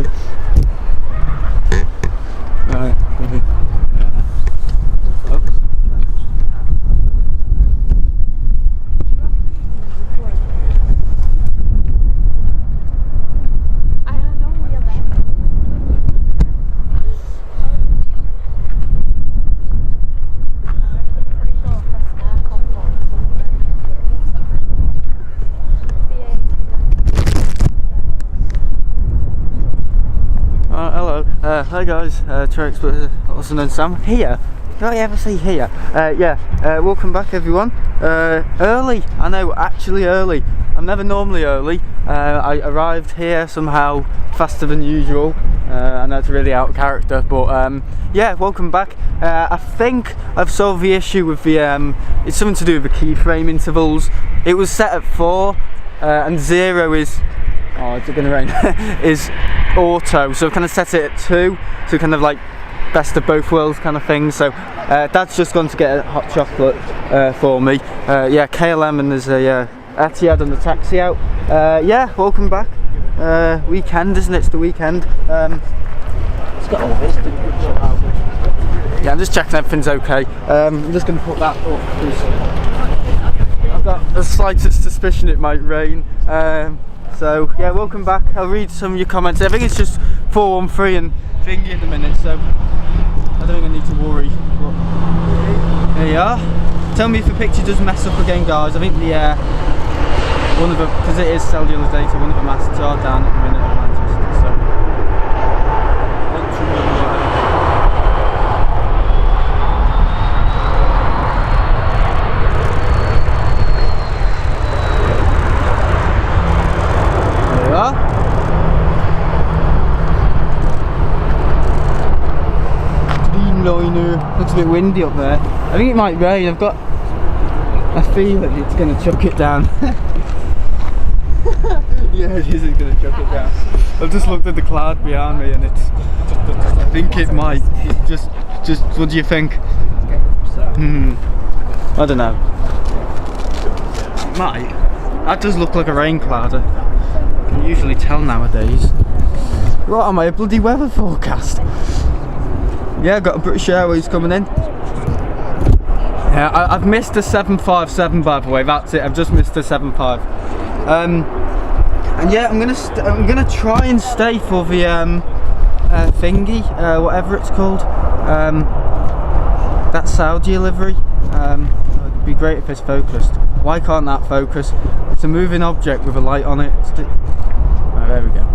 Right. Hello, hi guys, also known Sam here. Did I ever say here? Welcome back everyone. Early, I know, actually early. I'm never normally early. I arrived here somehow faster than usual. I know it's really out of character, but yeah, welcome back. I think I've solved the issue with the, it's something to do with the keyframe intervals. It was set at 4 and 0 is, oh, is it going to rain? is auto, so I've kind of set it at 2, so kind of like best of both worlds kind of thing. So Dad's just gone to get a hot chocolate for me. Yeah, KLM, and there's a Etihad and the taxi out. Yeah, welcome back. Weekend, isn't it? It's the weekend. It's got all this. Yeah, I'm just checking everything's okay. I'm just going to put that up because I've got the slightest suspicion it might rain. So yeah, welcome back. I'll read some of your comments. I think it's just 413 and thingy at the minute, so I don't think I need to worry. But there you are. Tell me if the picture does mess up again, guys. I think the one of the, because it is cellular data, one of the masts are down at the minute at Manchester. So not too bad. Dreamliner. Looks a bit windy up there. I think it might rain. I've got a feeling it's going to chuck it down. Yeah, it is going to chuck it down. I've just looked at the cloud behind me and it's, I think it might. Just what do you think? I don't know. It might. That does look like a rain cloud. I can usually tell nowadays. What am I, a bloody weather forecast? Yeah, I've got a British Airways coming in. Yeah, I've missed a 757 by the way. That's it. I've just missed a 75. And yeah, I'm gonna try and stay for the thingy, whatever it's called. That Saudi livery. It'd be great if it's focused. Why can't that focus? It's a moving object with a light on it. Oh, there we go.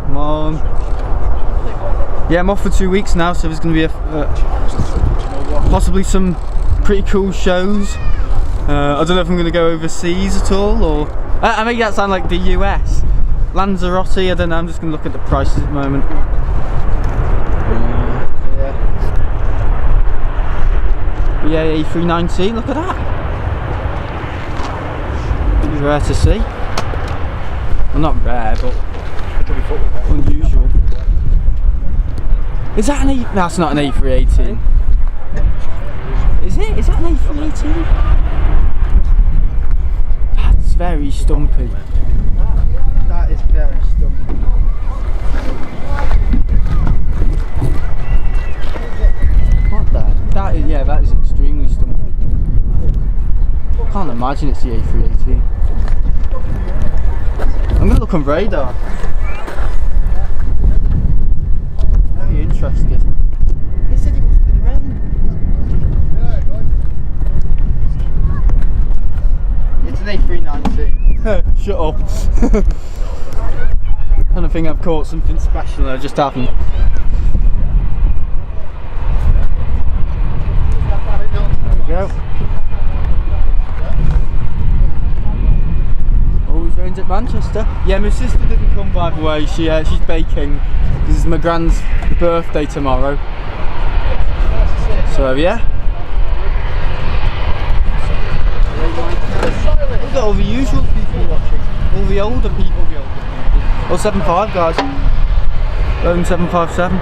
Come on. Yeah, I'm off for 2 weeks now, so there's going to be possibly some pretty cool shows. I don't know if I'm going to go overseas at all, or I make that sound like the US. Lanzarote, I don't know. I'm just going to look at the prices at the moment. Yeah, A319. Look at that. Pretty rare to see. Well, not rare, but unusual. Is that an A? No, it's not an A318. Is it? Is that an A318? That's very stumpy. That is very stumpy. What the? That is, yeah, that is extremely stumpy. I can't imagine it's the A318. I'm gonna look on radar. Very interested. They said it wasn't gonna rain. It's an A319. Shut up. I don't think I've caught something special. I just haven't. There we go. Always rains at Manchester. Yeah, my sister didn't come by the way. She's baking. This is my grand's birthday tomorrow. So yeah. We've got all the usual people watching. All the older people. Oh, 75 guys. Boeing 757.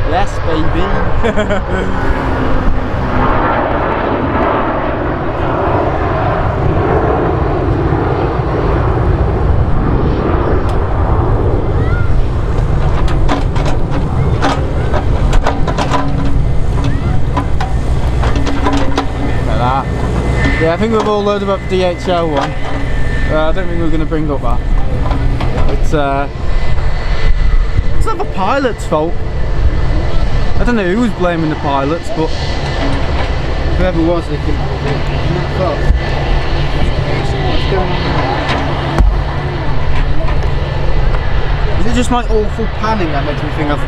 Yes, baby. Yeah, I think we've all learned about the DHL one. I don't think we're going to bring up that. It's not the pilot's fault. I don't know who was blaming the pilots, but whoever was, they can. What's going on there? Is it just my awful panning that makes me think of?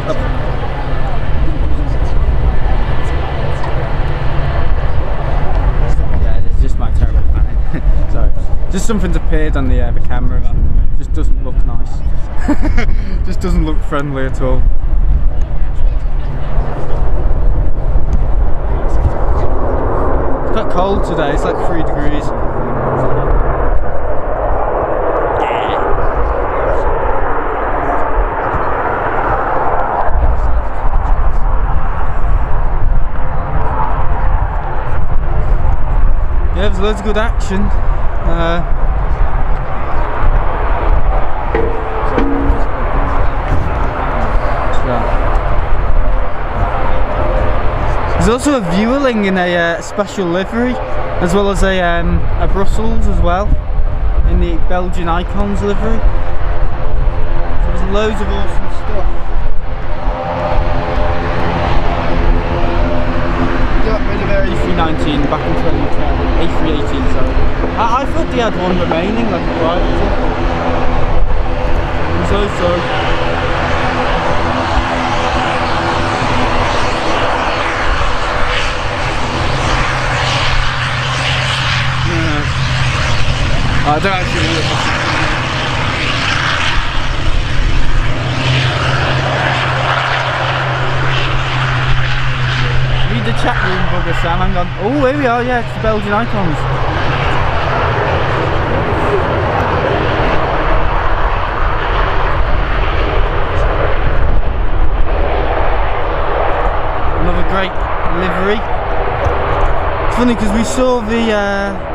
Yeah, it's just my terrible panning. Sorry, just something's appeared on the camera. Just doesn't look nice. Just doesn't look friendly at all. It's quite cold today. It's like 3 degrees. Yeah, there's loads of good action. There's also a viewerling in a special livery, as well as a Brussels as well, in the Belgian Icons livery. So there's loads of awesome stuff. Got rid of A319 back in 2010, A318 sorry. I thought they had one remaining, like a private jet. I'm so sorry. I don't actually know if read the chat room, bugger Sam, hang on. Oh, here we are, yeah, it's the Belgian Icons. Another great livery. It's funny because we saw the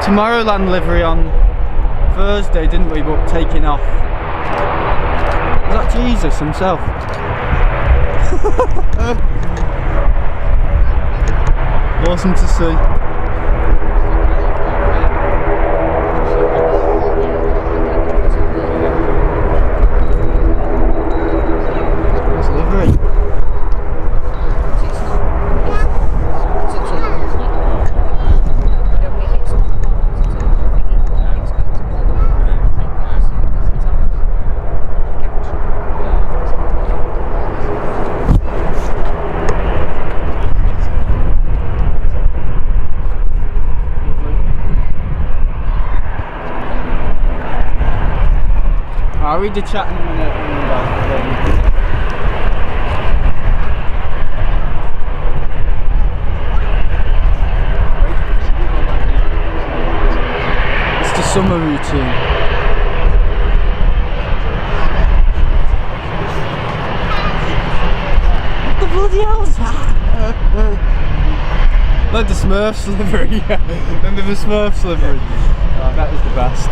Tomorrowland livery on Thursday, didn't we? But taking off. Was that Jesus himself? Awesome to see. Nice livery. I'll read the chat in a minute. It's the summer routine. What the bloody hell is that? Like the Smurfs livery. Remember the Smurfs livery? Oh, that was the best.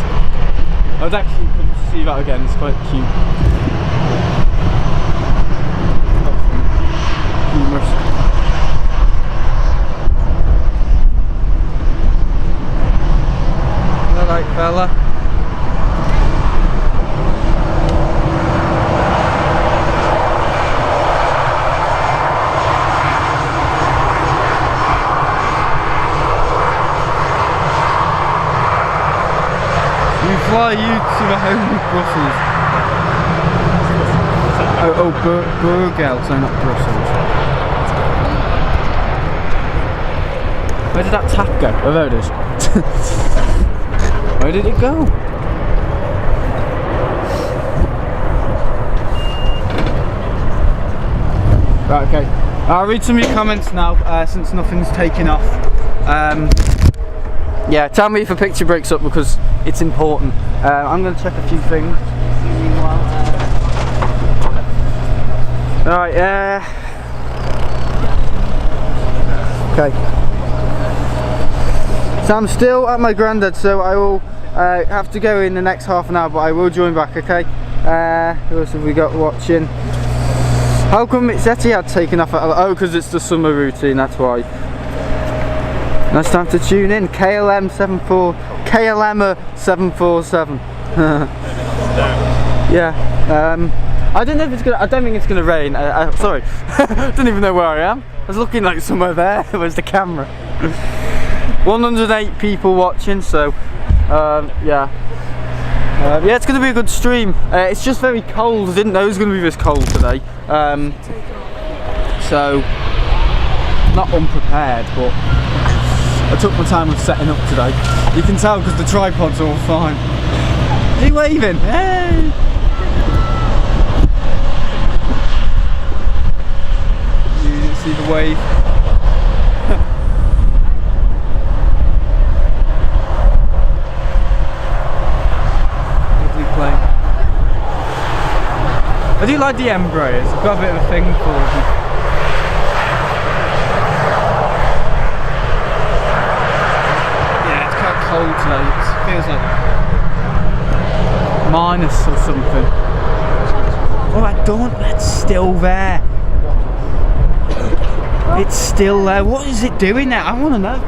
I would actually come to see that again, it's quite cute. Humorous. Alright fella. Fly you to the home of Brussels. Oh, Burgel, so not Brussels. Where did that tap go? Oh, there it is. Where did it go? Right, okay. I'll read some of your comments now, since nothing's taken off. Yeah, tell me if a picture breaks up because it's important. I'm going to check a few things. Alright, okay. So I'm still at my granddad's, so I will have to go in the next half an hour, but I will join back, okay? Who else have we got watching? How come it's Etihad taken off at, oh, because it's the summer routine, that's why. Nice time to tune in. KLM 747. Yeah. I don't know if it's gonna. I don't think it's gonna rain. Sorry. I don't even know where I am. I was looking like somewhere there. Where's the camera? 108 people watching. So, yeah. Yeah, it's going to be a good stream. It's just very cold. I didn't know it was going to be this cold today. So, not unprepared, but I took my time with setting up today. You can tell because the tripod's all fine. Are you waving? Hey! You didn't see the wave. I do like the Embraers, I've got a bit of a thing for them. Yeah, it's quite cold today, it feels like minus or something. Oh, that dawn, that's still there. It's still there, what is it doing there? I want to know.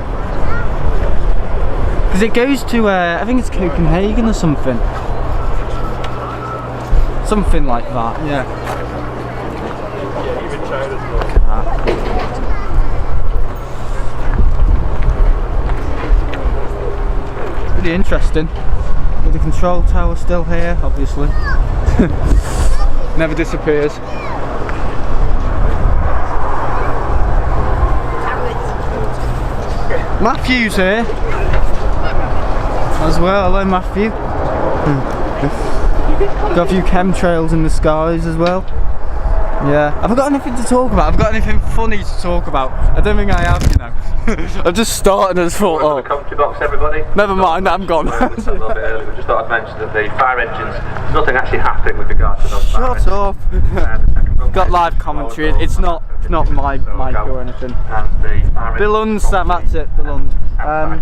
Because it goes to, I think it's Copenhagen or something. Something like that, yeah. It's pretty interesting. With the control tower still here, obviously. Never disappears. Matthew's here as well. Hello, Matthew. Got a few chemtrails in the skies as well. Yeah, have I got anything to talk about? I've got anything funny to talk about? I don't think I have, you know. I just started and just thought, oh. The commentary box, everybody. Never mind, I'm gone. A little bit early. We just thought I'd mention that the fire engines, there's nothing actually happening with regard to those fire engines. Shut up. Got live commentary. It's not my mic or anything. Billund, Sam, that's it. Billund.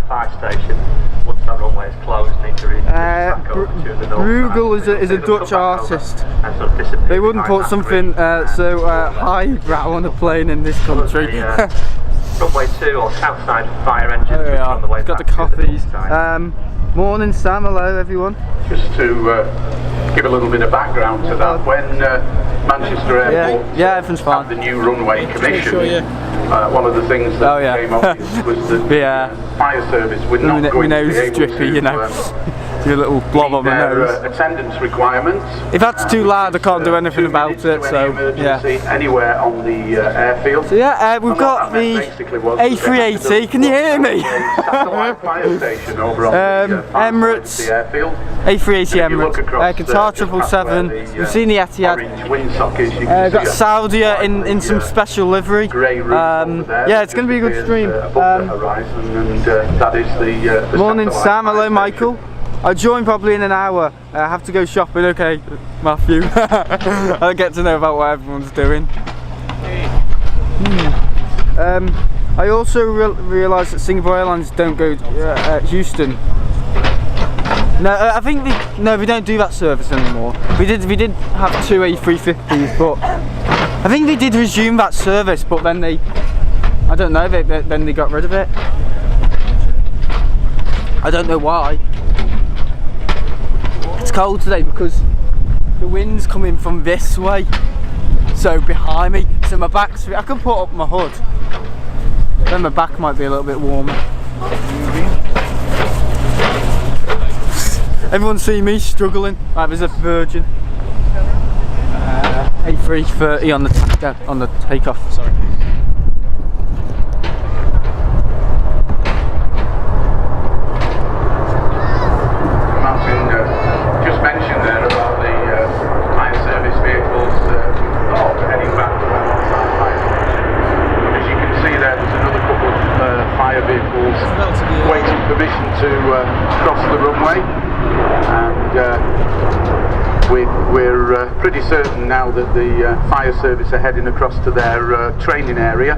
Fire station. Once that runway is closed, need to read Bruegel is a Dutch artist. They wouldn't put something so highbrow on a plane in this country. Runway 2 or outside fire engines. There we are. On the way got the back coffees. Morning, Sam. Hello, everyone. Just to give a little bit of background to that, when Manchester Airport everything's fine. had the new runway commission, one of the things that came up was that the fire service would not going to be able drippy, to you know. Do a little blob on my nose. Attendance requirements. If that's too loud, I can't do anything about it. So anywhere on the airfield. So we've got the A380. Can you hear me? Satellite fire station over on the Emirates. airfield. A380 Emirates. Qatar 777. We've seen the Etihad. Got Saudia in some special livery. Yeah, it's going to be a good stream. Morning, Sam. Hello, Michael. I'll join probably in an hour. I have to go shopping, okay, Matthew. I'll get to know about what everyone's doing. I also realised that Singapore Airlines don't go to Houston. No, I think we don't do that service anymore. We did have 2 A350s, but I think they did resume that service, but then I don't know, then they got rid of it. I don't know why. It's cold today because the wind's coming from this way, so behind me, so my back's, I can put up my hood, then my back might be a little bit warmer. Everyone see me struggling. Right, there's a Virgin A330 on the takeoff, sorry. Waiting permission to cross the runway, and we're pretty certain now that the fire service are heading across to their training area,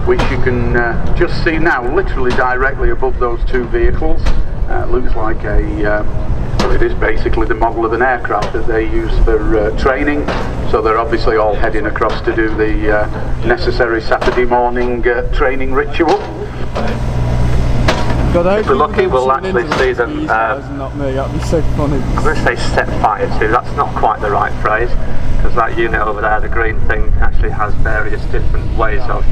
which you can just see now, literally directly above those two vehicles. Looks like it is basically the model of an aircraft that they use for training, so they're obviously all heading across to do the necessary Saturday morning training ritual. if we're lucky, we'll actually see them. Not me. That'd be so funny. I'm going to say set fire to. That's not quite the right phrase, because that unit over there, the green thing, actually has various different ways of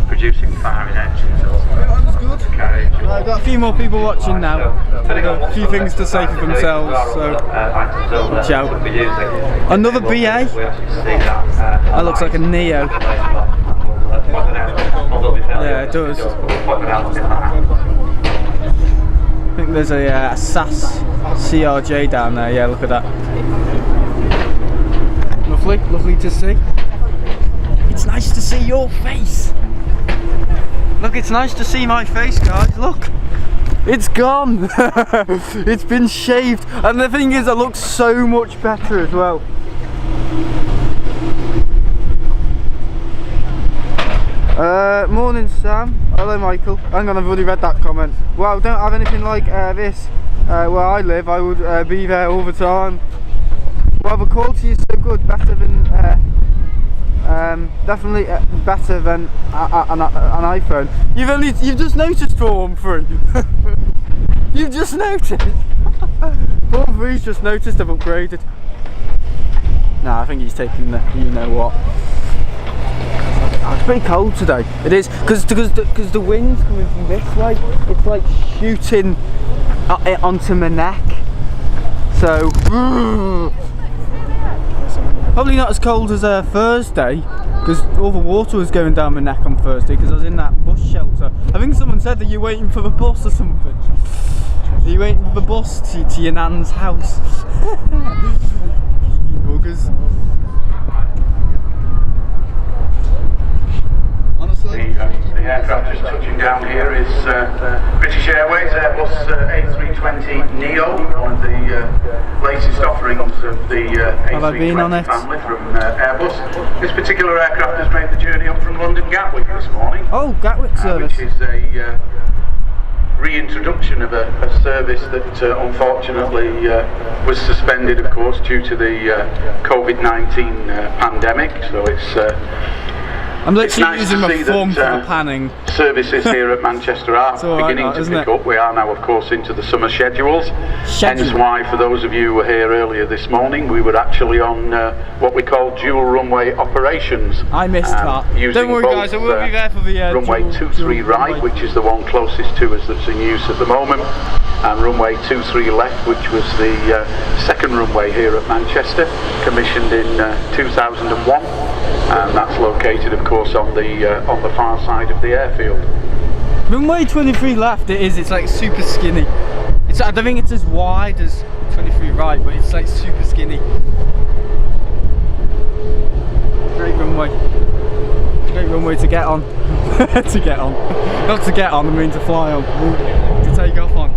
producing firing engines. That was good. I've got a few more people watching now. They've got a few things to say for themselves. So watch out. Another BA. That looks like a Neo. Yeah, it does. I think there's a SAS CRJ down there. Yeah, look at that. Lovely, lovely to see. It's nice to see your face. Look, it's nice to see my face, guys. Look, it's gone. It's been shaved, and the thing is, it looks so much better as well. Morning, Sam. Hello, Michael. Hang on, I've already read that comment. Well, don't have anything like this where I live. I would be there all the time. Well, the quality is so good, better than definitely better than an iPhone. You've just noticed 413. You've just noticed. 413's just noticed I've upgraded. Nah, I think he's taking the you know what. Oh, it's pretty cold today. It is because the wind's coming from this way. It's like shooting onto my neck. So probably not as cold as Thursday, because all the water was going down my neck on Thursday because I was in that bus shelter. I think someone said that you're waiting for the bus or something. Are you waiting for the bus to your nan's house? You buggers. The aircraft just touching down here is British Airways Airbus A320 Neo, one of the latest offerings of the A320 family from Airbus. This particular aircraft has made the journey up from London Gatwick this morning. Oh, Gatwick service. Which is a reintroduction of a service that unfortunately was suspended, of course, due to the COVID-19 pandemic. So it's I'm literally nice using my thumb for the panning. Services here at Manchester are beginning to pick up. We are now, of course, into the summer schedules. Hence why, for those of you who were here earlier this morning, we were actually on what we call dual runway operations. I missed that. Don't worry, guys, I will be there for the runway 23 right, which is the one closest to us that's in use at the moment, and runway 23 left, which was the second runway here at Manchester, commissioned in 2001, and that's located, of course, on the far side of the airfield. Runway 23 left, it's like super skinny. I don't think it's as wide as 23 right, but it's like super skinny. Great runway. Great runway to get on. To get on. Not to get on, I mean to fly on. To take off on.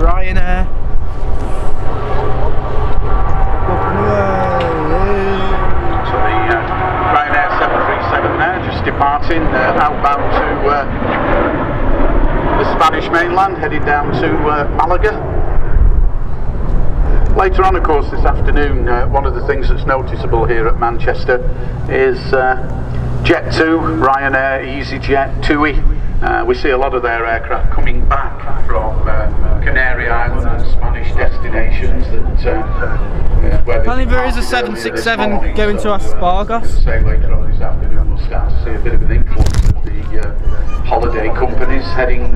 Ryanair. So the Ryanair 737 there, just departing outbound to the Spanish mainland, heading down to Malaga. Later on, of course, this afternoon, one of the things that's noticeable here at Manchester is Jet2, Ryanair, EasyJet, TUI. We see a lot of their aircraft coming back from Canary Islands and Spanish destinations. Apparently there is a 767 going to Aspargas. Later on this afternoon we'll start to see a bit of an influx of the holiday companies heading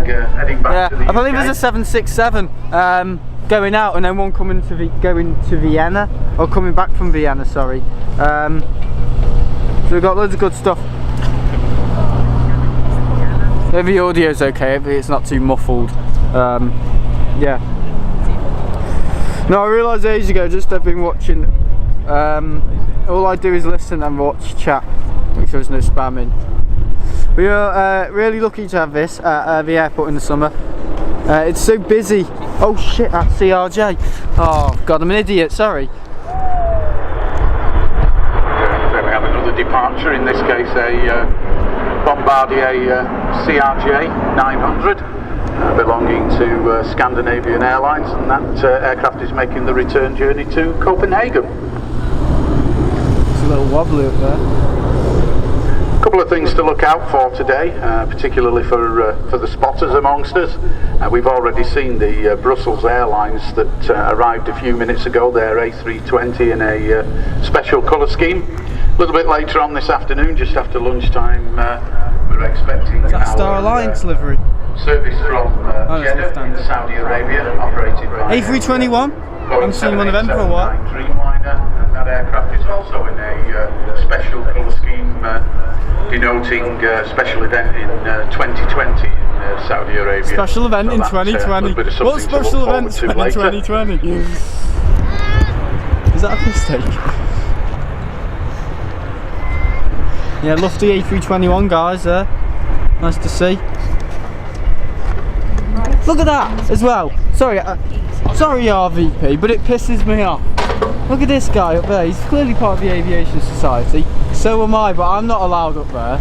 back to the UK. I believe there's a 767 going out, and then one going to Vienna, or coming back from Vienna, sorry. So we've got loads of good stuff. If the audio's okay, if it's not too muffled. Yeah. No, I realised ages ago, just I've been watching, all I do is listen and watch chat, make sure there's no spamming. We are really lucky to have this at the airport in the summer. It's so busy. Oh shit, that's CRJ. Oh god, I'm an idiot, sorry. Then we have another departure, in this case a Bombardier CRJ 900 belonging to Scandinavian Airlines, and that aircraft is making the return journey to Copenhagen. So a little wobbly up there. A couple of things to look out for today, particularly for the spotters amongst us. We've already seen the Brussels Airlines that arrived a few minutes ago, their A320 in a special colour scheme. A little bit later on this afternoon, just after lunchtime, we're expecting That Star Alliance livery. Service from Jeddah in Saudi Arabia, operated by A321. I haven't seen one of them for a while. Dreamliner, and that aircraft is also in a special colour scheme denoting special event in 2020 in Saudi Arabia. Special event in 2020. What special events in 2020? Is that a mistake? Yeah, lofty A321 guys there. Nice to see. Look at that as well. Sorry, sorry RVP, but it pisses me off. Look at this guy up there. He's clearly part of the Aviation Society. So am I, but I'm not allowed up there.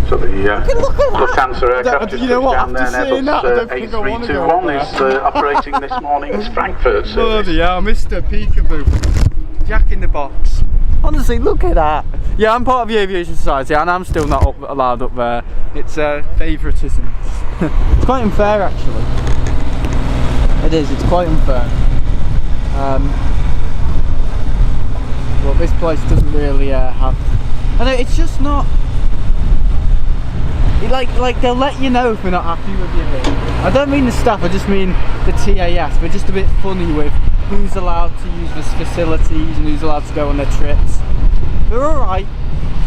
So the Lufthansa aircract just down there, Airbus A321 is operating this morning's Frankfurt service. Bloody hell, Mr. Peekaboo. Jack in the box. Honestly, look at that. Yeah, I'm part of the Aviation Society and I'm still not allowed up there. It's favouritism. It's quite unfair actually. It is, it's quite unfair. Well, this place doesn't really have... I know, it's just not... Like they'll let you know if we're not happy with you here. I don't mean the staff, I just mean the TAS. We're just a bit funny with who's allowed to use this facilities and who's allowed to go on their trips. They're alright,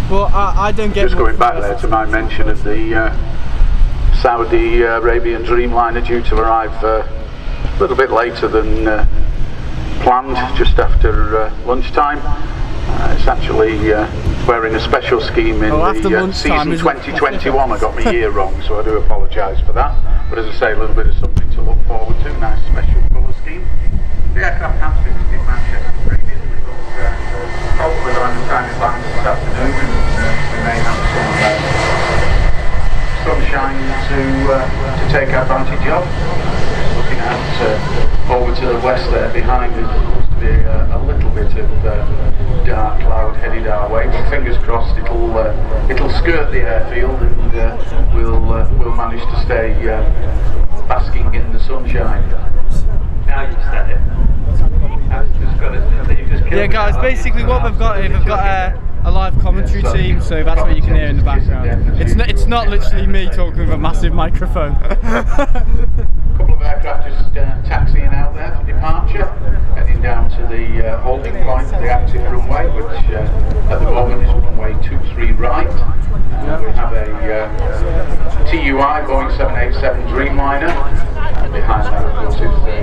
but I don't get... Just going back there to my mention of the Saudi Arabian Dreamliner due to arrive a little bit later than planned, just after lunchtime. It's actually we're in a special scheme in the season 2021. I got my year wrong, so I do apologise for that. But as I say, a little bit of something to look forward to. Nice special colour scheme. The aircraft has visited Manchester previously, but hopefully by the time it lands this afternoon, we may have some sunshine to take advantage of. Looking out over to the west there behind us, there looks to be a little bit of dark cloud headed our way, but fingers crossed it'll skirt the airfield and we'll manage to stay basking in the sunshine. Now you've said it. Yeah guys, basically what we've got here, we've got a live commentary team, so that's what you can hear in the background. It's not literally me talking with a massive microphone. A couple of aircraft just taxiing out there for departure, heading down to the holding point of the active runway, which at the moment is runway 23 right. We have a TUI Boeing 787 Dreamliner. Behind that, of course, is the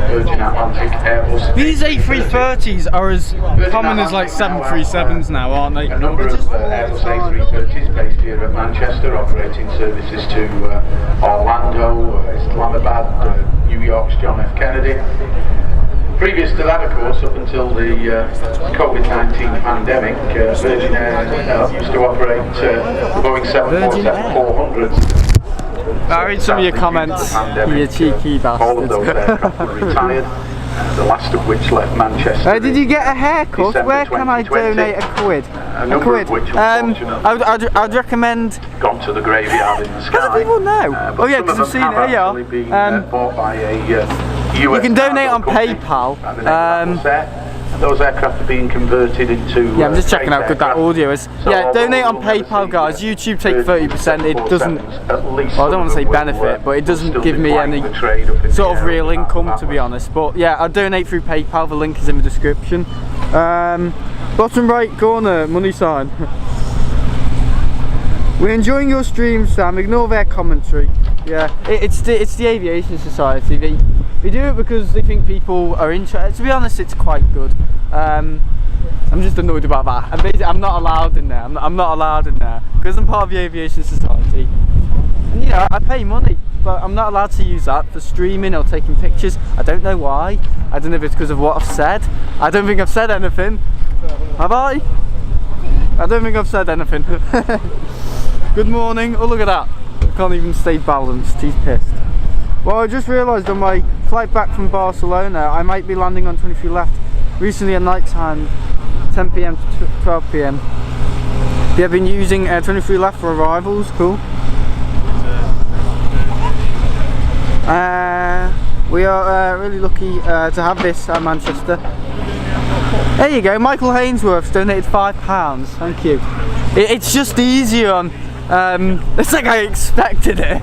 Virgin Atlantic Airbus. These A330s are as common as like 737s now, aren't they? A number of Airbus A330s based here at Manchester, operating services to Orlando, Islamabad, New York's John F. Kennedy. Previous to that, of course, up until the COVID-19 pandemic, Virgin Air used to operate the Boeing 747-400s. I read some of your comments, you cheeky bastards. All of those aircraft were retired, the last of which left Manchester. Did you get a haircut? Where can I donate a quid? A quid. Which, I'd recommend... Gone to the graveyard in the sky. How do people know? Oh yeah, because I've seen it here. Bought by a US you can donate on PayPal. Those aircraft are being converted into... Yeah, I'm just checking how good that audio is. So yeah, donate on PayPal, guys. YouTube take 30%. It doesn't... Well, I don't want to say benefit, but it doesn't give me any sort of real income, to be honest. But yeah, I'll donate through PayPal. The link is in the description. Bottom right corner, money sign. We're enjoying your stream, Sam. Ignore their commentary. Yeah, it's the Aviation Society. They do it because they think people are interested. To be honest, it's quite good. I'm just annoyed about that. And basically, I'm not allowed in there. I'm not allowed in there because I'm part of the Aviation Society. And you know, I pay money, but I'm not allowed to use that for streaming or taking pictures. I don't know why. I don't know if it's because of what I've said. I don't think I've said anything. Have I? I don't think I've said anything. Good morning. Oh, look at that. I can't even stay balanced. He's pissed. Well, I just realised on my flight back from Barcelona, I might be landing on 23 left. Recently at night time, 10 PM to 12 PM. We have been using 23 left for arrivals, cool. We are really lucky to have this at Manchester. There you go, Michael Hainsworth's donated £5, thank you. It's just easier on, it's like I expected it.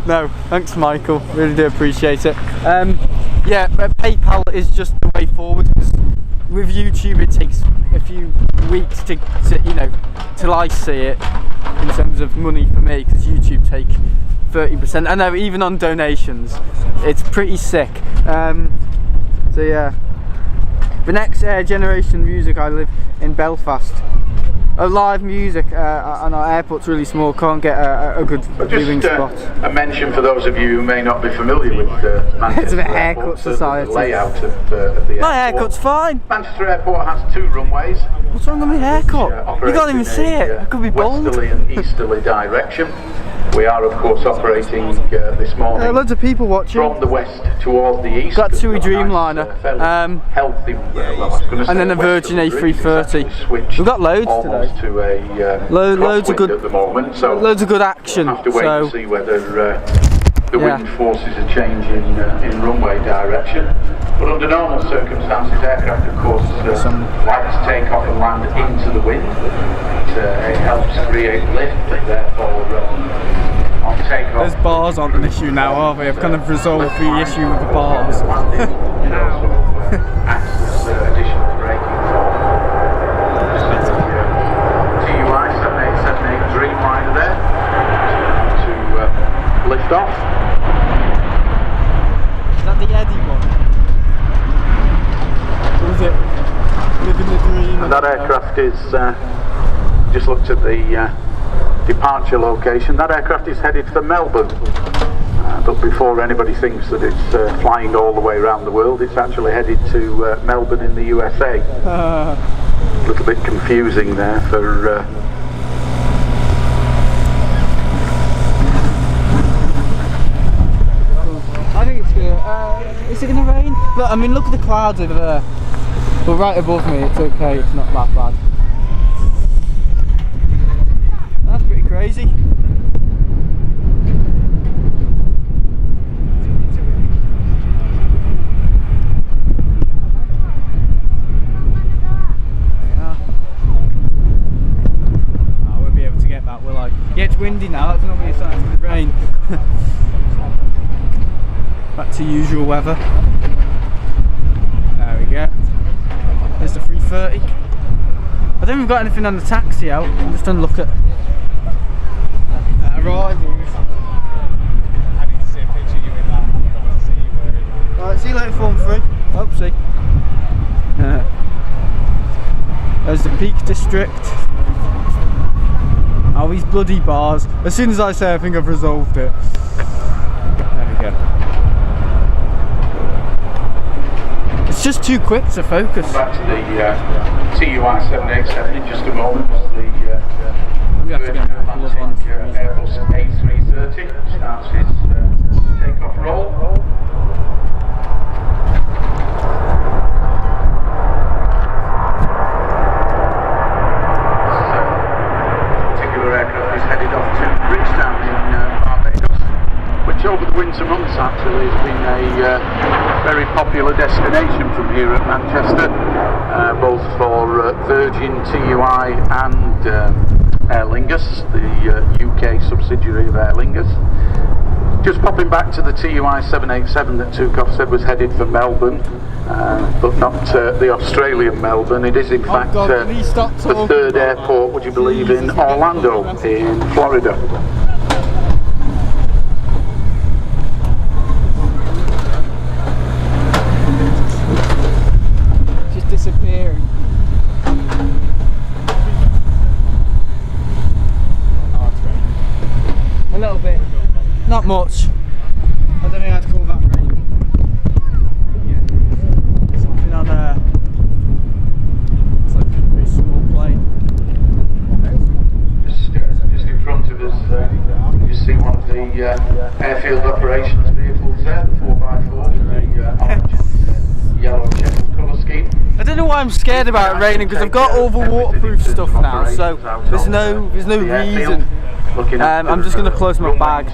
No, thanks Michael, really do appreciate it. Yeah, PayPal is just the way forward, because with YouTube it takes a few weeks to you know, till I see it in terms of money for me, because YouTube take 30%. I know, even on donations, it's pretty sick. So yeah, the next generation music, I live in Belfast. Live music, and our airport's really small, can't get a good viewing spot. A mention for those of you who may not be familiar with Manchester It's a haircut Airport, society. The layout of the airport. My haircut's fine. Manchester Airport has 2 runways. What's wrong with my haircut? You can't even see it. I could be bald. Westerly and easterly direction. We are, of course, operating this morning. Loads of people watching. From the west towards the east. Got TUI Dreamliner, healthy, and then a Virgin A330. We've got loads today. To a loads of good at the moment, so loads of good action. Have to wait so to see whether the wind forces are changing in runway direction. But under normal circumstances, aircraft, of course, like to take off and land into the wind. It helps create lift, and therefore on takeoff. There's bars aren't an issue now, are we? I've kind of resolved the issue with the bars. Acts as additional braking force. TUI 7878 Dreamliner there to lift off. Is that the Eddie one? Or is it Living the Dream? And that aircraft is, just looked at the departure location, that aircraft is headed for Melbourne. But before anybody thinks that it's flying all the way around the world, it's actually headed to Melbourne in the USA. A little bit confusing there for... I think it's good. Is it going to rain? Look, I mean, look at the clouds over there. But right above me, it's okay, it's not that bad. That's pretty crazy. Yeah, it's windy now, that's normally a sign of the rain. Back to usual weather. There we go. There's the 330. I don't think we've got anything on the taxi out. I'm just trying to look at arrivals. I need to see a picture of you in that. I don't want to see you wearing that. Alright, see you later, Form 3. Hope see. There's the Peak District. Oh, these bloody bars. As soon as I say I think I've resolved it. There we go. It's just too quick to focus. Back to the TUI 787 in just a moment. I'm going to have to get a couple of ones. Airbus A330 starts his takeoff roll. Over the winter months actually has been a very popular destination from here at Manchester, both for Virgin, TUI and Aer Lingus, the UK subsidiary of Aer Lingus. Just popping back to the TUI 787 that Tukov said was headed for Melbourne, but not the Australian Melbourne. It is in fact the third airport, would you believe, in Orlando in Florida. Disappearing. A little bit. Not much. I don't think I'd call that rain. Something on it's like a very small plane. Just in front of us, you see one of the airfield operations vehicles there, the 4x4, with the orange and yellow checkered colour scheme. I don't don't know why I'm scared about it raining, because I've got all the waterproof stuff now, so there's no reason. I'm just going to close my bag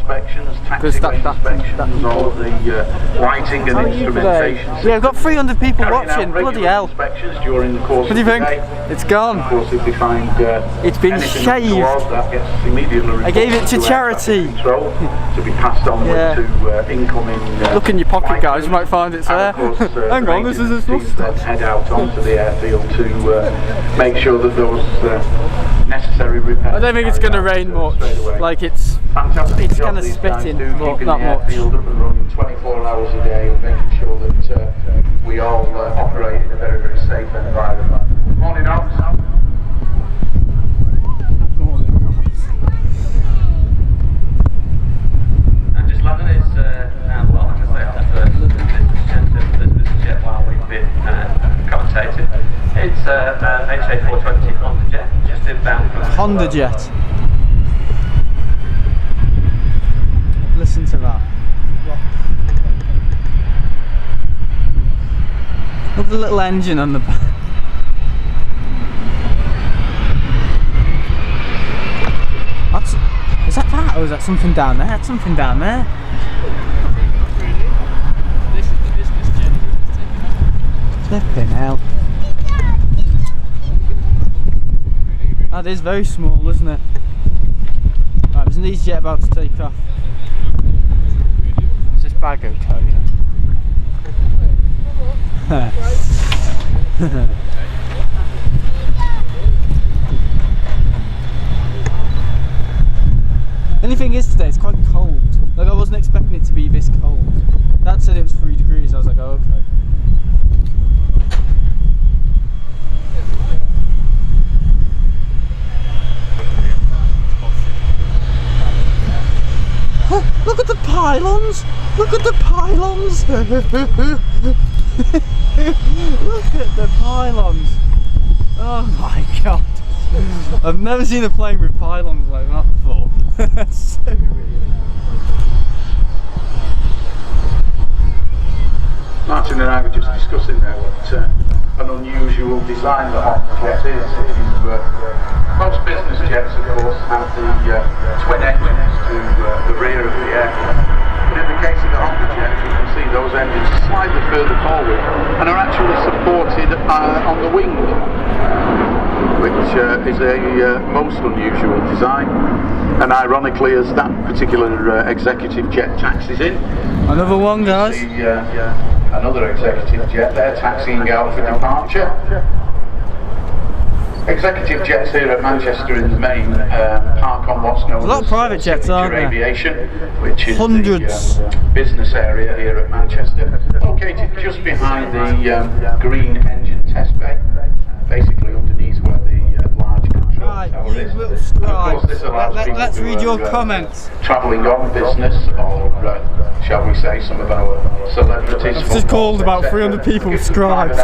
because that's all of the lighting and instrumentation. Yeah, I've got 300 people watching. Bloody hell! What do you think? It's gone. It's been shaved. I gave it to charity. To be passed on to incoming. Look in your pocket, guys. You might find it's there. Hang on, this is a stuff. Head out onto the airfield to make sure that those necessary repairs. I don't think it's going to rain much. Like it's kind of spitting, but not much. 24 hours a day, making sure that we all operate in a very, very safe environment. Morning, Ops. And just landing is well, like I say, our first business jet while we've been commentating. It's HA420 Honda jet, just inbound from Honda jet. Listen to that. Look at the little engine on the back. Is that that, or is that something down there? That's something down there. This is the business jet. Flipping hell. That is very small, isn't it? Right, isn't these jet about to take off? Is this bag okay? Only thing is today, it's quite cold. Like I wasn't expecting it to be this cold. Dad said it was 3 degrees, I was like, oh, okay. Look at the pylons! Look at the pylons! Look at the pylons! Oh my god! I've never seen a plane with pylons like that before. That's so weird. Martin and I were just discussing there what an unusual design the Honda jet is. Most business jets, of course, have the twin engines to the rear of the aircraft. But in the case of the Honda jet, you can see those engines slightly further forward and are actually supported on the wing, which is a most unusual design. And ironically, as that particular executive jet taxis in, another one, guys. Another executive jet there taxiing out for departure. Executive jets here at Manchester in the main park on what's known a lot of private jets, aren't there? Aviation, which is hundreds. the business area here at Manchester, located just behind the green engine test bay, basically underneath where the large control tower is. Little scribes. Let's read your comments. Travelling on business, or shall we say, some of our celebrities. I've just called about 300 people scribes.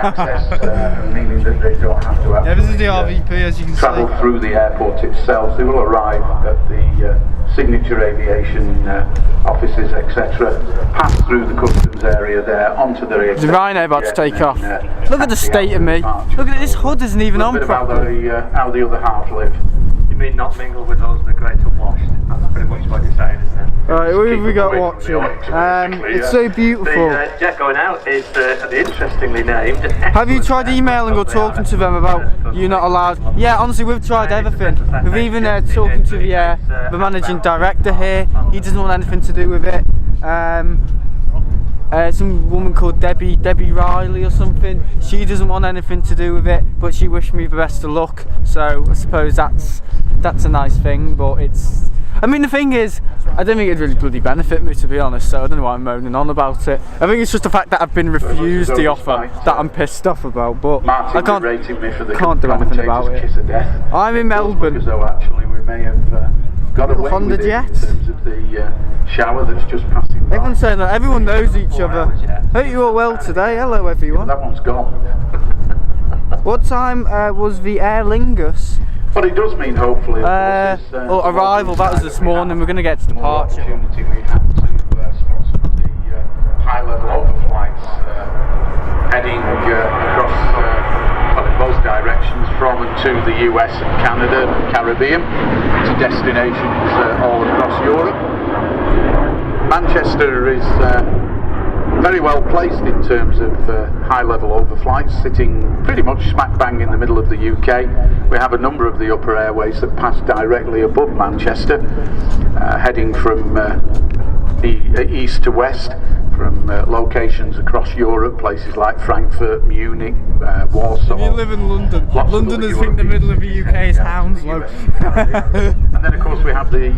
Meaning that they don't have to. Yeah, this is the RVP, as you can travel see. Through the airport itself. They will arrive at the Signature Aviation offices, etc. Pass through the customs area there onto the Rhino about to take off. Look at the state of me. Look at this hood isn't even on properly. How the other half live. You mean not mingle with those that are great unwashed? That's pretty much what you're saying, isn't it? Right, who have we got watching? It's so beautiful. The jet going out is interestingly named. Have you tried emailing or talking to them about you not allowed? Yeah, honestly, we've tried everything. We've even talking to the managing director here. He doesn't want anything to do with it. Some woman called Debbie Riley or something. She doesn't want anything to do with it, but she wished me the best of luck. So I suppose that's a nice thing. But it's, I mean, the thing is, I don't think it'd really bloody benefit me, to be honest. So I don't know why I'm moaning on about it. I think it's just the fact that I've been refused the offer that I'm pissed off about. But I can't do anything about it. I'm in Melbourne. So actually, we may have got away Honda with it jet. in terms of the shower that's just passing by. Everyone's saying that. Everyone knows each other. Hope you all well today. Hello, everyone. That one's gone. What time was the Aer Lingus? But it does mean hopefully. Arrival. That was this morning. We're going to get to departure. Opportunity we have to spot some of the high-level overflights heading across to the US and Canada and Caribbean, to destinations all across Europe. Manchester is very well placed in terms of high-level overflights, sitting pretty much smack bang in the middle of the UK. We have a number of the upper airways that pass directly above Manchester, heading from east to west, from locations across Europe, places like Frankfurt, Munich, Warsaw. If you live in London, London is in the middle of the UK is Hounslow. And then of course we have the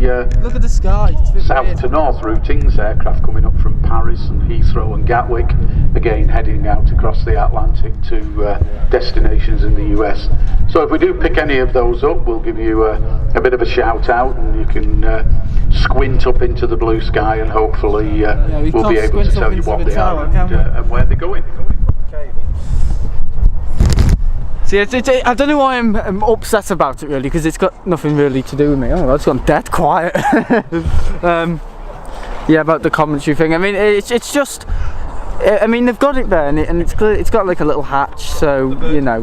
look at the sky. south to north routings, aircraft coming up from Paris and Heathrow and Gatwick, again heading out across the Atlantic to destinations in the US. So if we do pick any of those up, we'll give you a bit of a shout out, and you can squint up into the blue sky, and hopefully we'll be able to tell you what they are and where they're going. See, I don't know why I'm upset about it really, because it's got nothing really to do with me. Oh, that's gone dead quiet. Yeah, about the commentary thing. I mean, it's just. I mean, they've got it there, and it's got like a little hatch, so you know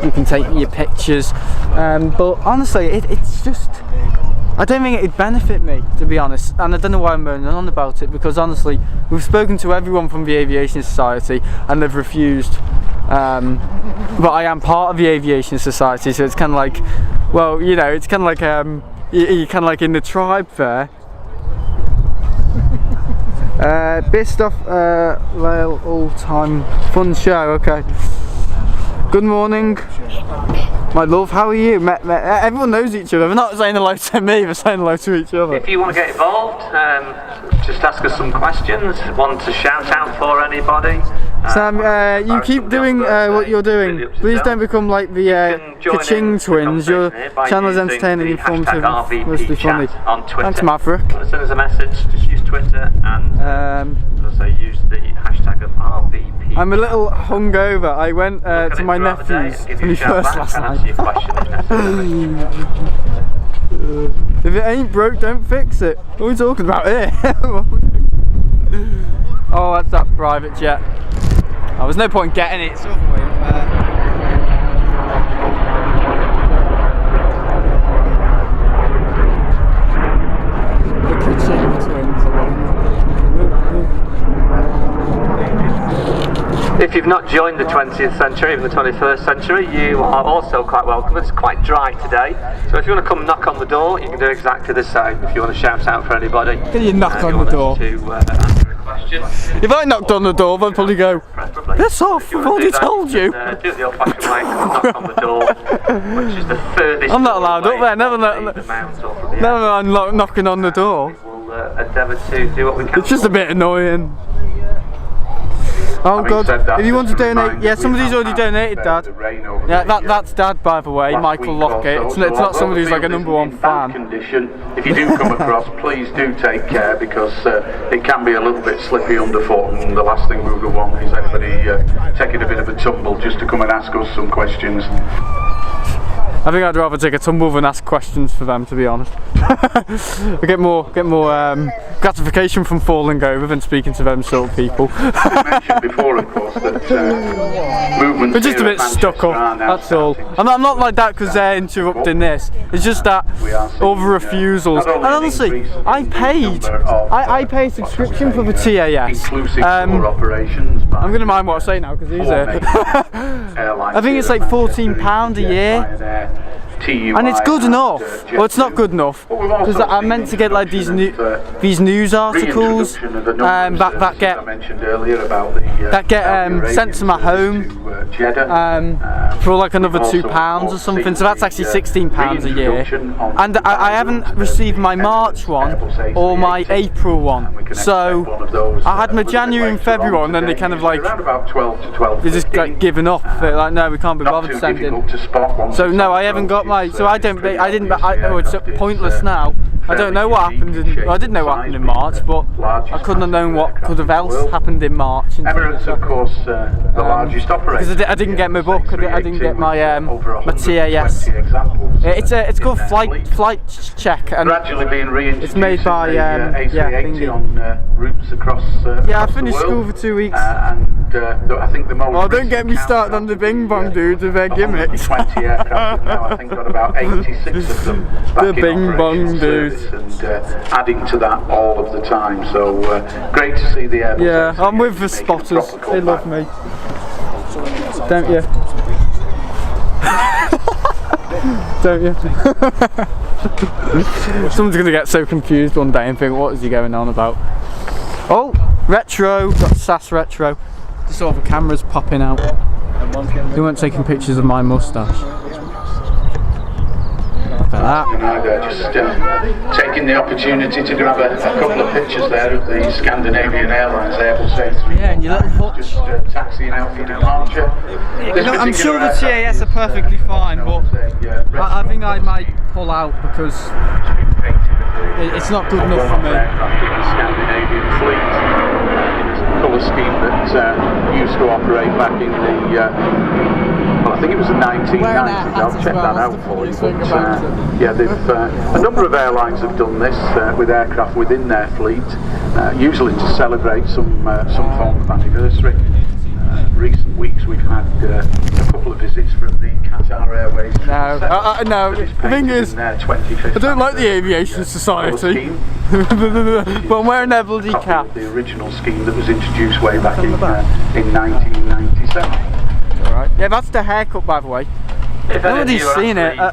you can take your pictures. But honestly, it's just. I don't think it'd benefit me, to be honest, and I don't know why I'm moaning on about it, because honestly, we've spoken to everyone from the Aviation Society and they've refused. But I am part of the Aviation Society, so it's kind of like, well, you know, it's kind of like you're kind of like in the tribe there. Best of rail all-time fun show. Okay. Good morning, my love. How are you? Everyone knows each other. They're not saying hello to me. They're saying hello to each other. If you want to get involved, just ask us some questions. Want to shout out for anybody? Sam, you keep doing what you're doing. Please don't become like the Ka-Ching twins. Your channel is entertaining, informative, mostly funny. On Twitter. Thanks, Maverick. Send us a message. Just use Twitter and use the hashtag of RVP. I'm a little hungover. I went to my nephew's 21st last night. If it ain't broke, don't fix it. What are we talking about here? Oh, that's that private jet. Oh, there's no point in getting it. It's all the way up there. If you've not joined the 20th century, even the 21st century, you are also quite welcome. It's quite dry today, so if you want to come knock on the door, you can do exactly the same. If you want to shout out for anybody, can you knock on the door? To answer a question. If I knocked on the door, they'd probably go, piss off, I've already told you. Do it the old-fashioned way, knock on the door, which is the furthest. I'm not allowed up there, never mind knocking on the door. We'll endeavour to do what we can. It's just a bit annoying. Oh God, if you want to donate, yeah, somebody's already donated, Dad. Yeah, that's Dad, by the way, Michael Lockett. It's not somebody who's like a #1 fan. Condition. If you do come across, please do take care, because it can be a little bit slippy underfoot, and the last thing we would want is anybody taking a bit of a tumble just to come and ask us some questions. I think I'd rather take a tumble than ask questions for them, to be honest. I get more gratification from falling over than speaking to them sort of people. I mentioned before, of course, that movements. We're just a bit stuck up, that's all. I'm not like that because they're interrupting this. It's just that all the refusals. And honestly, I pay a subscription for the TAS. I'm going to mind what I say now because he's here. I think it's like £14 a year. And it's good enough. Well, it's not good enough because I meant to get like these news articles that get sent to my home for like another £2 or something. So that's actually £16 a year. And I haven't received my March one or my April one. So I had my January and February one, and then they kind of like they're just like giving up. They're like, no, we can't be bothered sending. So no, I haven't got my. So it's pointless now. I don't know what happened. I didn't know what happened in March, but I couldn't have known what could have else happened in March. Emirates, of course, the largest operator. Because I didn't get my book. I didn't get my TAS. It's called flight check, and it's made by AC80 on routes across. I finished school for 2 weeks. I think the most. Oh, don't get me started on the Bing Bong dudes with their gimmicks. 20 aircraft, now I think got about 86 of them back The in Bing Bong service dudes. and adding to that all of the time. So great to see the Airbus. Yeah, I'm with the spotters. They love me. Don't you? Don't you? Someone's gonna get so confused one day and think, what is he going on about? Oh, retro, got SAS retro. Just all the cameras popping out. They weren't taking pictures of my moustache. Look at that. Just taking the opportunity to grab a couple of pictures there of the Scandinavian Airlines Airbus A3. Yeah, and your little hutch. Just taxiing out for departure. I'm sure the TAS are perfectly fine, but I think I might pull out because it's not good enough for me. Scandinavian fleet. Colour scheme that used to operate back in the well, I think it was the 1990s. I'll check that out for you. But yeah, they've a number of airlines have done this with aircraft within their fleet, usually to celebrate some form of anniversary. Recent weeks we've had a couple of visits from the Qatar Airways. No, the thing is, I don't like the Aviation Society, but I'm wearing their bloody cap. The original scheme that was introduced way back in 1997. Alright. Yeah, that's the haircut, by the way. Nobody's seen it. I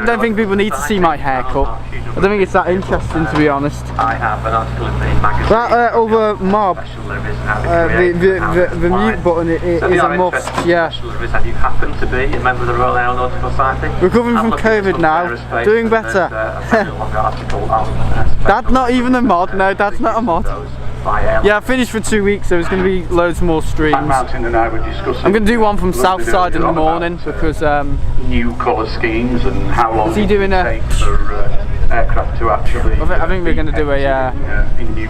don't think people need to see my haircut. I don't think it's that interesting, to be honest. I have an article in the magazine. That other mob, the mute button is a must, yeah. And you happen to be a member of the Royal Aeronautical Society. Recovering from COVID now, doing better. That's not even a mod, no, that's not a mod. Yeah, I finished for 2 weeks, so there's going to be loads more streams. Martin and I were discussing. I'm going to do one from Southside in the morning because new colour schemes and how long it takes for aircraft to actually. I think we're going to do a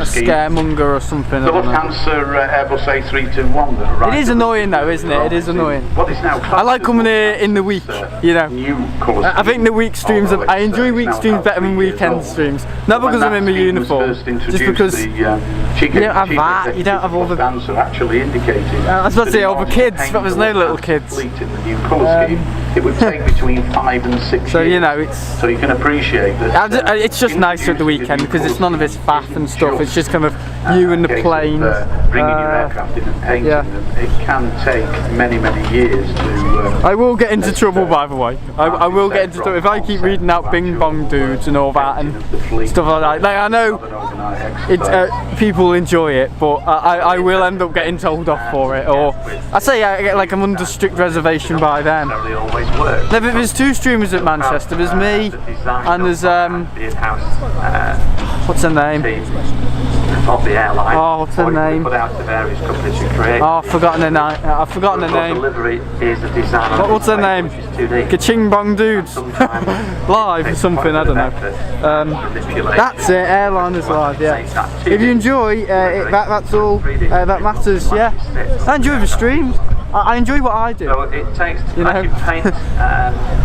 scaremonger or something. The Lufthansa Airbus A321 that arrived. It is annoying though, isn't it? It is annoying. What is now I like coming here in the week, you know. New colour I think the week streams, I enjoy week streams better than weekend streams. Not because I'm in my uniform, just because you don't have that, you don't have all the. Actually indicated. I was about to say all the kids, but there's no little kids. In the new colour scheme, it would take between 5 and 6 so years. You know, it's. So you can appreciate that. It's just nicer at the weekend because it's none of this faff and stuff. It's just kind of you and the planes. Bringing your aircraft in and painting them. It can take many years to. I will get into trouble, by the way. I will get into trouble if I keep reading out Bing Bong dudes and all that and stuff like that. Like, I know people enjoy it, but I will end up getting told off for it. Or I say I get like I'm under strict reservation by them. No, but there's 2 streamers at Manchester. There's me and there's what's her name? Of the airline. Oh, what's her name? Put out to various companies you create. Oh, I've forgotten her name. I've forgotten her name. The livery is a design. What's her name? Kaching Bong Dudes. Live or something, I don't know. That's it, Airliners Live, yeah. If you enjoy, that's all that matters, yeah. I enjoy the streams. I enjoy what I do. So it takes to paint.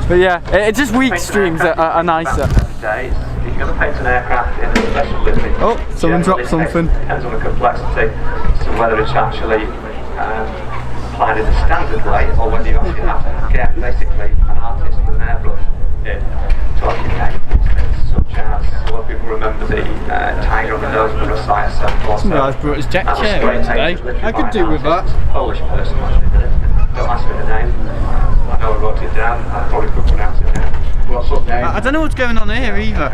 But yeah, it's just week streams that are nicer. If you're going to paint an aircraft in a special livery, oh, someone dropped something. Depends on the complexity, so whether it's actually applied in a standard way or whether you actually have to get basically an artist with an airbrush in to actually paint things such as, a lot of people remember the tiger on the nose of the Messiah 747. Some guy's brought his deck chair in today. I could do with that. Polish person actually did it. Don't ask me the name. I know I wrote it down, I probably could pronounce it now. What's up, name? I don't know what's going on here either.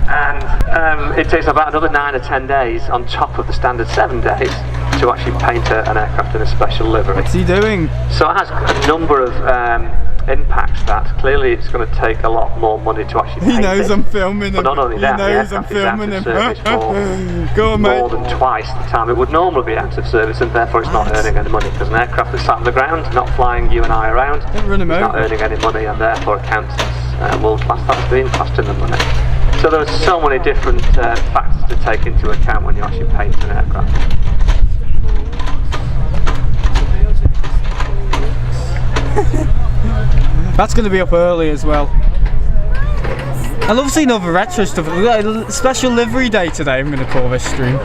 And it takes about another 9 or 10 days on top of the standard 7 days to actually paint an aircraft in a special livery. What's he doing? So it has a number of impacts that clearly it's going to take a lot more money to actually paint. He knows I'm filming him. But not only that, he knows I'm filming him. Go on, mate. More than twice the time it would normally be out of service, and therefore it's not earning any money because an aircraft that's sat on the ground, not flying you and I around, it's not earning any money, and therefore accountants will class that as being costing them money. So there are so many different factors to take into account when you actually paint an aircraft. That's going to be up early as well. I love seeing all the retro stuff. We've got a special livery day today, I'm going to call this stream.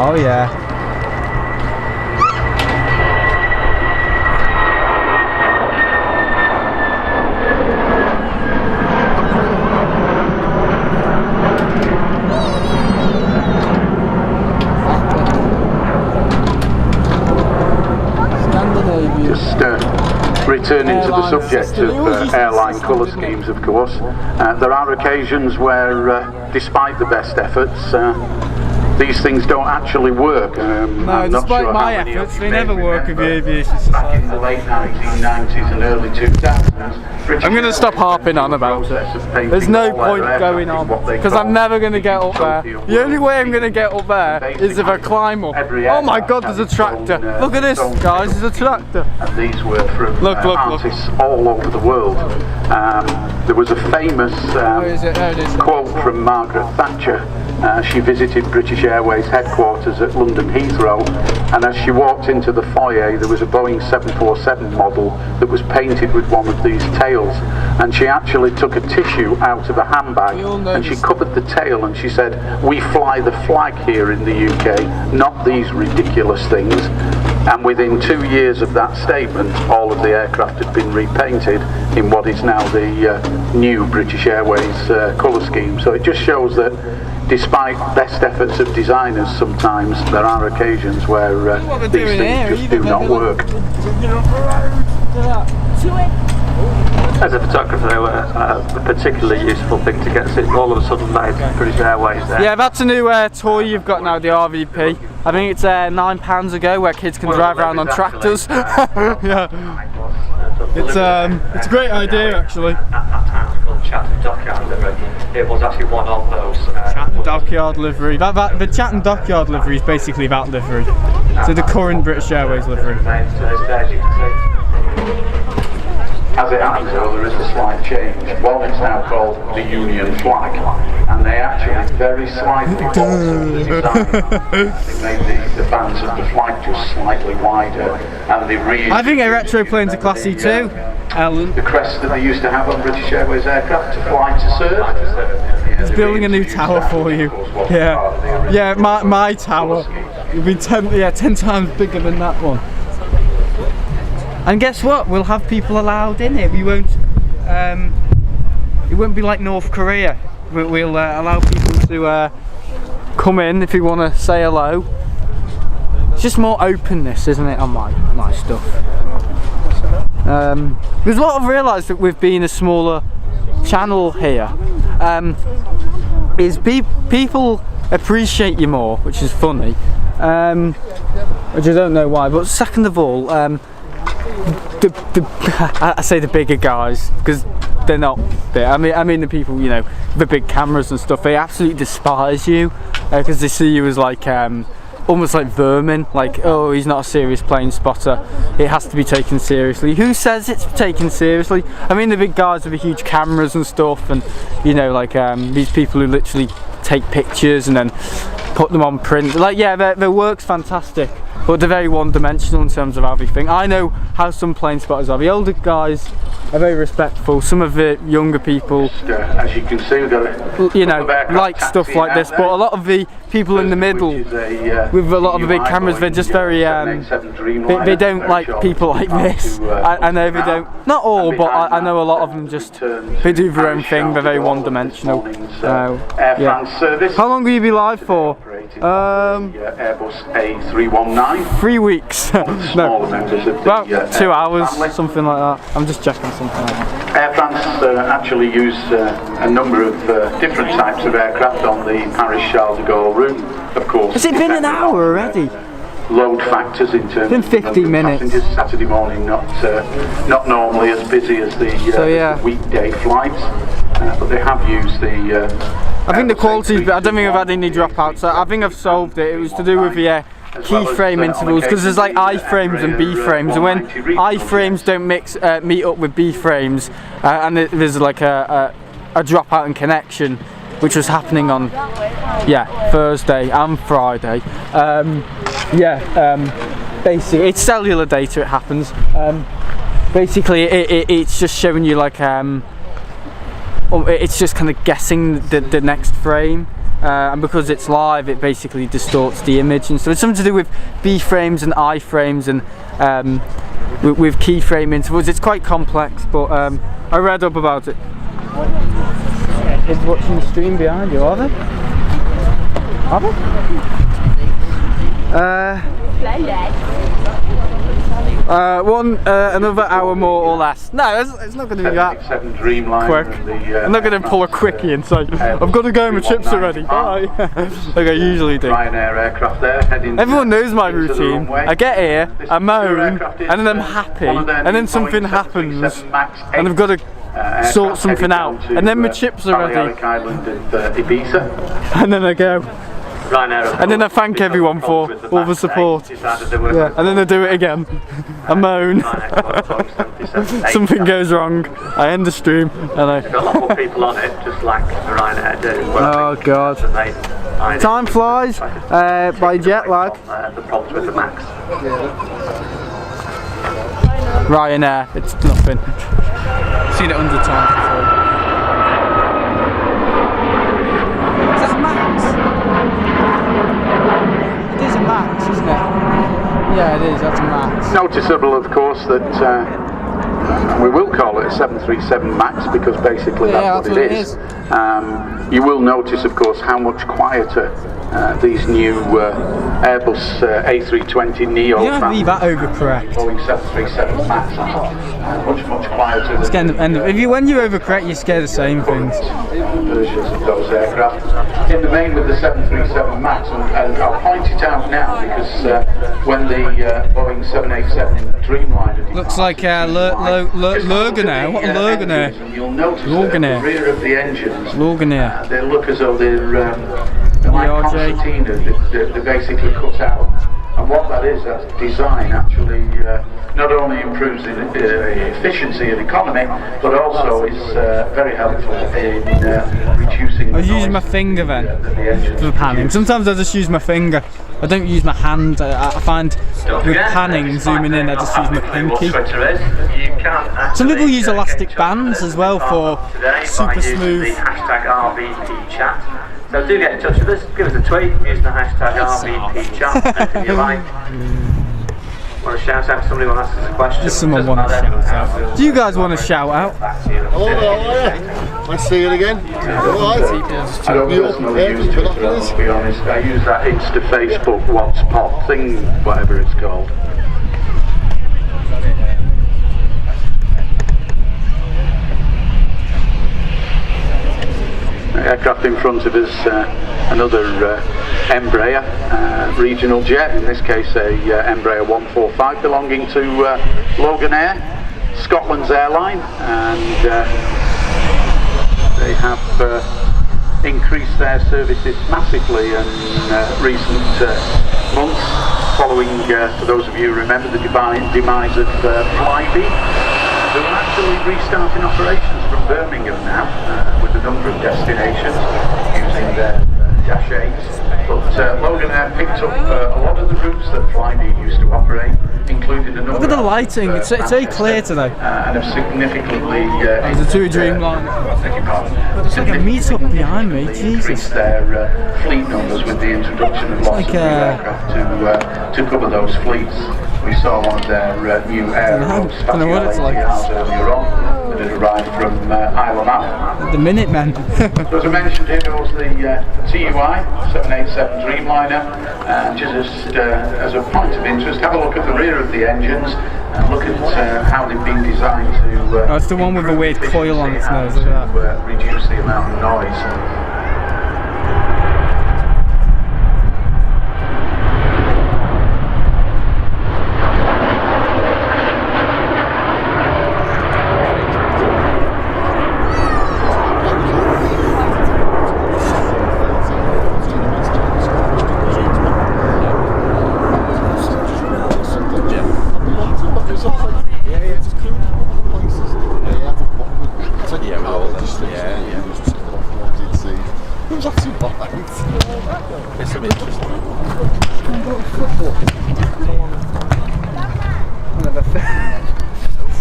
Oh yeah. Just returning to the subject of airline colour schemes, of course, there are occasions where, despite the best efforts, these things don't actually work. No, despite my efforts, they never work with the Aviation Society. Back in the late 1990s and early 2000s, I'm going to stop harping on about it. There's no point going on, because I'm never going to get up there. The only way I'm going to get up there is if I climb up. Oh my god, there's a tractor. Look at this, guys, there's a tractor. And these were from artists all over the world. There was a famous quote from Margaret Thatcher. She visited British Airways headquarters at London Heathrow, and as she walked into the foyer there was a Boeing 747 model that was painted with one of these tails, and she actually took a tissue out of a handbag and she covered the tail and she said, "We fly the flag here in the UK, not these ridiculous things." And within 2 years of that statement, all of the aircraft had been repainted in what is now the new British Airways colour scheme. So it just shows that despite best efforts of designers, sometimes there are occasions where these things just do not work. As a photographer, a particularly useful thing to get all of a sudden made British Airways there. Yeah, that's a new toy you've got now, the RVP. I think it's £9 ago, where kids can drive around on tractors. Yeah, it's a great idea actually. At that time, it's called Chatham Dockyard livery. It was actually one of those. Chatham Dockyard livery. The Chatham Dockyard livery is basically that livery. So the current British Airways livery. As it happens though, there is a slight change. One is now called the Union flag, and they actually very slightly altered the design. They made the bands of the flag just slightly wider, and they I think a retroplane's a classy too, Ellen. The crest that they used to have on British Airways aircraft to fly to serve. It's building a new tower for you. Yeah, my tower will be 10 times bigger than that one. And guess what? We'll have people allowed in it. We won't. It won't be like North Korea. We'll allow people to come in if you want to say hello. It's just more openness, isn't it, on my stuff? There's a lot I've realised that with being a smaller channel here, is people appreciate you more, which is funny. Which I don't know why. But second of all. I say the bigger guys because they're not big. I mean the people, you know, the big cameras and stuff. They absolutely despise you because they see you as like almost like vermin. Like, oh, he's not a serious plane spotter. It has to be taken seriously. Who says it's taken seriously? I mean the big guys with the huge cameras and stuff, and you know, like these people who literally take pictures and then put them on print. Like, yeah, their work's fantastic. But they're very one-dimensional in terms of how they think. I know how some plane spotters are. The older guys are very respectful. Some of the younger people, as you can see, you know, like stuff like this. But a lot of the people in the middle, with a lot of the big cameras, they're just very. They don't like people like this. I know they don't. Not all, but I know a lot of them just. They do their own thing. They're very one-dimensional. Yeah. How long will you be live for? Airbus A319. 3 weeks. No, about 2 hours, something like that. I'm just checking something like that. Air France actually use a number of different types of aircraft on the Paris Charles de Gaulle route, of course. Has it been an hour already? Load factors in terms of 50 minutes. Passengers. Saturday morning not normally as busy as the weekday flights, but they have used the. I think the quality, I don't think I've had any dropouts. I think I've solved it. It was to do with the keyframe intervals, because there's like I frames and B frames, and when I frames don't meet up with B frames, and there's like a dropout in connection, which was happening on Thursday and Friday. Basically it's cellular data. It happens. Basically it's just showing you like it's just kind of guessing the next frame. and because it's live, it basically distorts the image. And so it's something to do with B frames and I frames and with keyframe intervals. It's quite complex, but I read up about it. Kids watching the stream behind you, are they? Are they? Another hour more or less. No, it's not going to be that quick. I'm not going to pull a quickie and say, I've got to go, my chips are ready, bye. Like I usually do. Everyone knows my routine. I get here, I moan, and then I'm happy, and then something happens, and I've got to sort something out, and then my chips are ready. And then I go. And then I thank everyone for all the support. Yeah, and then I do it again. I moan. Something goes wrong. I end the stream and I. Got a lot more people on it, just like Ryanair do. Oh God! Time flies by jet lag. The problems with the Max. Ryanair, it's nothing. Seen it 100 times before. Is that Max? It is a Max, isn't it? Yeah, it is. That's a Max. Noticeable, of course, that we will call it a 737 Max because basically that's what it is. You will notice, of course, how much quieter these new Airbus A320 Neo. You don't leave that overcorrect. Boeing 737 Max are much quieter. It's getting the end of, when you overcorrect, you scare the same things. Versions of those aircraft. In the main with the 737 Max, and I'll point it out now because when the Boeing 787 Dreamliner looks like Lurganer. What a Lurganer! You'll notice at the rear of the engines, they look as though they're like concertina. They're basically cut out. And what that is, that design actually not only improves the efficiency and economy, but also is very helpful in reducing. I was using my finger then for the panning. Sometimes I just use my finger. I don't use my hand. I find with panning and zooming in, I just use my pinky. Some people use elastic bands as well for super smooth. So do get in touch with us, give us a tweet using the hashtag RVPchat, anything you like. Want to shout out to somebody, want to ask us a question? Just someone want to shout out. Do you guys want to shout out? Hello, nice to see you again. Alright. I don't personally use Twitter, to be honest. I use that Insta, Facebook, WhatsApp thing, whatever it's called. Aircraft in front of us, another Embraer regional jet, in this case a Embraer 145 belonging to Loganair, Scotland's airline, and they have increased their services massively in recent months, following, for those of you who remember, the demise of Flybe. They are actually restarting operations from Birmingham now, with a number of destinations using their Dash 8s. But Loganair picked up a lot of the routes that Flybe used to operate, including a number. Look at the lighting, it's very clear today. And have significantly. There's a two Dreamliner. There's like a meet-up behind me, Jesus. Their fleet numbers with the introduction of lots of new aircraft to cover those fleets. We saw one of their new Aero Spatial earlier on that had arrived from Isle of Man. The Minutemen. So as I mentioned here, there was the TUI 787 Dreamliner, and just as a point of interest, have a look at the rear of the engines and look at how they've been designed to it's the one with the weird coil on its nose, look at that. Reduce the amount of noise.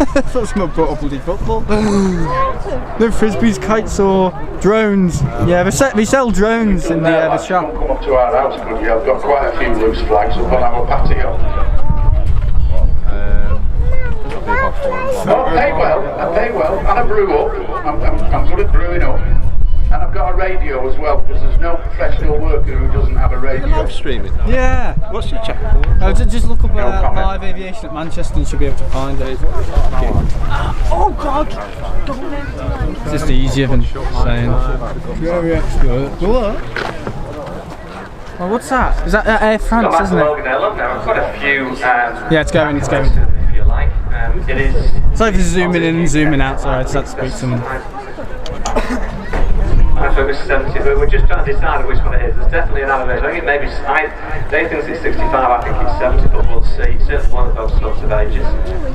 I thought someone brought up bloody football. No frisbees, kites or drones. Yeah, they sell drones in the shop. Come up to our house, could you? I've got quite a few loose flags up on our patio. I pay well, and I brew up. I'm good at brewing up. And I've got a radio as well, because there's no professional worker who doesn't have a radio. You're live streaming? Yeah. What's your channel? Just look up Live Aviation at Manchester and you should be able to find it. Oh God! It's just easier than saying. Very expert. What? Oh, what's that? Is that Air France, isn't it? I've got a few. Yeah, it's going. If you like, it is. It's like zooming in and zooming out, so I just had to speak to someone. I think it's 70, but we're just trying to decide which one it is. There's definitely an elevation. I think it maybe, they think it's 65, I think it's 70, but we'll see. Certainly one of those sorts of ages.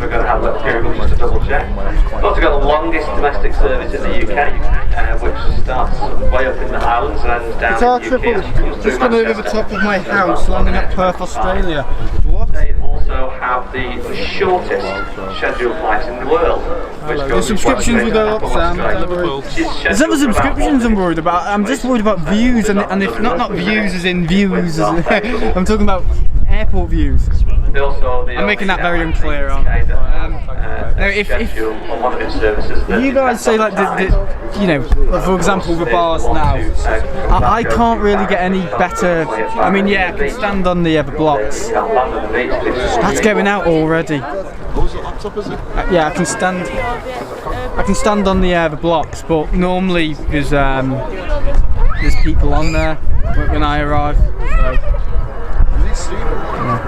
We're going to have a little Google just to double check. We've also got the longest domestic service in the UK, which starts way up in the Highlands and ends down It's our in the UK. triple, just gone over the top of my house, landing at Perth, Australia. What? They also have the shortest scheduled flights in the world. The subscriptions will go up, Sam. It's not the subscriptions I'm worried about. I'm just worried about views, and if not views as in views. I'm talking about airport views. I'm making that very unclear. If you guys say like you know, for example, the bars now, I can't really get any better. I mean, yeah, I can stand on the blocks. That's going out already. Yeah, I can stand. I can stand on the blocks, but normally there's people on there when I arrive. So, yeah.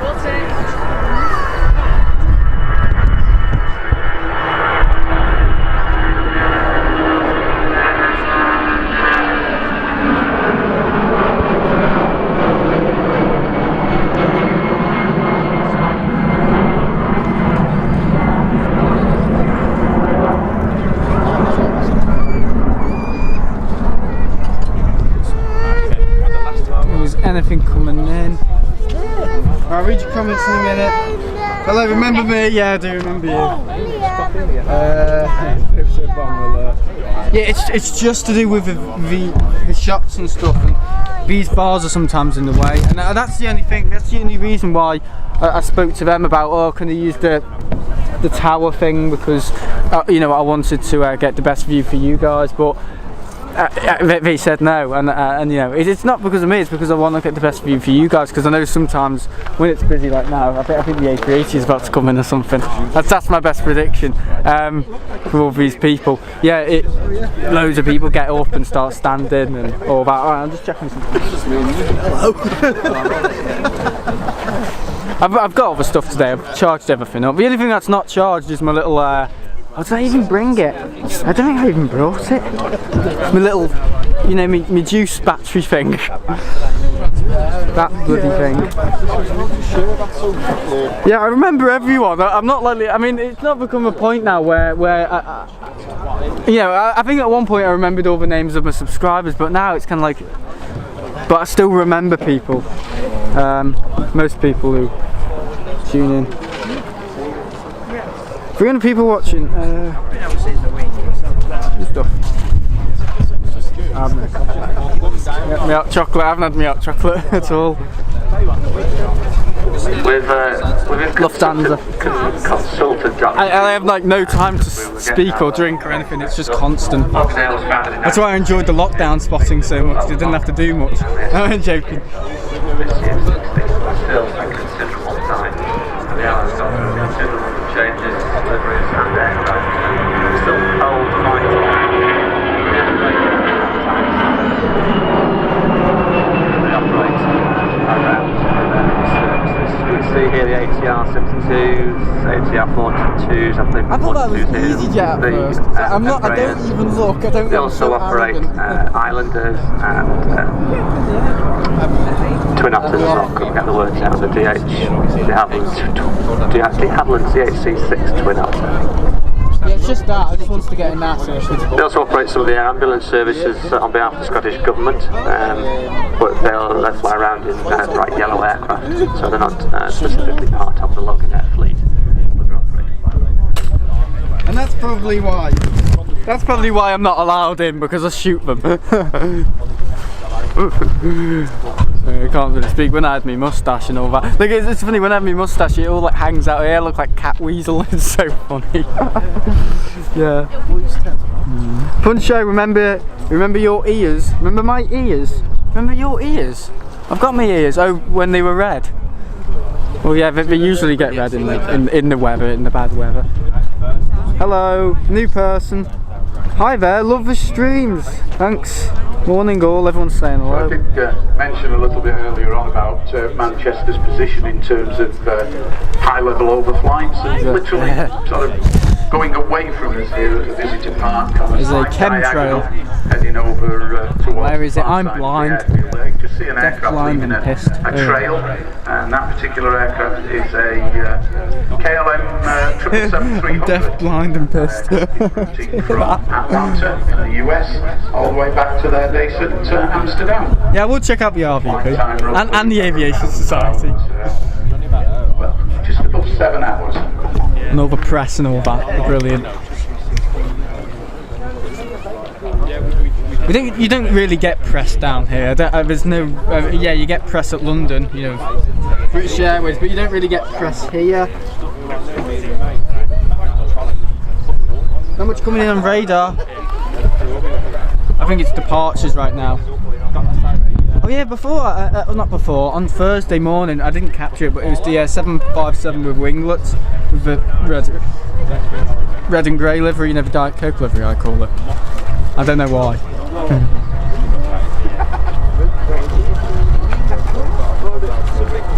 Anything coming in. I'll read your comments in a minute. Hello, remember me? Yeah, I do remember you. Yeah, it's just to do with the shots and stuff, and these bars are sometimes in the way, and that's the only thing. That's the only reason why I spoke to them about, oh, can they use the tower thing, because you know, I wanted to get the best view for you guys, but they said no, and you know, it's not because of me, it's because I want to get the best view for you guys, because I know sometimes when it's busy like now, I think the A380 is about to come in or something. That's my best prediction for all these people. Yeah, loads of people get up and start standing and all that. Alright, I'm just checking something. Hello. I've got other stuff today. I've charged everything up. The only thing that's not charged is my little did I even bring it? I don't think I even brought it. My little, you know, my juice battery thing. That bloody thing. Yeah, I remember everyone. I'm not likely. I mean, it's not become a point now where you know, I think at one point I remembered all the names of my subscribers, but now it's kind of like. But I still remember people. Most people who tune in. 300 people watching. Stuff. Milk chocolate. I haven't had milk chocolate at all. We've Lufthansa. consulted John. I have like no time to speak or drink or anything. It's just constant. That's why I enjoyed the lockdown spotting so much. I didn't have to do much. I'm joking. Changes, liveries and aircraft. Still old fighting. They operate around services. You can see here the ATR 72s, ATR 42s, I think. I thought that was EasyJet at first. I don't even look. I don't. They also operate Islanders and Twin Otters as well. Couldn't get the words out. The DH, de Havilland DHC6 Twin Otter. Yeah, it's just that. I just wanted to get in that. They also operate some of the air ambulance services on behalf of the Scottish Government, but they'll fly around in bright yellow aircraft, so they're not specifically part of the Loganair fleet. And that's probably why. That's probably why I'm not allowed in, because I shoot them. I can't really speak. When I had my moustache and all that. Like, it's funny, when I had my moustache, it all like hangs out here, look like cat weasel. It's so funny. Yeah. Puncho, remember your ears? Remember my ears? Remember your ears? I've got my ears. Oh, when they were red. Well, yeah, they usually get red in the weather, in the bad weather. Hello, new person. Hi there, love the streams. Thanks. Morning all, everyone's saying hello. I did mention a little bit earlier on about Manchester's position in terms of high-level overflights, and literally sort of going away from us here at the visitor park. There's a chemtrail heading over towards. Where is it? I'm blind. Just see an aircraft leaving a trail, and that particular aircraft is a KLM 777-300. Deaf, blind and pissed. From Atlanta in the US all the way back to their base at Amsterdam. Yeah, we'll check out the RVP and the Aviation Society. Well, just above 7 hours. And all the press and all that. Brilliant. You don't really get press down here. There's no. Yeah, you get press at London, you know, British Airways, but you don't really get press here. Not much coming in on radar. I think it's departures right now. Oh yeah, not before, on Thursday morning, I didn't capture it, but it was the 757 with winglets, with the red and grey livery, you know, the Diet Coke livery I call it. I don't know why.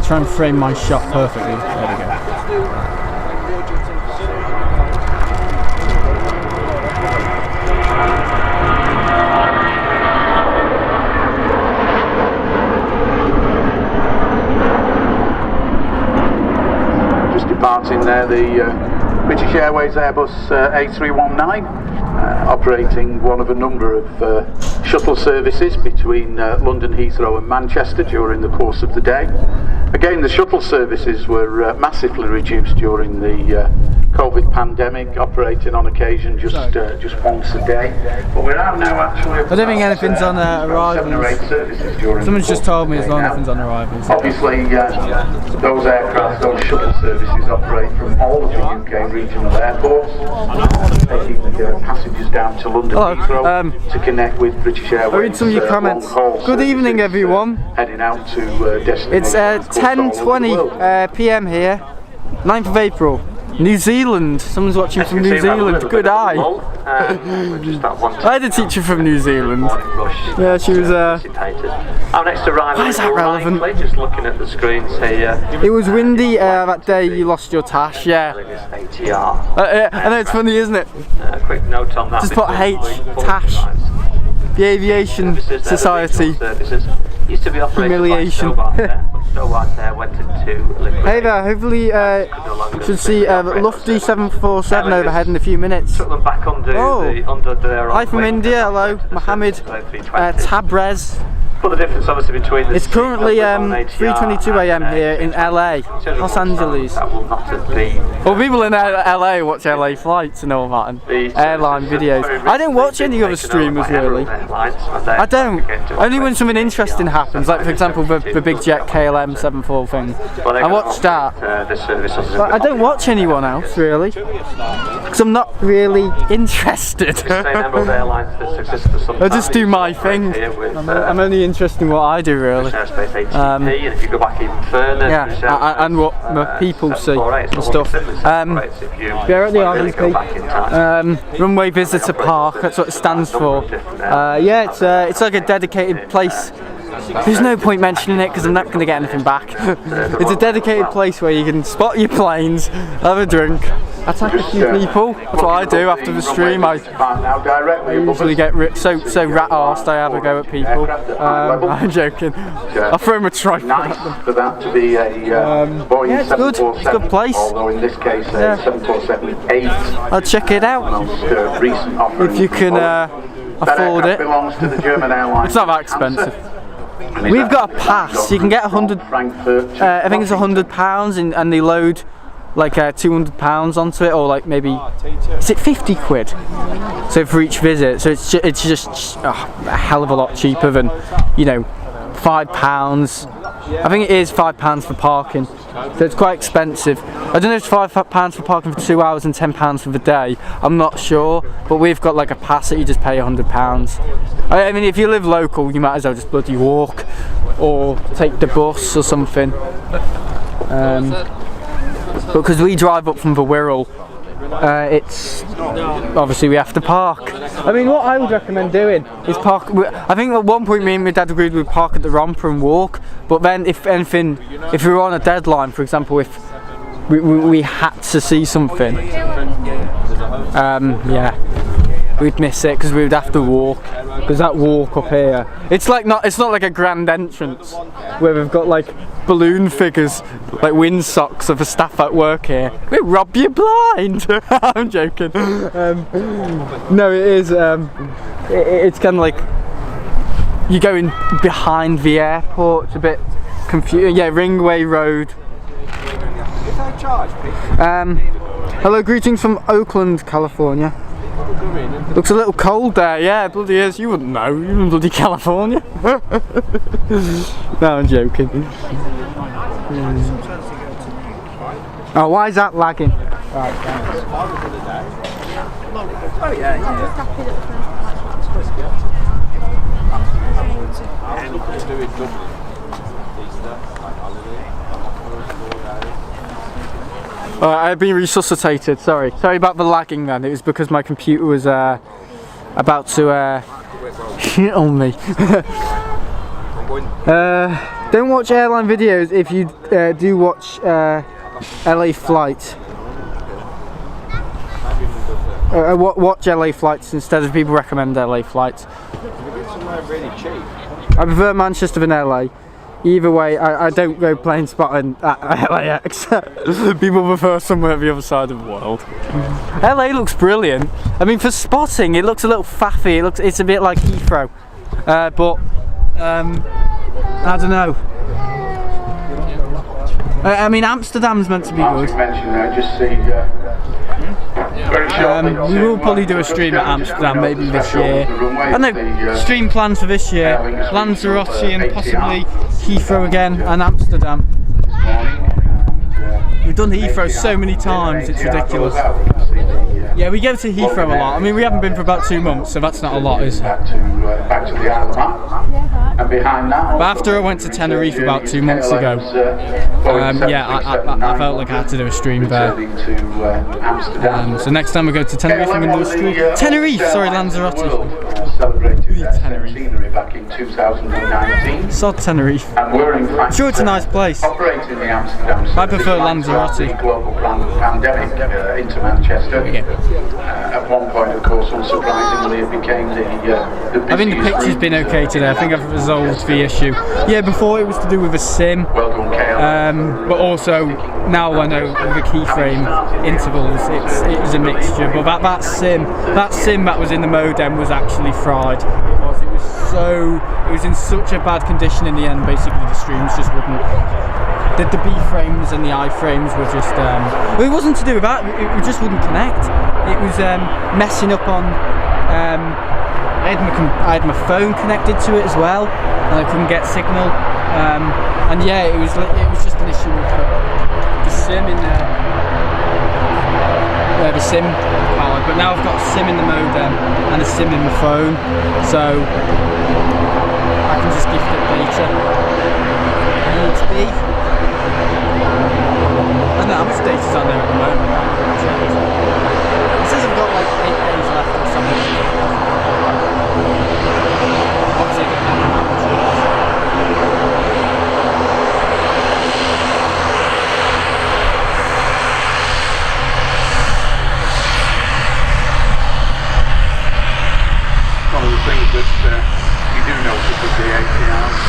Try and frame my shot perfectly. There we go. Just departing there, the British Airways Airbus A319. Operating one of a number of shuttle services between London Heathrow and Manchester during the course of the day. Again, the shuttle services were massively reduced during the COVID pandemic, operating on occasion just once a day. But we are now actually. I don't think anything's on arrivals. 7 or 8 services during. Someone's just told me as long as nothing's on arrivals. Obviously, those aircraft, those shuttle services operate from all of the UK regional airports, taking the passengers down to London Heathrow to connect with British Airways. I read some of your comments. Good evening, everyone. Heading out to destinations. It's 10:20 PM here, 9th of April. New Zealand. Someone's watching from New Zealand. Good eye. I had a teacher from New Zealand. Yeah, she was. Our next arrival. Why is that relevant? Just looking at the screens here. It was windy that day you lost your tash. Yeah. I know, it's funny, isn't it? Quick note on that. Just put H tash. The Aviation Society. Used to be humiliation. Hey there, hopefully you should see Lufty 747 overhead in a few minutes. Hi from India, hello, Mohammed Tabrez. But the difference obviously between the it's currently 3:22 AM here in LA, Los Angeles. Well, people in LA watch LA flights and all that, and airline videos. I don't watch any other streamers really. I don't. Only when something interesting happens, like for example the big jet KLM 74 thing. I watched that. But I don't watch anyone else really, because I'm not really interested. I just do my thing. I'm only interested in what I do really. And if you go back even further, yeah, and what people see and stuff. We're at the RVP, Runway Visitor Park. That's what it stands for. Yeah, it's like a dedicated place. There's no point mentioning it because I'm not going to get anything back. It's a dedicated place where you can spot your planes, have a drink, attack a few people. That's what I do after the stream. I usually get so rat-arsed I have a go at people. I'm joking. I throw them a tripod at them. For that to be a yeah, it's good. It's a good place. Although in this case, 747-8. I'll check it out if you can afford it. Belongs to the German airline. It's not that expensive. We've got a pass. You can get 100. I think it's £100, and they load like £200 onto it, or like maybe, is it 50 quid? So for each visit, so it's just a hell of a lot cheaper than, you know, £5. I think it is £5 for parking, so it's quite expensive. I don't know if it's £5 for parking for 2 hours and £10 for the day. I'm not sure, but we've got like a pass that you just pay £100. I mean, if you live local, you might as well just bloody walk or take the bus or something. Because we drive up from the Wirral, it's obviously we have to park. I mean, what I would recommend doing is park. I think at one point me and my dad agreed we'd park at the Romper and walk, but then if anything, if we were on a deadline, for example, if we had to see something, yeah, we'd miss it because we would have to walk. Because that walk up here, it's not like a grand entrance where we've got like balloon figures, like windsocks of the staff at work here. We'll rob you blind. I'm joking. No, it is. It's kind of like you're going behind the airport. It's a bit confusing. Yeah, Runway Road. Hello, greetings from Oakland, California. Looks a little cold there, yeah, it bloody is. You wouldn't know, you're in bloody California. No, I'm joking. Oh, why is that lagging? Right, oh yeah. I've been resuscitated, sorry about the lagging then. It was because my computer was about to shit on me. Don't watch airline videos if you do watch LA flight. Watch LA flights instead of people recommend LA flights. I prefer Manchester than LA. Either way, I don't go plane spotting at LAX. People prefer somewhere at the other side of the world. LA looks brilliant. I mean, for spotting, it looks a little faffy. It's a bit like Heathrow, but I don't know. I mean, Amsterdam's meant to be good. We will probably do a stream at Amsterdam maybe this year. I don't know, stream plans for this year, Lanzarote and possibly Heathrow again and Amsterdam. We've done Heathrow so many times, it's ridiculous. Yeah, we go to Heathrow a lot. I mean, we haven't been for about 2 months, so that's not a lot, is it? But after I went to Tenerife about 2 months ago, yeah, I felt like I had to do a stream there. So next time we go to Tenerife, I'm going to do a stream. Tenerife, sorry, Lanzarote. Tenerife back in 2019. Sod Tenerife. I'm sure it's a nice place. I prefer Lanzarote. Global pandemic into Manchester. At one point, of course, unsurprisingly, it became the I think the picture's been okay today. I think I've resolved the issue. Yeah, before it was to do with a sim, but also now I know with the keyframe intervals, it was a mixture. But that sim that was in the modem was actually fried. It was in such a bad condition in the end. Basically, the streams just wouldn't. The B frames and the I frames were just. Well, it wasn't to do with that. It just wouldn't connect. It was messing up on. I had my phone connected to it as well, and I couldn't get signal. And yeah, it was just an issue with the sim in the sim card. But now I've got a sim in the modem and a sim in my phone, so I can just gift it data. Needs be. I don't know how much data's on there at the moment. It says I've got like 8 days left or something. Obviously, I don't know how much it is. One of the things that you do notice with the ATRs,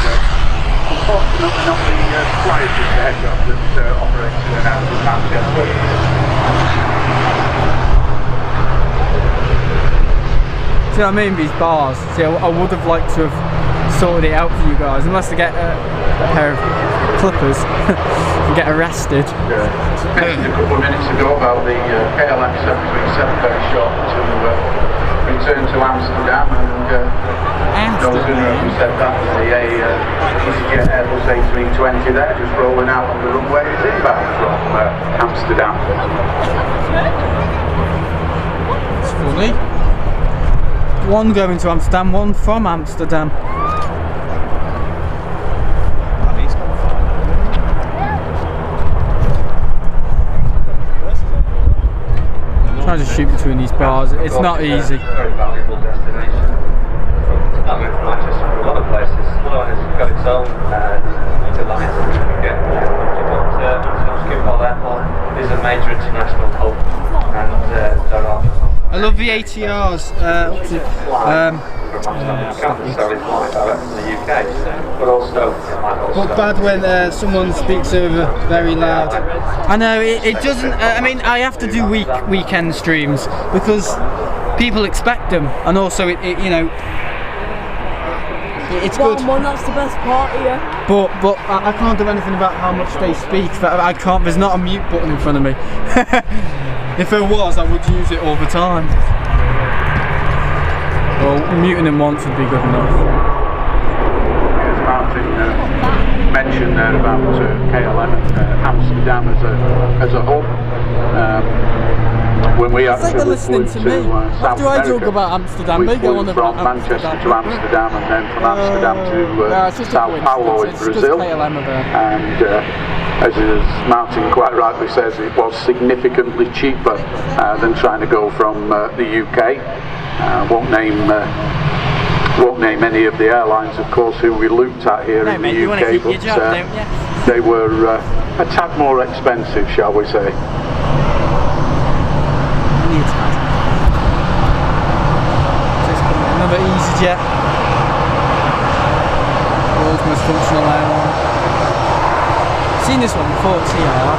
unfortunately not the quietest aircraft that operates in and out of Manchester. See what I mean, these bars? See, I would have liked to have sorted it out for you guys, unless I get a pair of clippers and get arrested. Mentioned a couple of minutes ago about the KLM 737 very short to return to Amsterdam, and no sooner have we said that the EasyJet Airbus A320 there just rolling out on the runway is inbound from Amsterdam. It's funny. One going to Amsterdam, one from Amsterdam. Trying to shoot between these bars, it's not easy. Very valuable destination. Not going from Manchester from a lot of places. Sloan has got its own delights that we can get. But Schiphol Airport is a major international hub, and there are. I love the ATRs. But bad when someone speaks over very loud. I know it doesn't. I mean, I have to do weekend streams because people expect them, and also it you know, it's good. That's the best part here. But I can't do anything about how much they speak. I can't. There's not a mute button in front of me. If there was, I would use it all the time. Well, muting them once would be good enough. As Martin mentioned there about KLM and Amsterdam as a hub. When we it's like they're listening to me. After I talk about Amsterdam, they go on about from Manchester to Amsterdam, and then from Amsterdam to Sao Paulo in Brazil. And as Martin quite rightly says, it was significantly cheaper than trying to go from the UK. Won't name any of the airlines, of course, who we looked at here in the UK, but they were a tad more expensive, shall we say. Another EasyJet, world's most functional airline. Seen this one before, TR.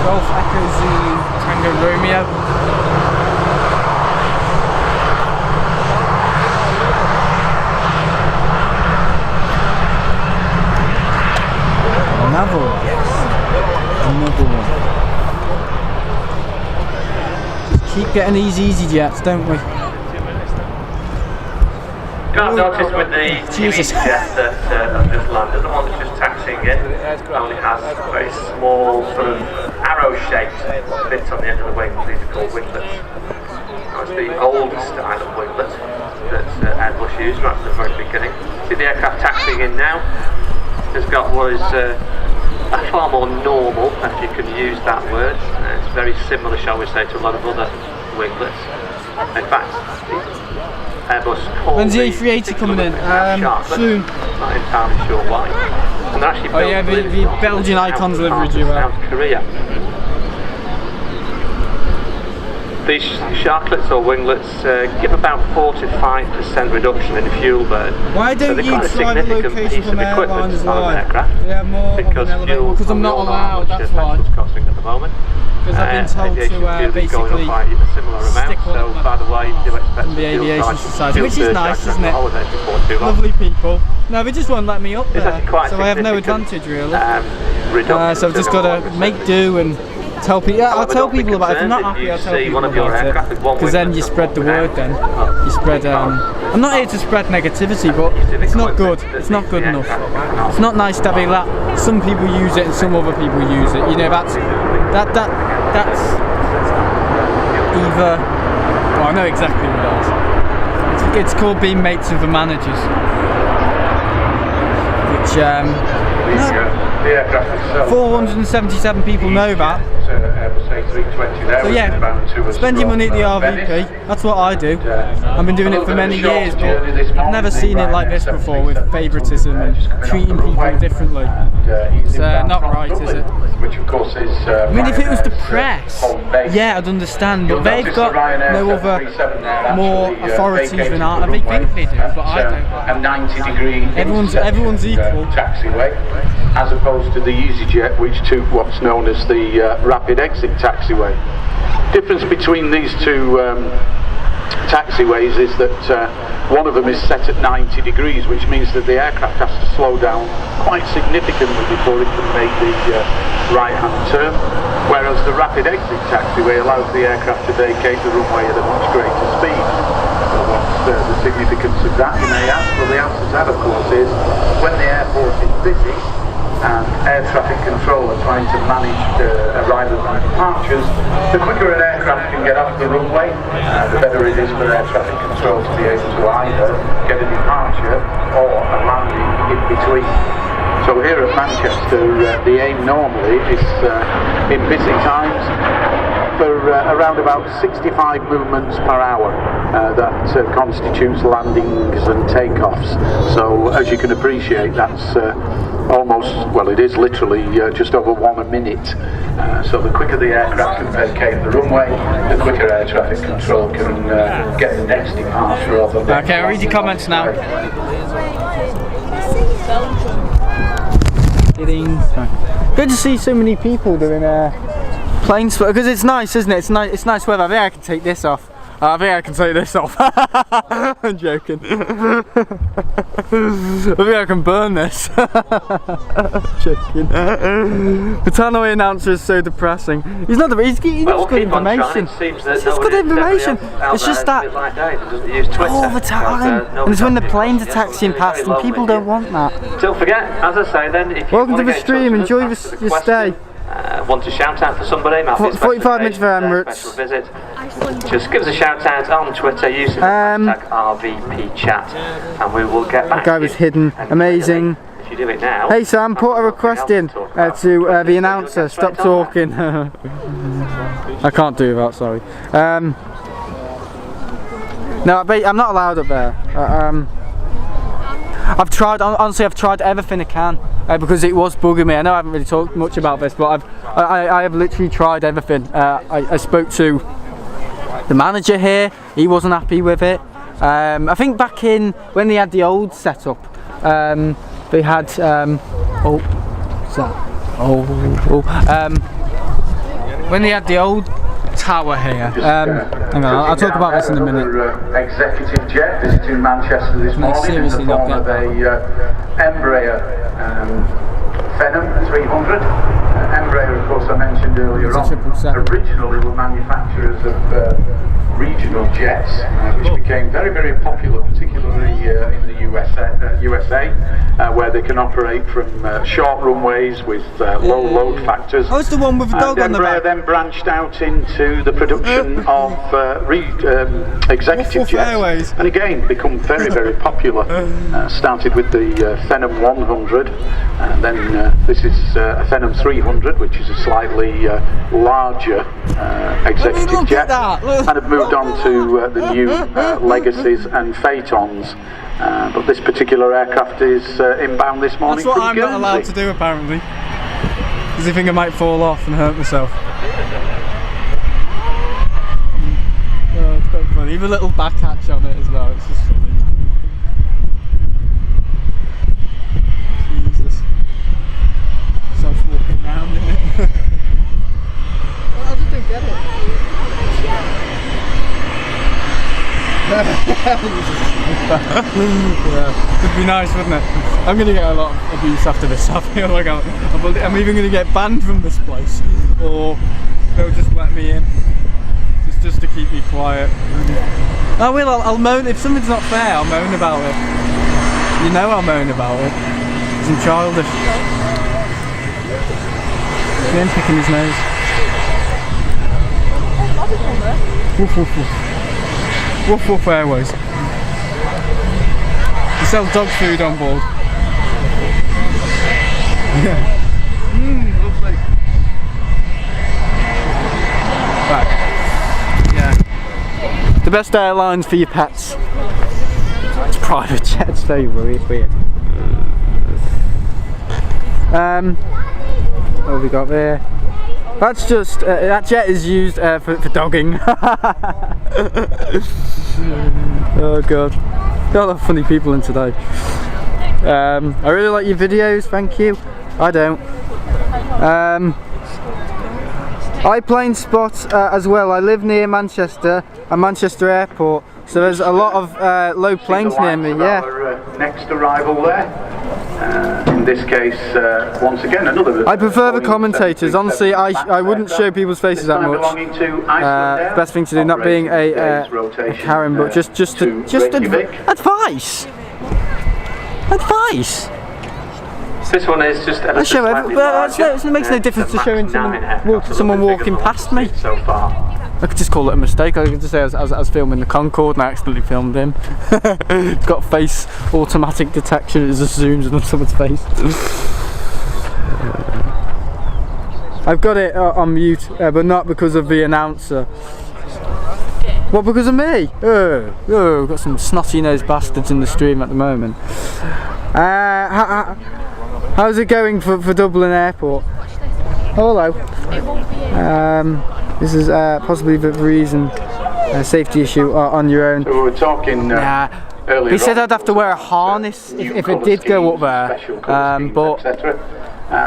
Golf Echo Zulu Tango Romeo. Another one. Another one. Just keep getting these EasyJets, don't we? I've noticed with the EasyJet that I've just landed, the one that's just taxiing in only has a very small sort of arrow-shaped bit on the end of the wing. These are called winglets. Now it's the older style of winglet that Airbus used right from the very beginning. See the aircraft taxiing in now has got what is a far more normal, if you can use that word. It's very similar, shall we say, to a lot of other winglets. In fact, Airbus called when's the A380 coming in? Soon. Not entirely sure why. And they're actually oh yeah, the Belgian Icons livery due out. South Korea. These sharklets or winglets give about 4–5% reduction in fuel burn. Why don't you try the location from airlines live? They have more because of an elevator. Because I'm not allowed, that's why. Costing at the moment. Because I've been told to basically stick one so by the way, do expect the Aviation Society, which is nice, isn't it? Lovely people. No, they just won't let me up there, so I have no advantage really. So I've just got to make do and tell people. Yeah, I'll tell people about it. If I'm not happy, I'll tell people about it. Because then you spread the word. Then you spread. I'm not here to spread negativity, but it's not good. It's not good enough. It's not nice to be that. Some people use it and some other people use it. You know, that's either. Well, I know exactly what it is. It's called being mates with the managers, which 477 people know that. So yeah, spend your money at the RVP, that's what I do. I've been doing it for many years, but I've never seen it like this before, with favouritism and treating people differently. It's not right, is it? I mean, if it was the press, yeah, I'd understand, but they've got no other more authorities than I. They think they do, but I don't. A 90-degree everyone's equal. Taxiway, as opposed to the EasyJet, which took what's known as the rapid exit taxiway. Difference between these two taxiways is that one of them is set at 90 degrees, which means that the aircraft has to slow down quite significantly before it can make the right-hand turn, whereas the rapid exit taxiway allows the aircraft to vacate the runway at a much greater speed. So what's the significance of that, you may ask? Well, the answer to that, of course, is when the airport is busy and air traffic control are trying to manage arrivals and departures, the quicker an aircraft can get off the runway, the better it is for air traffic control to be able to either get a departure or a landing in between. So here at Manchester, the aim normally is in busy times for around about 65 movements per hour. That constitutes landings and takeoffs. So as you can appreciate, that's almost, well, it is literally just over 1 a minute. So the quicker the aircraft can vacate the runway, the quicker air traffic control can get the next departure of the Okay, I'll read your comments now. Good to see so many people doing Planespotting, because it's nice, isn't it? It's nice weather. I think I can take this off. I think I can take this off. I'm joking. I think I can burn this. Joking. The Runway announcer is so depressing. He's not. He's good information. It's just good information. It's just that all the time, and it's when the planes are taxiing past, and people don't want that. Don't forget, as I say, then if you welcome to the stream. Enjoy your stay. Want to shout out for somebody, 45 minutes for Emirates. Visit. Just give us a shout out on Twitter using the hashtag RVP chat, and we will get back. The guy was hidden. Amazing. If you do it now. Hey Sam, put a request in to the announcer. Stop talking. I can't do that. Sorry. No, I'm not allowed up there. I've tried, honestly, I've tried everything I can because it was bugging me. I know I haven't really talked much about this, but I have literally tried everything. I spoke to the manager here, he wasn't happy with it. I think back in when they had the old setup, they had, when they had the old tower here. Hang on, I'll talk about this in a minute. Executive jet visiting Manchester this morning in the form of a Embraer Phenom 300. Embraer, of course, I mentioned earlier on, originally were manufacturers of regional jets, which became very, very popular, particularly in the USA, where they can operate from short runways with low load factors. Oh, it's the one with the dog on the back. Embraer then branched out into the production of executive jets, and again become very, very popular. Started with the Phenom 100, and then this is a Phenom 300, which is a slightly larger executive jet, and have moved on to the new Legacies and Phaetons. But this particular aircraft is inbound this morning. That's what I'm not allowed to do, apparently, because I think I might fall off and hurt myself. Oh, it's quite funny. Even a little back hatch on it as well. It's just funny. Jesus. Sounds walking around in it. Well, I just don't get it. Yeah, it'd be nice, wouldn't it? I'm going to get a lot of abuse after this. I feel like I'm even going to get banned from this place, or they'll just let me in, just to keep me quiet. I will. I'll moan if something's not fair. I'll moan about it. You know, I'll moan about it. I'm childish. See him picking his nose. Woof woof woof. Woof Woof Airways. You sell dog food on board. Lovely. Right. Yeah. The best airlines for your pets. It's private jets, very weird. What have we got there? That's just, that jet is used for dogging. Oh god. Got a lot of funny people in today. I really like your videos, thank you. I don't. I Planespot as well. I live near Manchester and Manchester Airport, so there's a lot of low planes near me. Yeah. Our, next arrival there. In this case, once again, another. I prefer the commentators. Honestly, I wouldn't show people's faces that much. Best thing to do, not being a Karen, but just advice. Advice. This one is just ever so slightly larger. It makes no difference to showing someone walking past me. So far. I could just call it a mistake. I could just say I was filming the Concorde and I accidentally filmed him. It's got face automatic detection, it just zooms on someone's face. I've got it on mute, but not because of the announcer. What, because of me? We've got some snotty-nosed bastards in the stream at the moment. How's it going for Dublin Airport? Oh, hello. This is possibly the reason safety issue on your own. So we were talking earlier. He said I'd have to wear a harness if it did go up there, but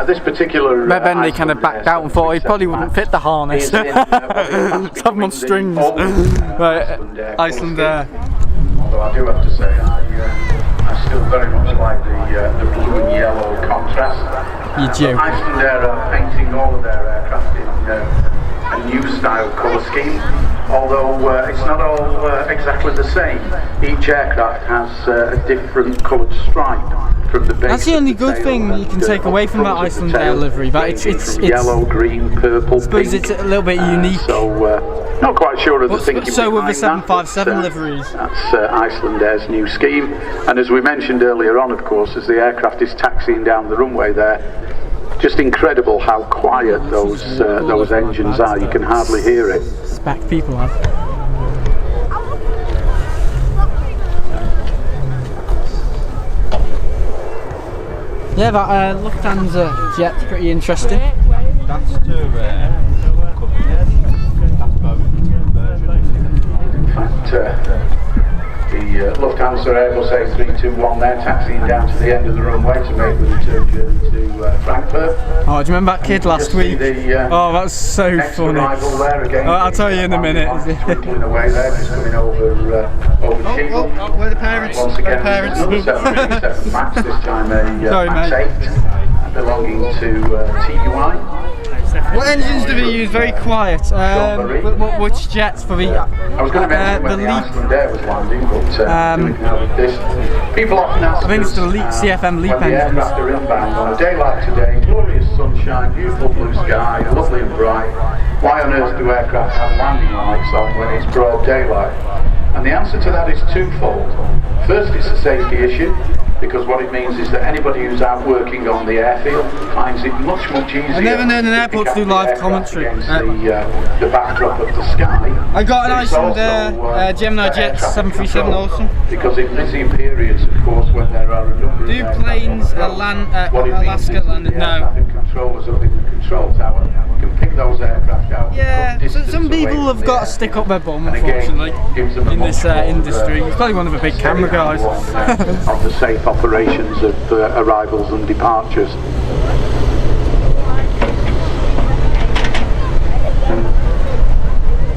this particular then they kind of backed out and thought he probably wouldn't fit the harness. Let's have him on strings. Right, Iceland Air. Although I do have to say, I still very much like the blue and yellow contrast. You do. Iceland Air are painting all of their aircraft in a new style colour scheme, although it's not all exactly the same. Each aircraft has a different coloured stripe from the base. That's the only good thing you can take away from that Iceland Air livery. But it's yellow, green, purple, I suppose pink. it's a little bit unique. So not quite sure of the thinking so with the behind 757 liveries. That's Iceland Air's new scheme, and as we mentioned earlier on, of course, as the aircraft is taxiing down the runway there, just incredible how quiet those engines are. You can hardly hear it. Spec people have. Yeah, that Lufthansa jet's pretty interesting. That's too rare. In fact, the Lufthansa Airbus A321 there taxiing down to the end of the runway to make the return journey to Frankfurt. Oh, do you remember that kid last week? Oh, that's so funny. I'll tell you in a minute. Twinkling away there, just coming over Schiphol. Where are the parents? Once again, another 737 MAX, this time a MAX 8, belonging to TUI. What engines do they use? Very quiet. Which jets for the? I was going to mention when the Iceland Air was landing, but doing now with this. People often ask I think it's the LEAP CFM LEAP when the engines. aircraft are inbound on a day like today, glorious sunshine, beautiful blue sky, lovely and bright. Why on earth do aircraft have landing lights on when it's broad daylight? And the answer to that is twofold. First, it's a safety issue, because what it means is that anybody who's out working on the airfield finds it much easier. I've never known an airport to do live commentary. The backdrop of the sky. I got an Iceland Gemini Jet 737 also. Because in busy periods, of course, when there are a number of planes Alaska landed? No. Controllers up in the control tower can pick those aircraft out. Yeah, so some people have got to stick up their bum, unfortunately, in this industry. He's probably one of the big camera guys. Of the safe operations of arrivals and departures.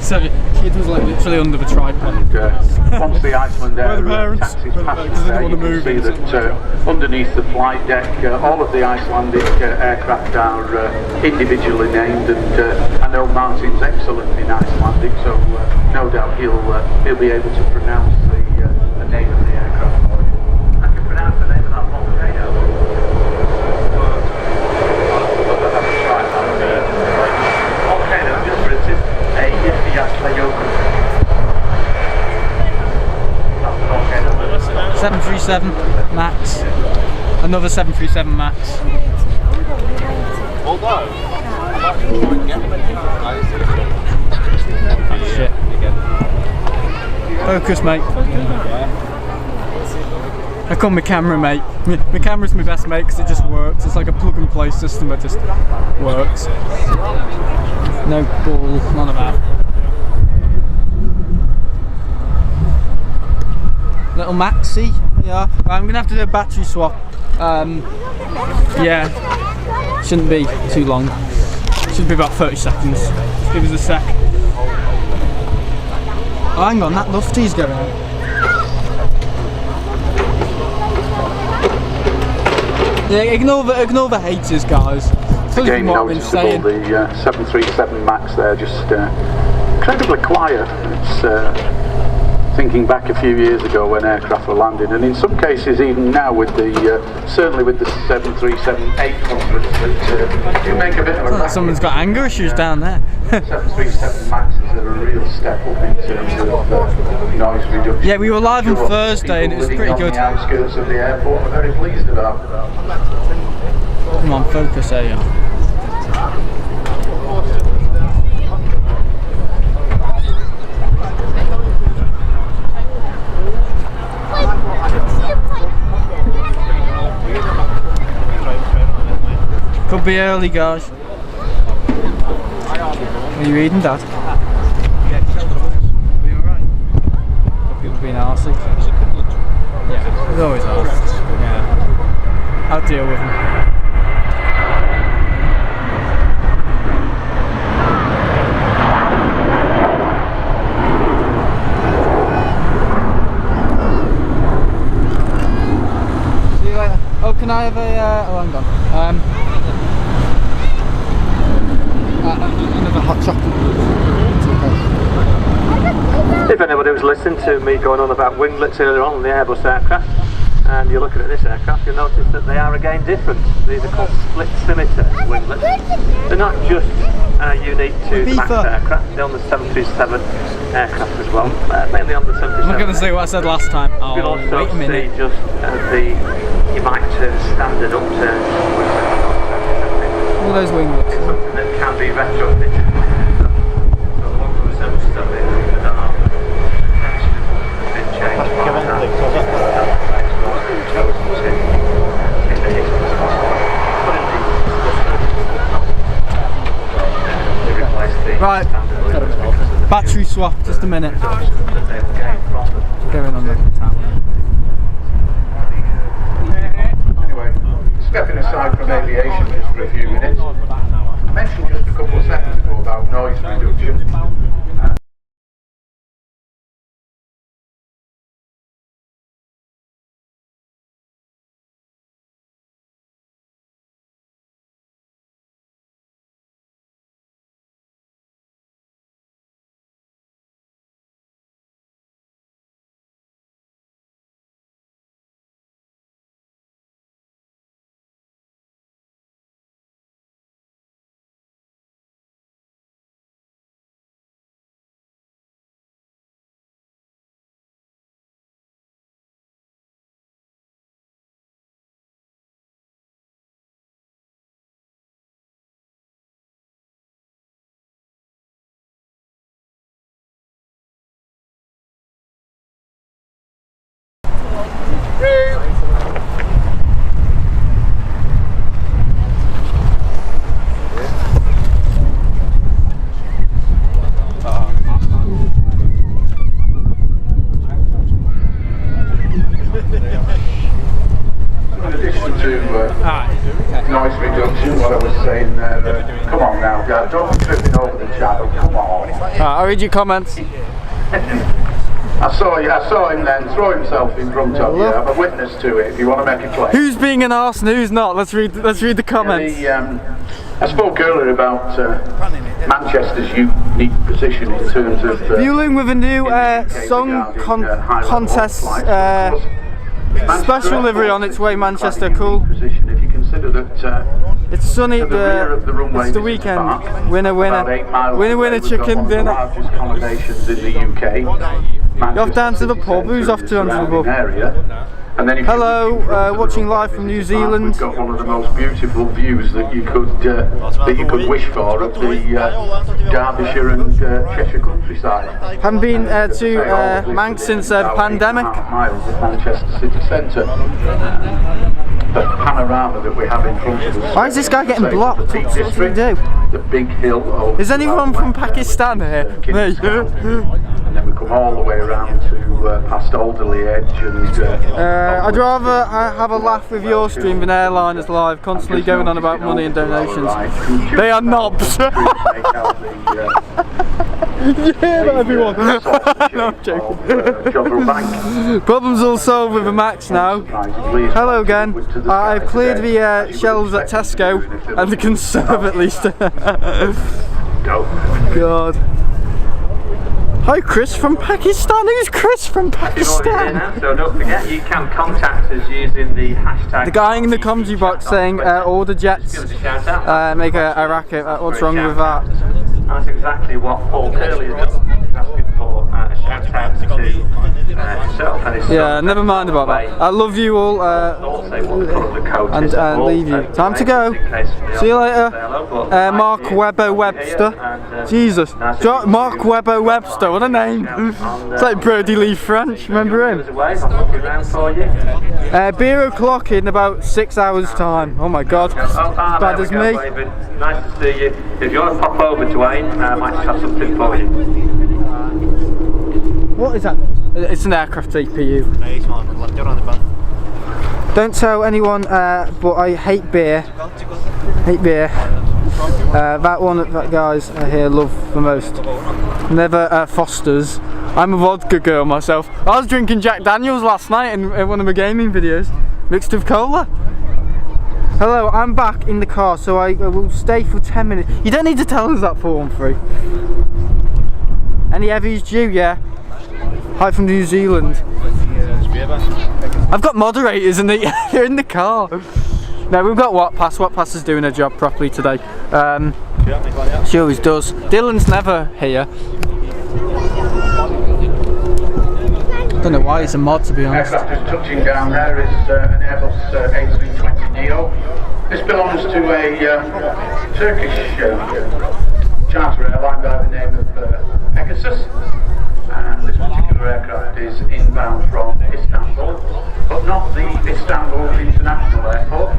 So the kid was like literally under the tripod. And once the Iceland Air taxis past there, you can see that underneath the flight deck, all of the Icelandic aircraft are individually named, and I know Martin's excellent in Icelandic, so no doubt he'll be able to pronounce the name of the aircraft for you. I can pronounce the name of that volcano. Volcano, just for instance, a Yaslayoko. 737 Max. Another 737 Max. Shit. Focus, mate. I call my camera mate. My camera's my best mate because it just works. It's like a plug and play system that just works. No balls, none of that. Little Maxi, yeah. I'm gonna have to do a battery swap. Yeah, shouldn't be too long. Should be about 30 seconds. Just give us a sec. Oh, hang on, that lufty's going out. Yeah, ignore the haters, guys. Again, noticeable the 737 MAX there, just incredibly quiet. It's thinking back a few years ago when aircraft were landing, and in some cases even now with the certainly with the 737-800s that do make a bit of a someone's got anger issues down there. 737 MAXs are a real step up in terms of noise reduction. Yeah, we were live on Thursday and it was pretty good. On the outskirts of the airport are very pleased about. Come on, focus, there you are. Could be early, guys. Are you reading, Dad? Are you alright? People being arsey. Yeah, there's always arse. Yeah. I'll deal with them. See you later. Oh, can I have a, oh, hang on. Another hot chocolate. If anybody was listening to me going on about winglets earlier on the Airbus aircraft, and you're looking at this aircraft, you'll notice that they are again different. These are called split scimitar winglets. They're not just unique to the MAX aircraft, they're on the 737 aircraft as well, mainly on the 737. I'm not going to say what I said last time. Oh, you'll also wait a minute. see just you might turn standard upturn winglets. All those winglets. Something that can be retrofitted. So one from the 737 with an arm. Been changed by that. Right, battery swap, just a minute. Going on the tower. Anyway, stepping aside from aviation just for a few minutes, I mentioned just a couple of seconds ago about noise reduction. Noise reduction, what I was saying there, come on now guys, don't be tripping over the channel, come on. I'll read your comments. I saw him then throw himself in front of you. I'm a witness to it if you want to make a claim. Who's being an arse and who's not? Let's read the comments. I spoke earlier about Manchester's unique position in terms of Fueling with a new song contest special livery on its way, Manchester. Cool. If you consider that it's sunny. It's the weekend. Winner, winner, winner, winner. Chicken dinner. Largest accommodations in the UK. You're off down to the pub. Who's off to the pub? And then hello, watching live from New Zealand. We've got one of the most beautiful views that you could wish for of the Derbyshire and Cheshire countryside. Haven't been to Manx since the pandemic. Miles of Manchester city centre. The panorama that we have in front of us. Why is this guy getting blocked? What does he do? The big hill. Is anyone from Pakistan here? And then we come all the way around to past Alderley Edge and... I'd rather have a laugh with your stream than Airliners Live, constantly going on about money and donations. They are knobs! Yeah, everyone! No, I'm joking. Problems all solved with a Max now. Hello again. I've cleared the shelves at Tesco and the conserve at least. God. Hi Chris from Pakistan. Who's Chris from Pakistan? So don't forget, you can contact us using the hashtag. The guy in the commentary box saying order jets, make a racket. What's wrong with that? That's exactly what Paul Curley has done. He's asking for a shout out to himself and his son. Yeah, never mind about that. I love you all and leave you. Time to go. See you later. Mark Webber Webster. Jesus. Mark Webber Webster, what a name. It's like Brody Lee French, remember him? Beer o'clock in about 6 hours time. Oh my god. As bad as me. Nice to see you. If you want to pop over to Wayne, I might just have something for you. What is that? It's an aircraft APU. Don't tell anyone, but I hate beer. Hate beer. That one that guys here love the most. Never Foster's. I'm a vodka girl myself. I was drinking Jack Daniels last night in one of my gaming videos, mixed with cola. Hello, I'm back in the car, so I will stay for 10 minutes. You don't need to tell us that 413. Any heavies due? Yeah. Hi from New Zealand. I've got moderators and they're in the car. No, we've got Wattpass. Wattpass is doing her job properly today. She always does. Dylan's never here. Don't know why he's a mod, to be honest. Aircraft is touching down there is an Airbus A320neo. This belongs to a Turkish charter airline by the name of Pegasus. And this particular aircraft is inbound from Istanbul, but not the Istanbul International Airport.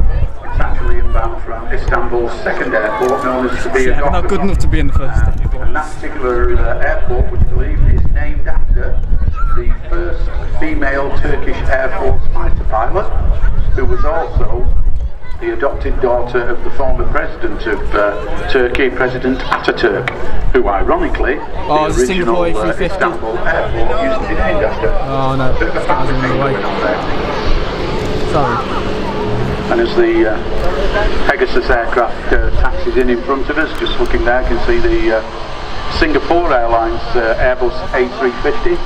It's actually inbound from Istanbul's second airport, known as Sabiha Gökçen. Not good enough to be in the first. And that particular airport, which I believe is named after the first female Turkish Air Force fighter pilot, who was also the adopted daughter of the former president of Turkey, President Ataturk, who ironically, the original Istanbul airport used to be named after. Oh no, that was in the way. Sorry. And as the Pegasus aircraft taxis in front of us, just looking there, can see the Singapore Airlines Airbus A350.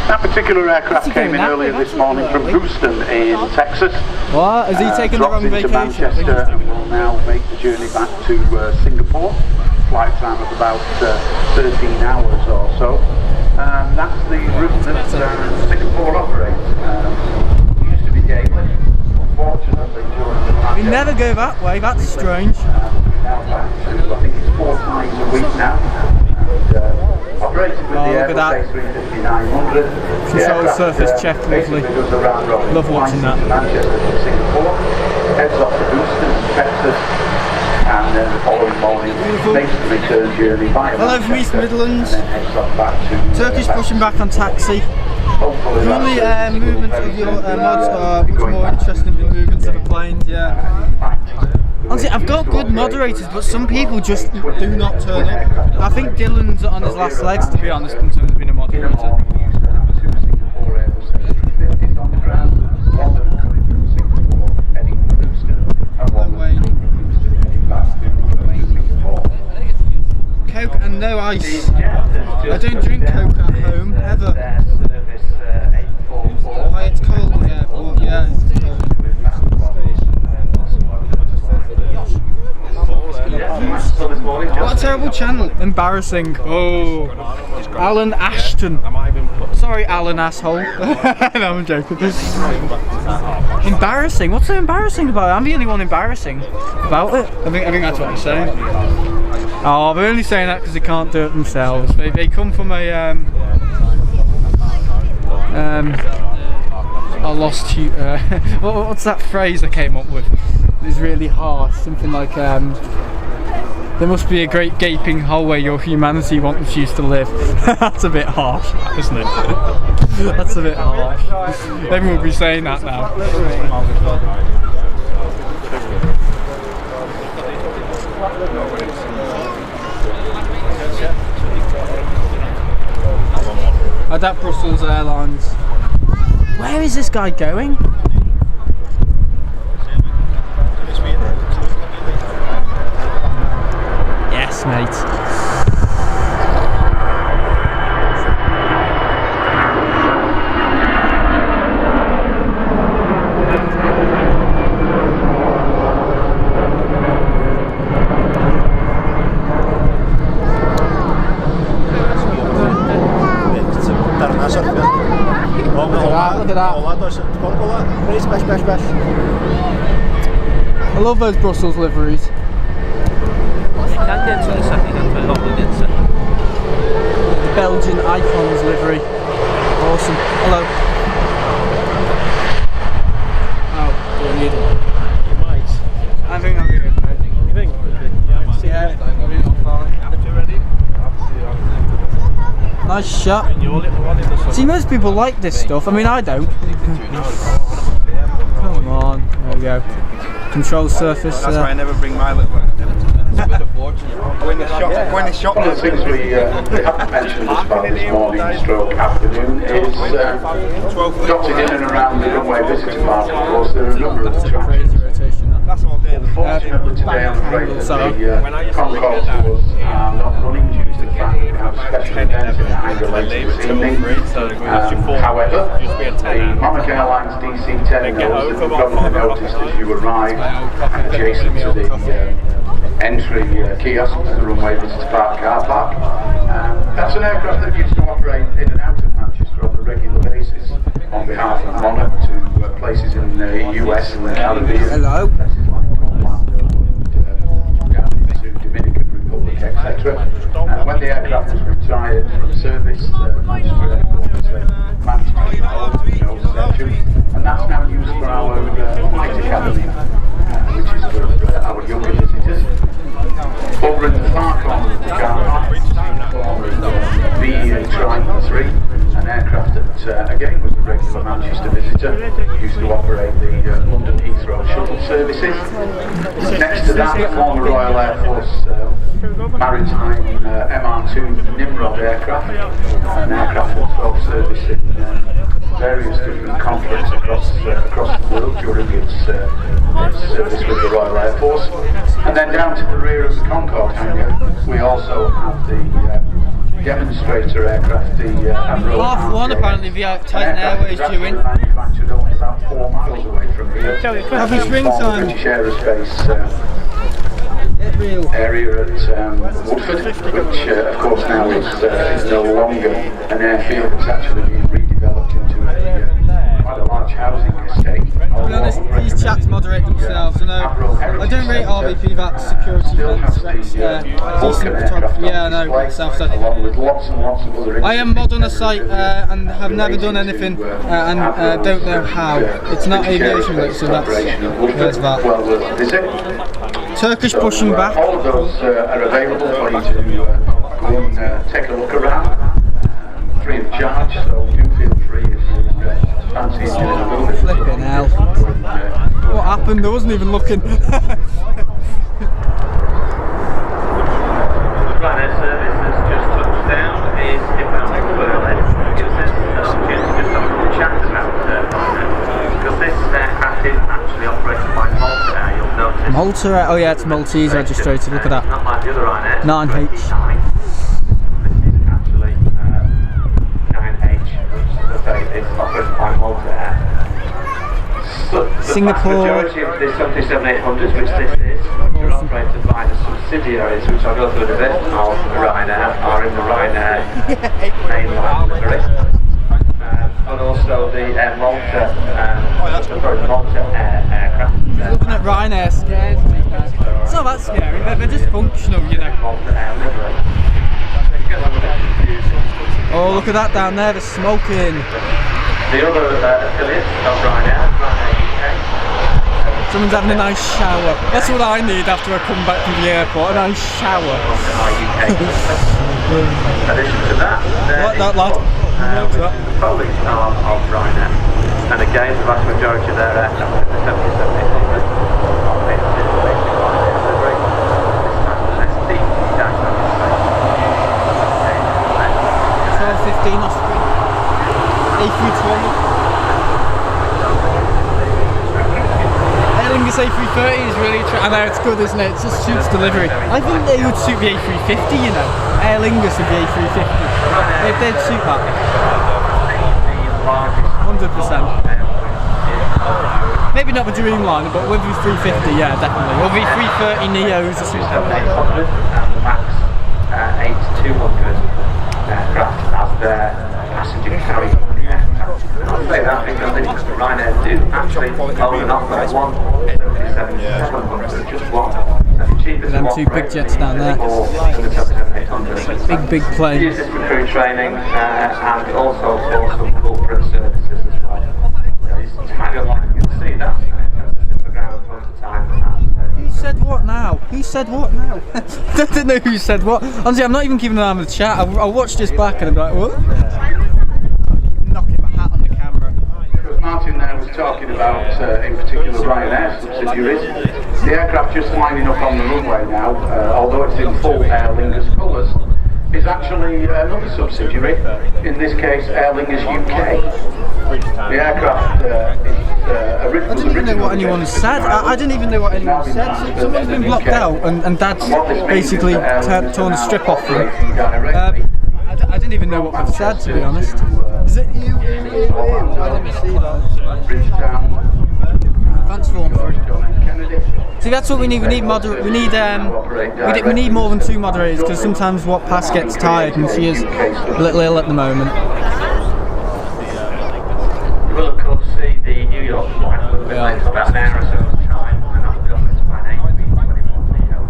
That particular aircraft came in earlier this morning from Houston in Texas. What? Is he taking the wrong vacation? Manchester and will now make the journey back to Singapore. Flight time of about 13 hours or so. That's the route that Singapore operates. It used to be daily. Unfortunately, during the pandemic, We never go that way, that's strange. now back to, I think it's 4 times a week now. And, operated with the Airbus A350-900. Control surface check, lovely. Love watching that. Manchester to Singapore, heads off to Houston, Texas, and then the following morning makes the return journey via Hello from East Midlands. and then heads off back to Turkish pushing back on taxi. hopefully Normally that's movements of your mods are much more interesting than movements of the planes, yeah. Honestly, I've got good moderators, but some people just do not turn up. I think Dylan's on his last legs, to be honest, in terms of being a moderator. Coke and no ice. I don't drink Coke at home, ever. Why it's cold in the airport, yeah, it's cold. What a terrible channel. Embarrassing. Oh. Alan Ashton. Sorry, Alan asshole. No, I'm joking. Embarrassing? What's so embarrassing about it? I'm the only one embarrassing about it. I think that's what I'm saying. Oh, they're only saying that because they can't do it themselves. They come from a I lost you. What's that phrase I came up with? It's really harsh. Something like There must be a great gaping hole where your humanity once used to live. That's a bit harsh, isn't it? That's a bit harsh. Everyone will be saying that now. That Brussels Airlines. Where is this guy going? Yes, mate. Look at that. I love those Brussels liveries. You can get to the second hand for Holland, isn't it? The Belgian Icons livery. Awesome. Hello. Oh, do I need it? You might. I think I'll be okay. You think? Yeah. Nice shot. See, most people like this stuff. I mean, I don't. Come on. There we go. Control surface. That's why I never bring my little one. One of the things we haven't mentioned as far this morning stroke afternoon is dotted in and around the runway visitor park, of course, there are a number of attractions. Unfortunately today I'm afraid that the Concorde tours are not running due to the fact that we have a special event in the hangar later this evening. However, the Monarch Airlines DC terminals that you probably noticed as you arrived adjacent to the entry kiosk to the runway visitor park car park. That's an aircraft that used to operate in and out of Manchester on a regular basis on behalf of Monarch to places in the US and the Caribbean. Hello. Places like Orlando and down into Dominican Republic, etc. When the aircraft was retired from service, Manchester Airport managed to hold those sections, and that's now used for our flight academy, which is for our younger visitors. Over in the far corner of the car park, the Triton 3, an aircraft that again was a regular Manchester visitor, used to operate the London Heathrow shuttle services. Next to that, the former Royal Air Force maritime MR2 Nimrod aircraft, an aircraft that's of service in various different conflicts across the world during its service with the Royal Air Force. And then down to the rear of the Concorde hangar, we also have the demonstrator aircraft, the Admiral. Half one apparently via Titan Airways due in. Manufactured only about 4 miles away from here. Happy springtime. British Aerospace area at Woodford, which of course now is no longer an airfield. It's actually been redeveloped into quite a large housing estate. To be honest, these chats moderate themselves. I don't rate RVP that security events. Decent photography. Yeah, I know. Myself said. Along with lots and lots of other. I am mod on a site and have never done anything and don't know how. It's not aviation, so that's that. Well worth a visit. Turkish pushing back. All of those are available for you to go and take a look around, free of charge. So do feel free if you fancy doing a little bit. Flipping hell. What happened? I wasn't even looking. Ryanair service has just touched down is inbound to Berlin. Gives us an opportunity to just have a little chat about Ryanair. Because this aircraft is actually operated by Malta Air, you'll notice. Malta Air? Oh yeah, it's Maltese registrated, look at that. Not like the other Ryanair. 9H. This is actually 9H, which is operated by Malta Air. Singapore. The majority of the 737-800s, which this is, are operated by the subsidiaries, which I'll go through in a bit, of Ryanair, are in the Ryanair mainline livery. But also the Malta, the Malta aircraft. Looking at Ryanair scares me. It's not that scary, they're just functional, you know. Malta Air livery. Oh, look at that down there, the smoking. The other affiliates of Ryanair UK, Someone's having a nice shower. That's what I need after I come back from the airport, a nice shower. In addition to that, Like that, lad. the Polish arm of Ryanair. And again, the vast majority of their aircraft are 777-800 are based in Ryanair livery. This time the SD-95. 12:15 Austrian. A320. Aer Lingus A330 is really I know it's good, isn't it? It just suits delivery. I think they would suit the A350, you know. Aer Lingus and the A350. They'd suit that. 100%. Maybe not the Dreamliner, but with the 350, yeah, definitely. Or the 330 Neos or something. And the MAX 8200 aircraft as their passenger carry aircraft. I'll say that because Ryanair do actually own and operate one 777-700, just one. Them two big jets down there. Big plane. Use this for crew training and also for some corporate services as well. So it's kind of like you can see that. The ground most of the time. Who said what now? Who said what now? I don't know who said what. Honestly, I'm not even keeping an eye on the chat. I'll watch this back and I'm like, what? Knocking my hat on the camera. Martin there was talking about, in particular, Ryanair subsidiaries. The aircraft just lining up on the runway now, although it's in full Aer Lingus colours, is actually another subsidiary, in this case Aer Lingus UK. The aircraft I didn't even know what anyone said. I didn't even know what anyone said. Someone's been blocked out and Dad's basically torn the strip off them. I didn't even know what they've said, to be honest. Is it you? I didn't see that. Thanks for See, that's what we need. We need we need more than 2 moderators because sometimes what Pass gets tired and she is a little ill at the moment. You will of course see the New York flight a little bit later, about an hour or so's time, and that'll be on its flight 8B21 Neo.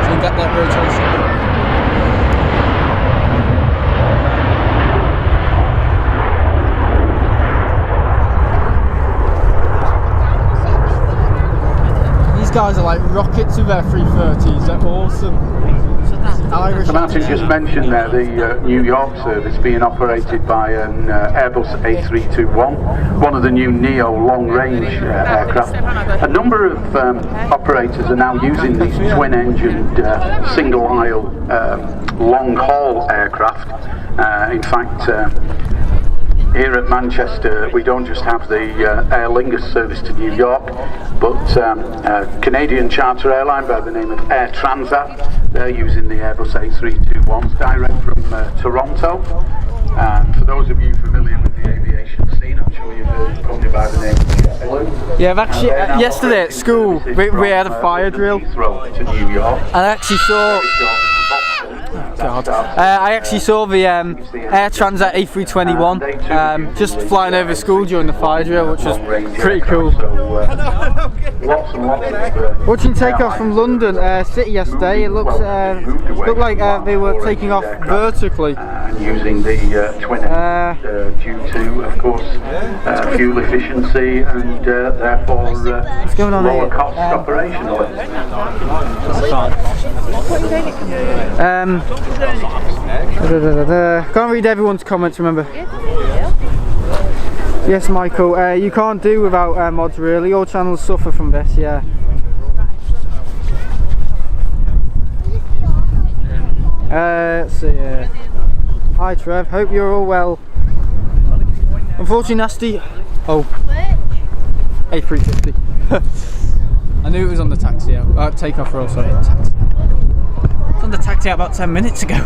So you got that rotation. Guys are like rockets with their 330s, they're awesome. Irish. Martin just mentioned there the New York service being operated by an Airbus A321, one of the new Neo long-range aircraft. A number of operators are now using these twin-engined, single-aisle, long-haul aircraft. In fact, here at Manchester, we don't just have the Aer Lingus service to New York, but a Canadian charter airline by the name of Air Transat. They're using the Airbus A321s direct from Toronto. And for those of you familiar with the aviation scene, I'm sure you've heard a company by the name of JetBlue. Yeah, I've actually, yesterday at school, we had a fire drill. To New York. I actually saw... God. I actually saw the Air Transat A321 just flying over school during the fire drill, which was pretty cool. Watching takeoff from London City yesterday, it looked like they were taking off vertically. Using the twin due to, of course, fuel efficiency and therefore lower cost operationally. Can't read everyone's comments, remember. Yes, Michael, you can't do without mods really. All channels suffer from this, yeah. Let's see. Hi Trev, hope you're all well. Unfortunately, Nasty. Oh, A350. I knew it was on the taxi out. Takeoff roll, sorry. Taxi. It's on the taxi out about 10 minutes ago.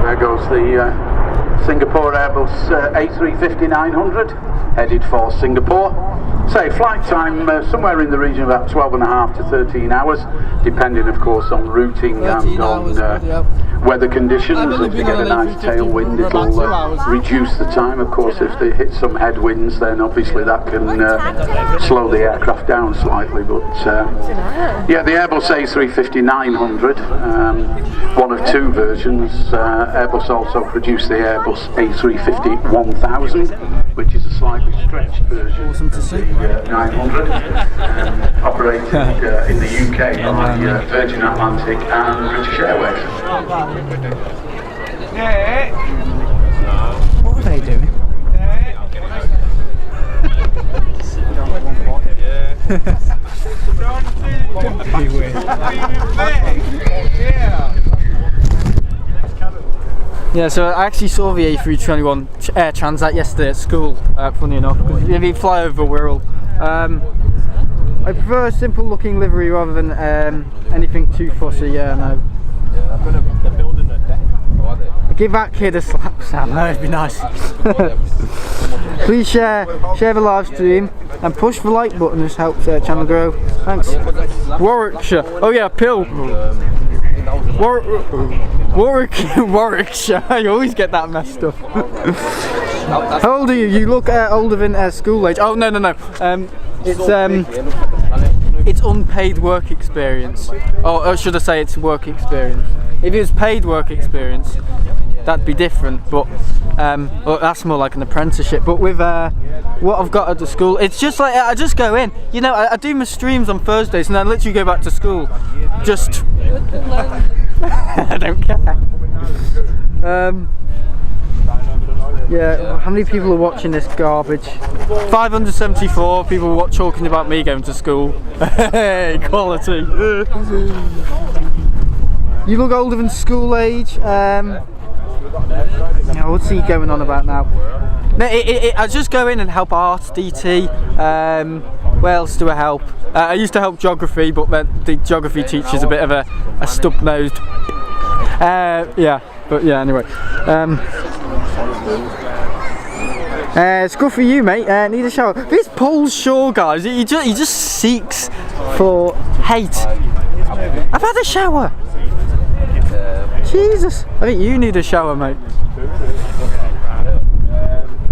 There goes the Singapore Airbus A350-900 headed for Singapore. Say flight time somewhere in the region of about 12.5 to 13 hours, depending of course on routing and on weather conditions. If they get a nice tailwind, it'll reduce the time. Of course, if they hit some headwinds, then obviously that can slow the aircraft down slightly. But yeah, the Airbus A350-900, one of two versions. Airbus also produced the Airbus A350-1000, which is a slightly stretched version of the 900, operated in the UK by Virgin Atlantic and British Airways. What are they doing? Pretty weird. Yeah, so I actually saw the A321 Air Transat yesterday at school, funny enough, because if you fly over Wirral. I prefer a simple looking livery rather than anything too fussy, yeah, no. Give that kid a slap, Sam, that'd be nice. Please share the live stream and push the like button, this helps channel grow. Thanks. Warwickshire, oh yeah, Pill. Warwickshire, I always get that messed up. How old are you? You look older than school age. Oh no, it's unpaid work experience. Or should I say it's work experience? If it was paid work experience, that'd be different, but well, that's more like an apprenticeship. But with what I've got at the school, it's just like I just go in, you know, I do my streams on Thursdays and I literally go back to school, just I don't care. Yeah, how many people are watching this garbage? 574 people talking about me going to school. Hey, quality. You look older than school age. What's he going on about now? No, I just go in and help art, DT. Where else do I help? I used to help geography, but the geography teacher's a bit of a stub-nosed. Yeah, but yeah, anyway. It's good for you, mate. Need a shower. This Paul Shaw, guys, he just seeks for hate. I've had a shower. Jesus, I think you need a shower, mate.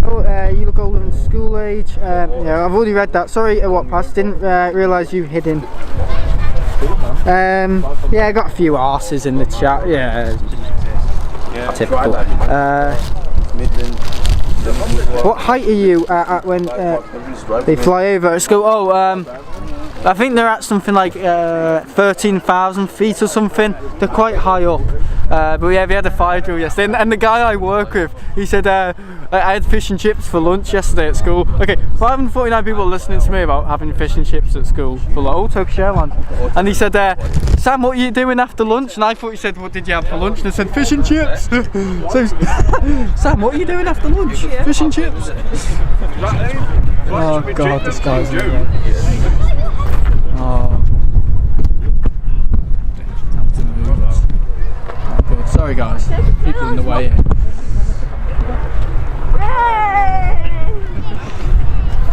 Oh, you look older than school age. Yeah, I've already read that. Sorry, what passed? Didn't realise you hid in. Yeah, I got a few arses in the chat. Yeah, typical. What height are you at when they fly over at school? Oh, I think they're at something like 13,000 feet or something. They're quite high up. But yeah, we had a fire drill yesterday, and the guy I work with, he said I had fish and chips for lunch yesterday at school. Okay, 549 people are listening to me about having fish and chips at school for like, Turkish Airlines. And he said, Sam, what are you doing after lunch? And I thought he said, what did you have for lunch? And I said, fish and chips. So, Sam, what are you doing after lunch? Fish and chips. Oh God, this guy's in there. Oh. Good. Sorry guys, people in the way here.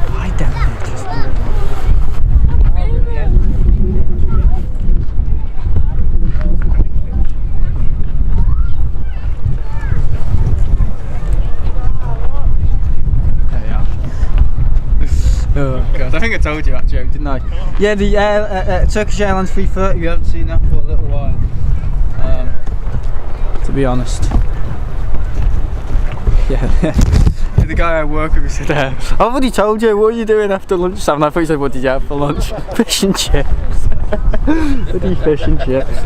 Why don't they just... There we are. Oh God, I think I told you that joke, didn't I? Yeah, the Turkish Airlines 330, you haven't seen that for a little while. To be honest. Yeah, the guy I work with, he said, I've already told you, what are you doing after lunch, Sam? And I thought he said, what did you have for lunch? Fish and chips. Bloody fish and chips.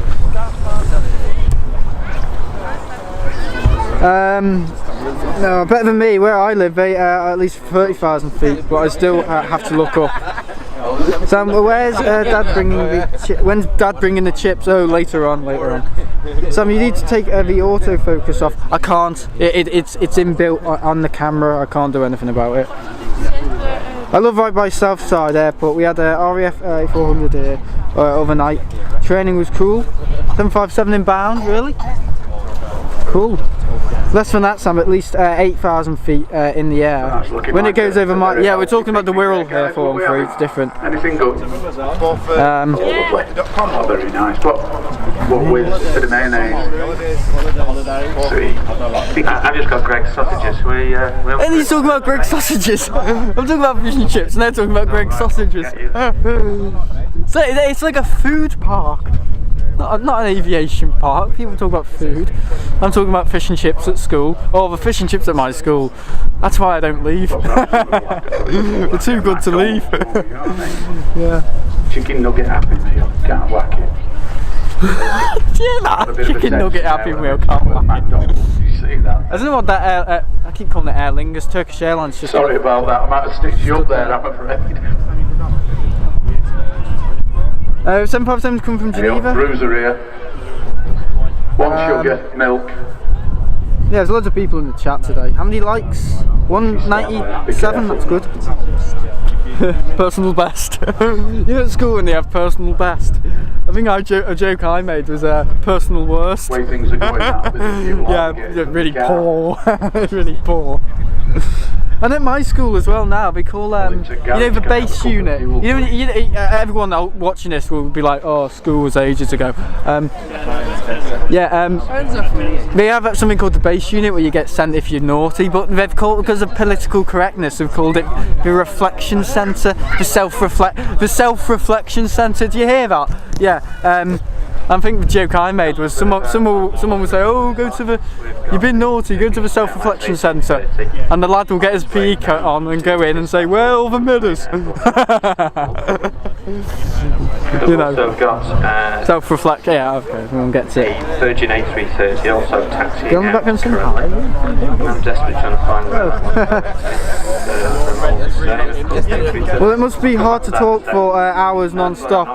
No, better than me. Where I live, they are at least 30,000 feet, but I still have to look up. Sam, where's Dad bringing the when's Dad bringing the chips? Oh, later on. Sam, you need to take the autofocus off. I can't. It's inbuilt on the camera. I can't do anything about it. I live right by Southside Airport. We had a RAF 400 here overnight. Training was cool. 757 inbound, really? Cool. Less than that, Sam, at least 8,000 feet in the air. When it goes over my... Yeah, we're talking about the Wirral here, 413, it's different. Anything good? Not very nice, but What with a bit of mayonnaise? Sweet. I've just got Greg's sausages. And he's talking about Greg's sausages. I'm talking about fish and chips, and they're talking about Greg's sausages. So it's like a food park, not an aviation park. People talk about food. I'm talking about fish and chips at school. Oh, the fish and chips at my school. That's why I don't leave. They're too good to leave. Yeah. Chicken nugget happy meal, can't whack it. Yeah, that chicken nugget happy meal, can't whack it. You see that? I don't know what that I keep calling it Aer Lingus, Turkish Airlines. Just Sorry about that, I might have stitched you up there, I'm afraid. 757's come from Geneva. Bruiser here. One sugar, milk. Yeah, there's loads of people in the chat today. How many likes? 197, that's good. Personal best. You know at school when they have personal best. I think a joke I made was personal worst. The way things are going now, yeah, really poor. Really poor. And at my school as well now, they call you know the base unit. Everyone watching this will be like, oh, school was ages ago. They have something called the base unit where you get sent if you're naughty, but they've called, because of political correctness, they've called it the reflection centre, the self-reflection centre. Do you hear that? Yeah. I think the joke I made was someone would say, oh, you've been naughty, go to the self-reflection centre, and the lad will get his PE coat on and go in and say, well, the midders. You know, self-reflect, yeah, okay, we'll get to it. Virgin A330, also taxi. Go on the back and sing. I'm desperately trying to find Well, it must be hard to talk for hours non-stop.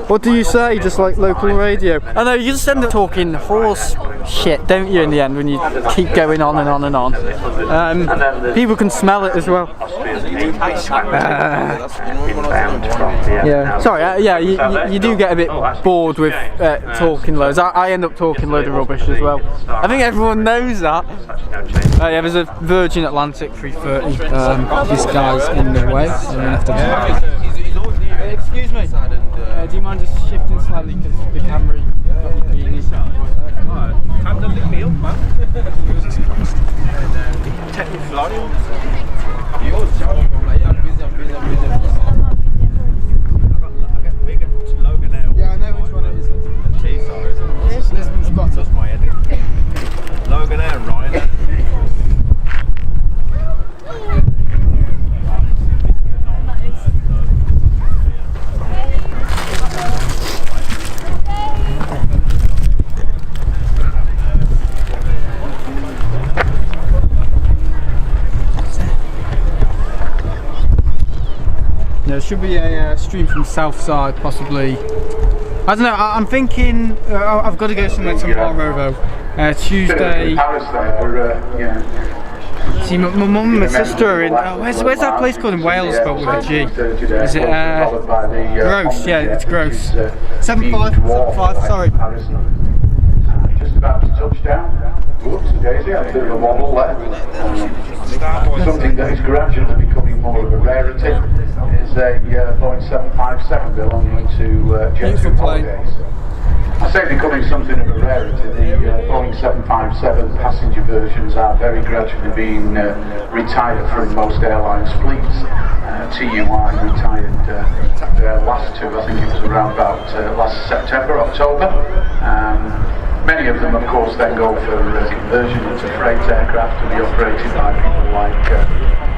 What do you say, just like local radio? I know, you just end up talking horse shit, don't you, in the end, when you keep going on and on and on. People can smell it as well. Yeah, sorry, you do get a bit bored with talking loads. I end up talking loads of rubbish as well. I think everyone knows that. Yeah, there's a Virgin Atlantic 330. This guy's in the way, so I'm gonna have to. Excuse me. Do you mind just shifting slightly because the camera got your penis? Time to lick me up, man. Jesus Christ. Take me flying. Yeah, I know which one it is. T-Star, isn't it? Yes, Lisbon's got That's my head. Logan Air, Ryan. There should be a stream from Southside, possibly. I don't know. I'm thinking I've got to go somewhere tomorrow though. Tuesday. See, my mum and my sister are in. Where's that place called in Wales spelled with a G? Is it Gross? Yeah, it's Gross. 75. Sorry. Just about to touch down. Whoops, Daisy, a bit of a wobble there. Something that is gradually becoming more of a rarity is a Boeing 757 belonging to Jet2 Holidays. I say becoming something of a rarity. The Boeing 757 passenger versions are very gradually being retired from most airlines' fleets. TUI retired their last two, I think it was around about last September, October. Many of them, of course, then go for conversion into freight aircraft to be operated by people like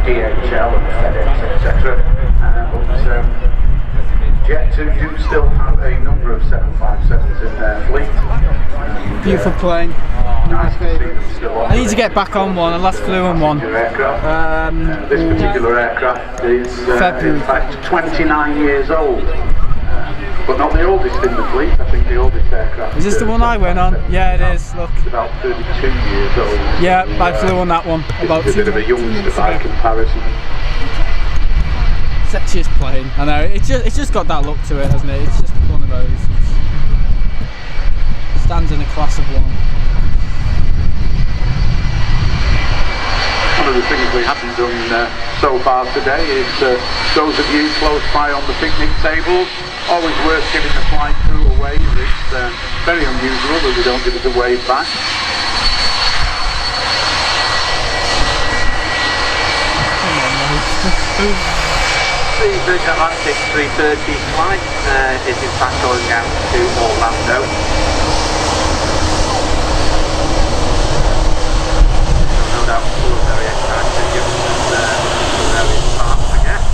DHL and FedEx, etc. But Jet2 do still have a number of 757s in their fleet. Beautiful plane. Nice to see them still I need to get back on one. I last flew on one. This particular aircraft is February. in fact 29 years old. But not the oldest in the fleet. I think the oldest aircraft. Is this the one I went on? Yeah, it is. Look. It's about 32 years old. Yeah, I flew on that one about 2 It's a bit of a youngster by comparison. Sexiest plane. I know. It's just got that look to it, hasn't it? It's just one of those. It stands in a class of one. One of the things we haven't done so far today is those of you close by on the picnic tables, always worth giving the flight crew a a wave. It's very unusual that they don't give us a wave back. The Virgin Atlantic 330 flight is in fact going out to Orlando. No doubt people are very excited given that the various parts I guess.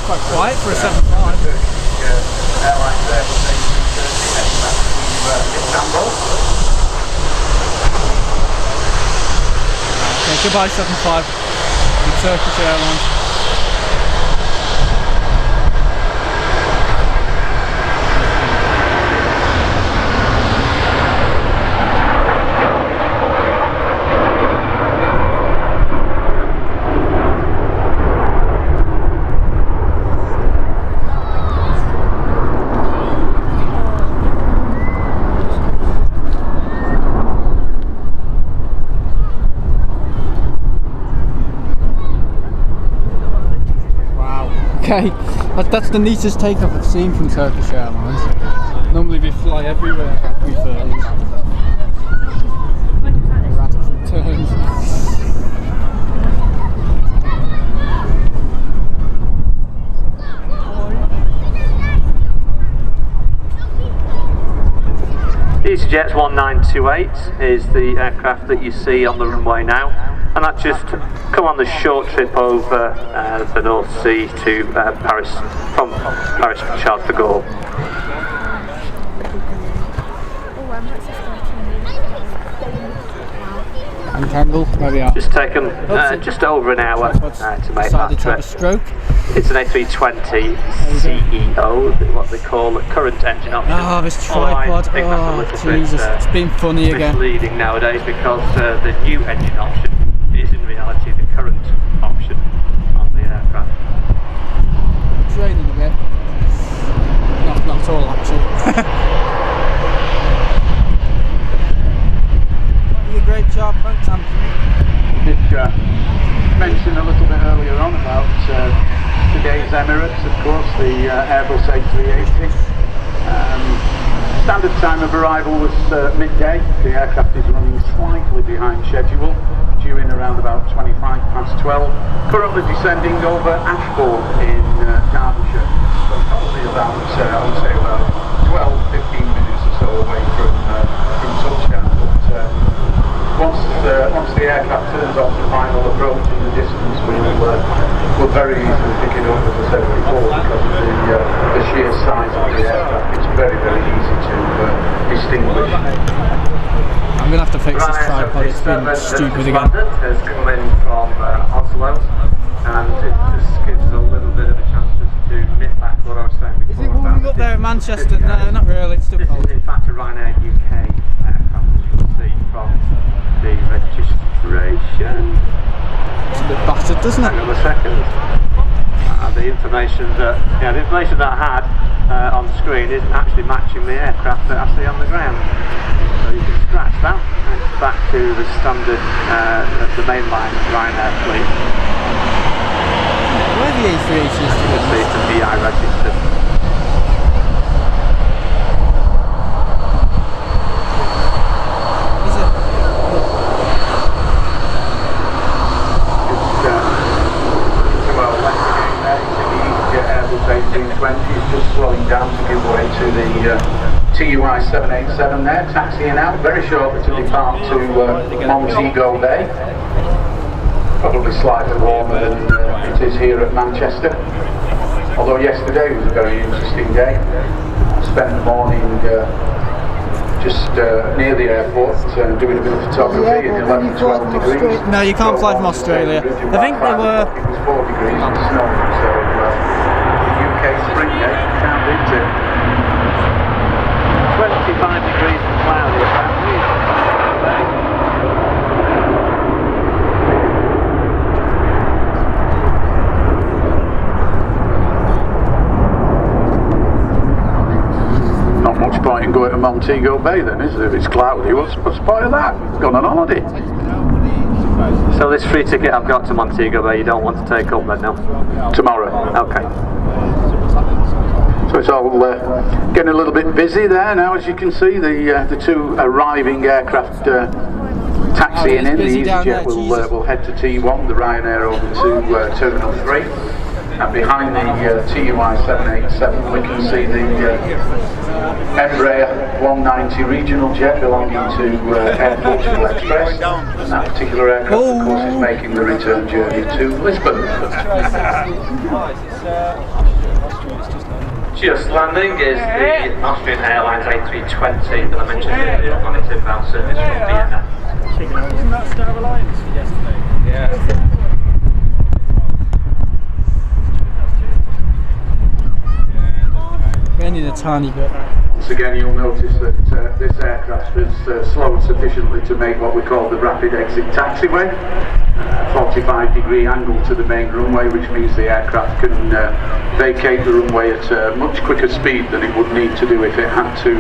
Quite quiet for a 7.5. Airline Airbus A330 heading back to Istanbul. Okay, goodbye 7.5 with Turkish Airlines. Okay, that's the neatest takeoff I've seen from Turkish Airlines. Normally we fly everywhere refurbished. Erratic turns. EasyJet's 1928 is the aircraft that you see on the runway now, and that just come on the short trip over the North Sea to Paris, from Paris to Charles de Gaulle. Untangle, there we are. Just taken just over an hour to make that trip. Stroke. It's an A320 CEO, what they call the current engine option. Oh, this tripod, I think that's a little Jesus, bit, it's been funny again. misleading nowadays because the new engine option is in reality the current option on the aircraft. Training a bit. Not at all actually. You did a great job, thanks Anthony. Did mention a little bit earlier on about today's Emirates, of course, the Airbus A380. Standard time of arrival was midday. The aircraft is running slightly behind schedule, due in around about 12:25. Currently descending over Ashbourne in Derbyshire, so probably about, I would say about 12-15 minutes or so away from touchdown. But once the aircraft turns off the final approach in the distance, we'll very easily pick it up, as I said before, because of the sheer size of the aircraft. It's very, very easy to distinguish. I'm going to have to fix this tripod, it's been stupid again. Has come in from Oslo, and it just gives a little bit of a chance just to nip back what I was saying before. Is it warming up there in Manchester? No, not really, it's still This cold. is in fact a Ryanair UK aircraft, as you can see from the registration. It's a bit battered, doesn't it? Hang on a second. The information that I had on the screen isn't actually matching the aircraft that I see on the ground. So you can scratch that, and it's back to the standard, the mainline Ryanair fleet. Where the A380 is to be honest. It's a BI registered. Is it? Well, once again there, the Airbus A320 is just slowing down to give way to the TUI 787 there, taxiing out very shortly to depart to Montego Bay. Probably slightly warmer than it is here at Manchester. Although yesterday was a very interesting day. I spent the morning just near the airport doing a bit of photography in 11-12 degrees. No, you can't fly from Australia. I think they were... It was 4 degrees and snow, so UK spring day can't beat it. 25 degrees and cloudy apparently. Not much point in going to Montego Bay then, is there? If it's cloudy, what's the point of that? It's gone on holiday. So this free ticket I've got to Montego Bay, you don't want to take up then, no? Tomorrow. Okay. So it's all getting a little bit busy there now, as you can see. The two arriving aircraft taxiing in. The EasyJet will head to T1, the Ryanair over to Terminal 3. And behind the TUI 787 we can see the Embraer 190 regional jet belonging to Air Portugal Express. And that particular aircraft, of course, is making the return journey to Lisbon. Just landing is the Austrian Airlines A320 that I mentioned earlier on its inbound service from Vienna. Isn't that Star Alliance yesterday? Yeah. We only need a tiny bit. Once again, you'll notice that this aircraft is slowed sufficiently to make what we call the rapid exit taxiway. 45-degree angle to the main runway, which means the aircraft can vacate the runway at a much quicker speed than it would need to do if it had to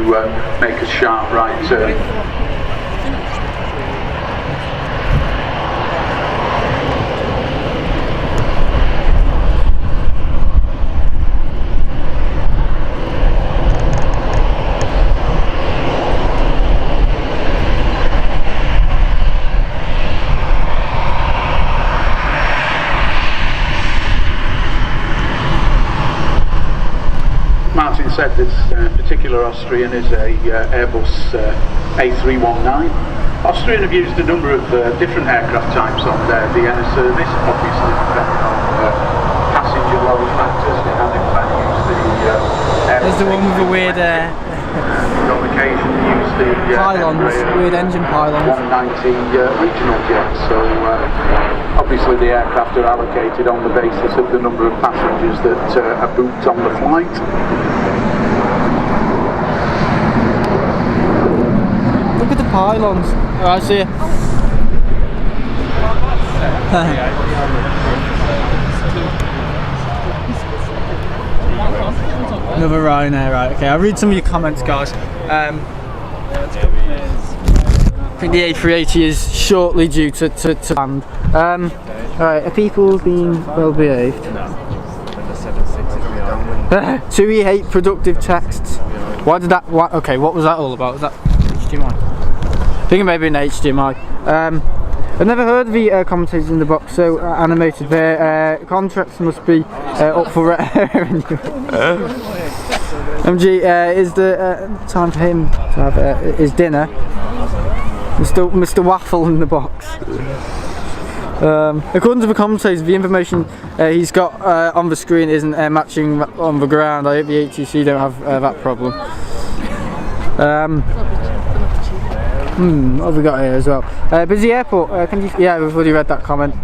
make a sharp right turn. Martin said this particular Austrian is a Airbus A319. Austrian have used a number of different aircraft types on their Vienna service, obviously depending on passenger load factors. They have in fact used the There's the one with the weird on occasion used the pylons, weird engine pylons. 190 regional jets. So obviously the aircraft are allocated on the basis of the number of passengers that are booked on the flight. Look at the pylons. Oh, I see it. Another Ryanair, right? Okay, I'll read some of your comments, guys. I think the A380 is shortly due to land. Alright, are people being well behaved? 2 E8 productive texts. Why did that? Okay, what was that all about? Was that HDMI? I think it may be an HDMI. I've never heard of the commentators in the box so animated. Their contracts must be up for renewal. MG, is the time for him to have his dinner? Mr. Waffle in the box. According to the commentators, the information he's got on the screen isn't matching on the ground. I hope the ATC don't have that problem. What have we got here as well? Busy airport. Can you? Yeah, we've already read that comment.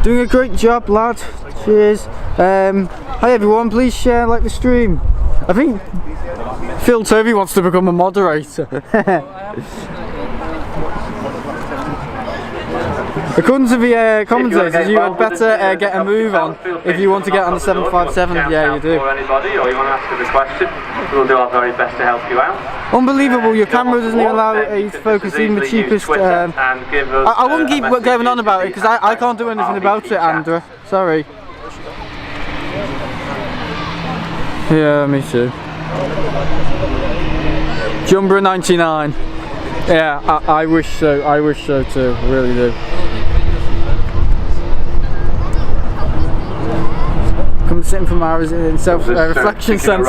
Doing a great job, lad. Cheers. Hi everyone. Please share, like the stream. I think Phil Toby wants to become a moderator. According to the commentators, you had better get a move on if you want to get on the 757. Yeah, you do. Or anybody, or you want to ask us a question, we'll do our very best to help you out. Unbelievable, your camera doesn't even allow you to focus even the cheapest. I won't keep going on about it because I can't do anything about it, Andra. Sorry. Yeah, me too. Jumbra 99. Yeah, I wish so. I wish so too. I really do. Come sitting from ours in self-reflection centre.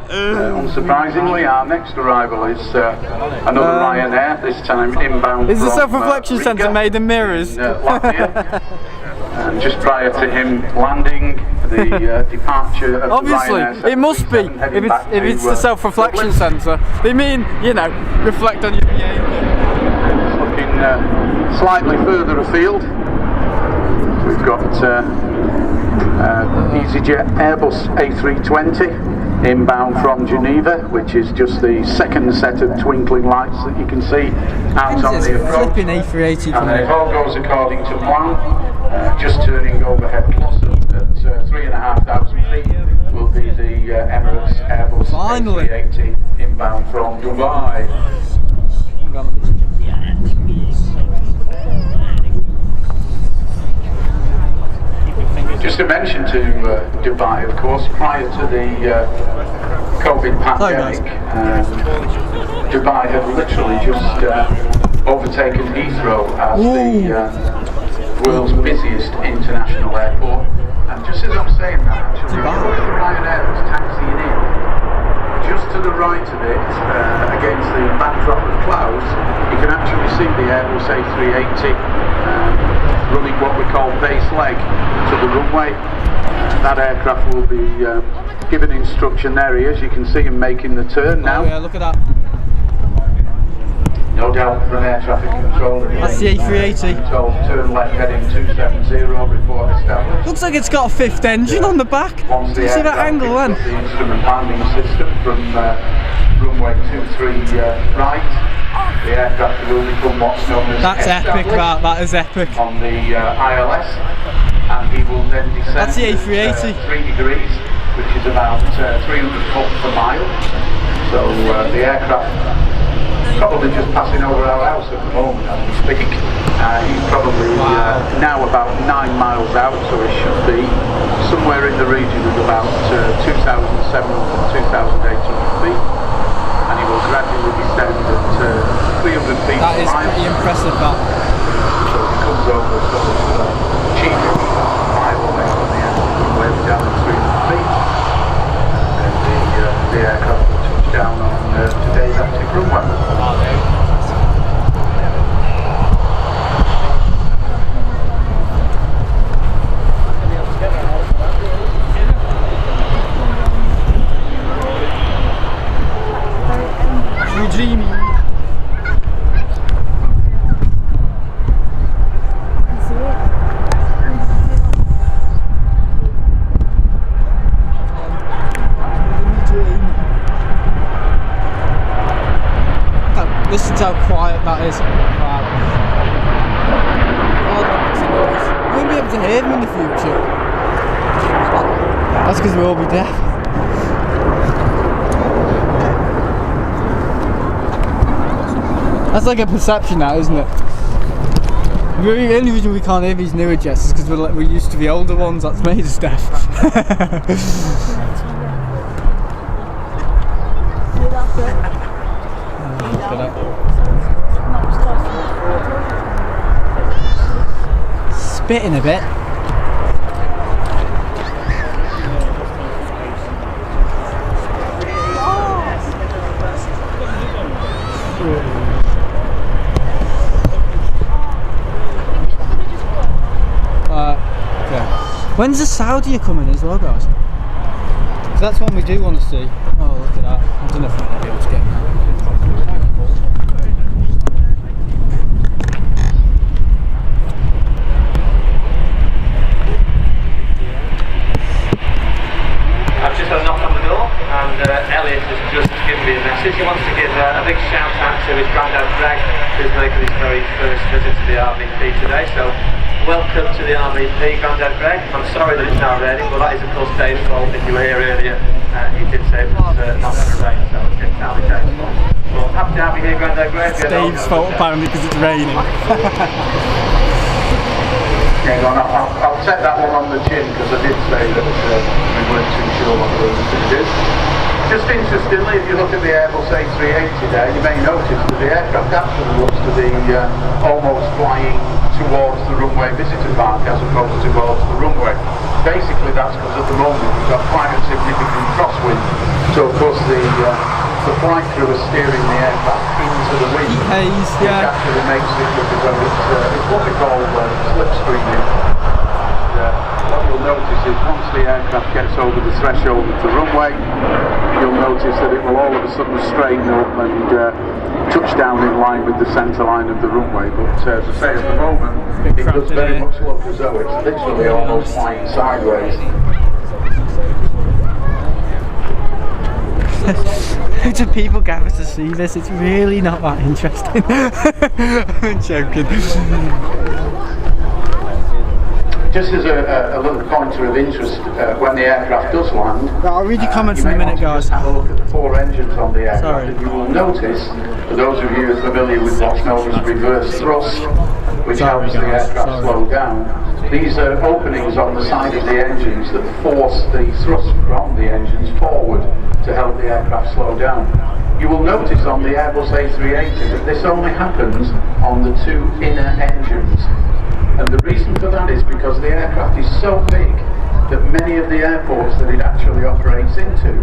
Unsurprisingly, our next arrival is another Ryanair. This time inbound. Is the self-reflection centre made in mirrors? Latvia. And just prior to him landing, the departure of obviously, the Ryanair it must be. If it's the self-reflection centre, they mean, you know, reflect on your behaviour. It's looking slightly further afield. We've got EasyJet Airbus A320 inbound from Geneva, which is just the second set of twinkling lights that you can see out on the approach. And if all goes according to plan, just turning overhead closer at 3,500 feet will be the Emirates Airbus A380 inbound from Dubai. Just Just to mention to Dubai, of course, prior to the COVID pandemic, Dubai had literally just overtaken Heathrow as the world's busiest international airport. And just as I'm saying that, actually, Ryanair was taxiing in. Just to the right of it, against the backdrop of clouds, you can actually see the Airbus A380 running what we call base leg to the runway. That aircraft will be given instruction. There he is, you can see him making the turn now. Oh yeah, look at that. No doubt from air traffic control. That's the A380. Told turn left heading 270, report established. Looks like it's got a fifth engine on the back. Do you see that angle then? The instrument landing system from runway 23 right. The aircraft will become what's known as That's epic, that is epic. On the ILS, and he will then descend. That's the A380. 3 degrees, which is about 300 foot per mile. So the aircraft probably just passing over our house at the moment as we speak. He's probably now about 9 miles out, so it should be somewhere in the region of about 2,700, 2,800 feet. And he will gradually descend at 300 feet That per is mile. pretty impressive, that. So he comes over sort of cheaply, mile away from the end, way down at 300 feet. And the aircraft will touch down on today's active runway. Dreamy. Listen to how quiet that is. Wow. Oh, that's a noise. We won't be able to hear them in the future. That's because we'll all be deaf. That's like a perception now, isn't it? The only reason we can't hear these newer jets is because we're used to the older ones. That's made us deaf. Spitting a bit. When's the Saudi coming as well, guys? Because that's one we do want to see. Oh, look at that. I don't know if I'm going to be able to get that. I've just had a knock on the door, and Elliot has just given me a message. He wants to give a big shout out to his granddad Greg, who's making his very first visit to the RVP today. So welcome to the RVP, Grandad Greg. I'm sorry that it's now raining, but that is of course Dave's fault. If you were here earlier, he did say it was not going to rain, so it's entirely Dave's fault. Well, happy to have you here, Grandad Greg. It's Dave's fault apparently because it's raining. Hang on, I'll take that one on the chin because I did say that we weren't too sure what the route is. Just interestingly, if you look at the Airbus A380 there, you may notice that the aircraft actually looks to be almost flying towards the runway visitor park as opposed to towards the runway. Basically that's because at the moment we've got quite a significant crosswind. So of course the flight crew is steering the aircraft into the wind. Haze, yeah. Which actually makes it look as though it's what we call slipstreaming. What you'll notice is once the aircraft gets over the threshold of the runway, you'll notice that it will all of a sudden straighten up and touch down in line with the centre line of the runway. But as I say, at the moment, it does very much look as though it's literally almost flying sideways. Loads of people gather to see this. It's really not that interesting. I'm joking. Just as a little pointer of interest, when the aircraft does land, I'll read your comments you in a may minute, want to guys. just have a look at the 4 engines on the aircraft, Sorry. and you will notice, for those of you who are familiar with what's known as reverse thrust, which helps the aircraft slow down, these are openings on the side of the engines that force the thrust from the engines forward to help the aircraft slow down. You will notice on the Airbus A380 that this only happens on the 2 inner engines. And the reason for that is because the aircraft is so big that many of the airports that it actually operates into,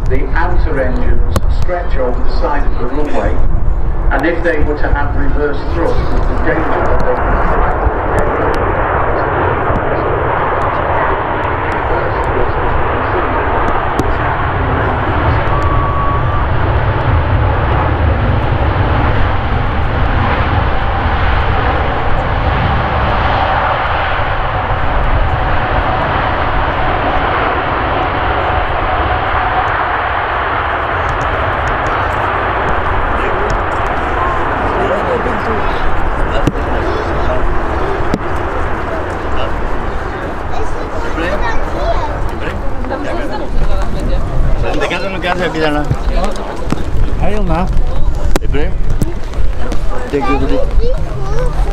the outer engines stretch over the side of the runway, and if they were to have reverse thrust, there's the danger that they would fly. Hail now.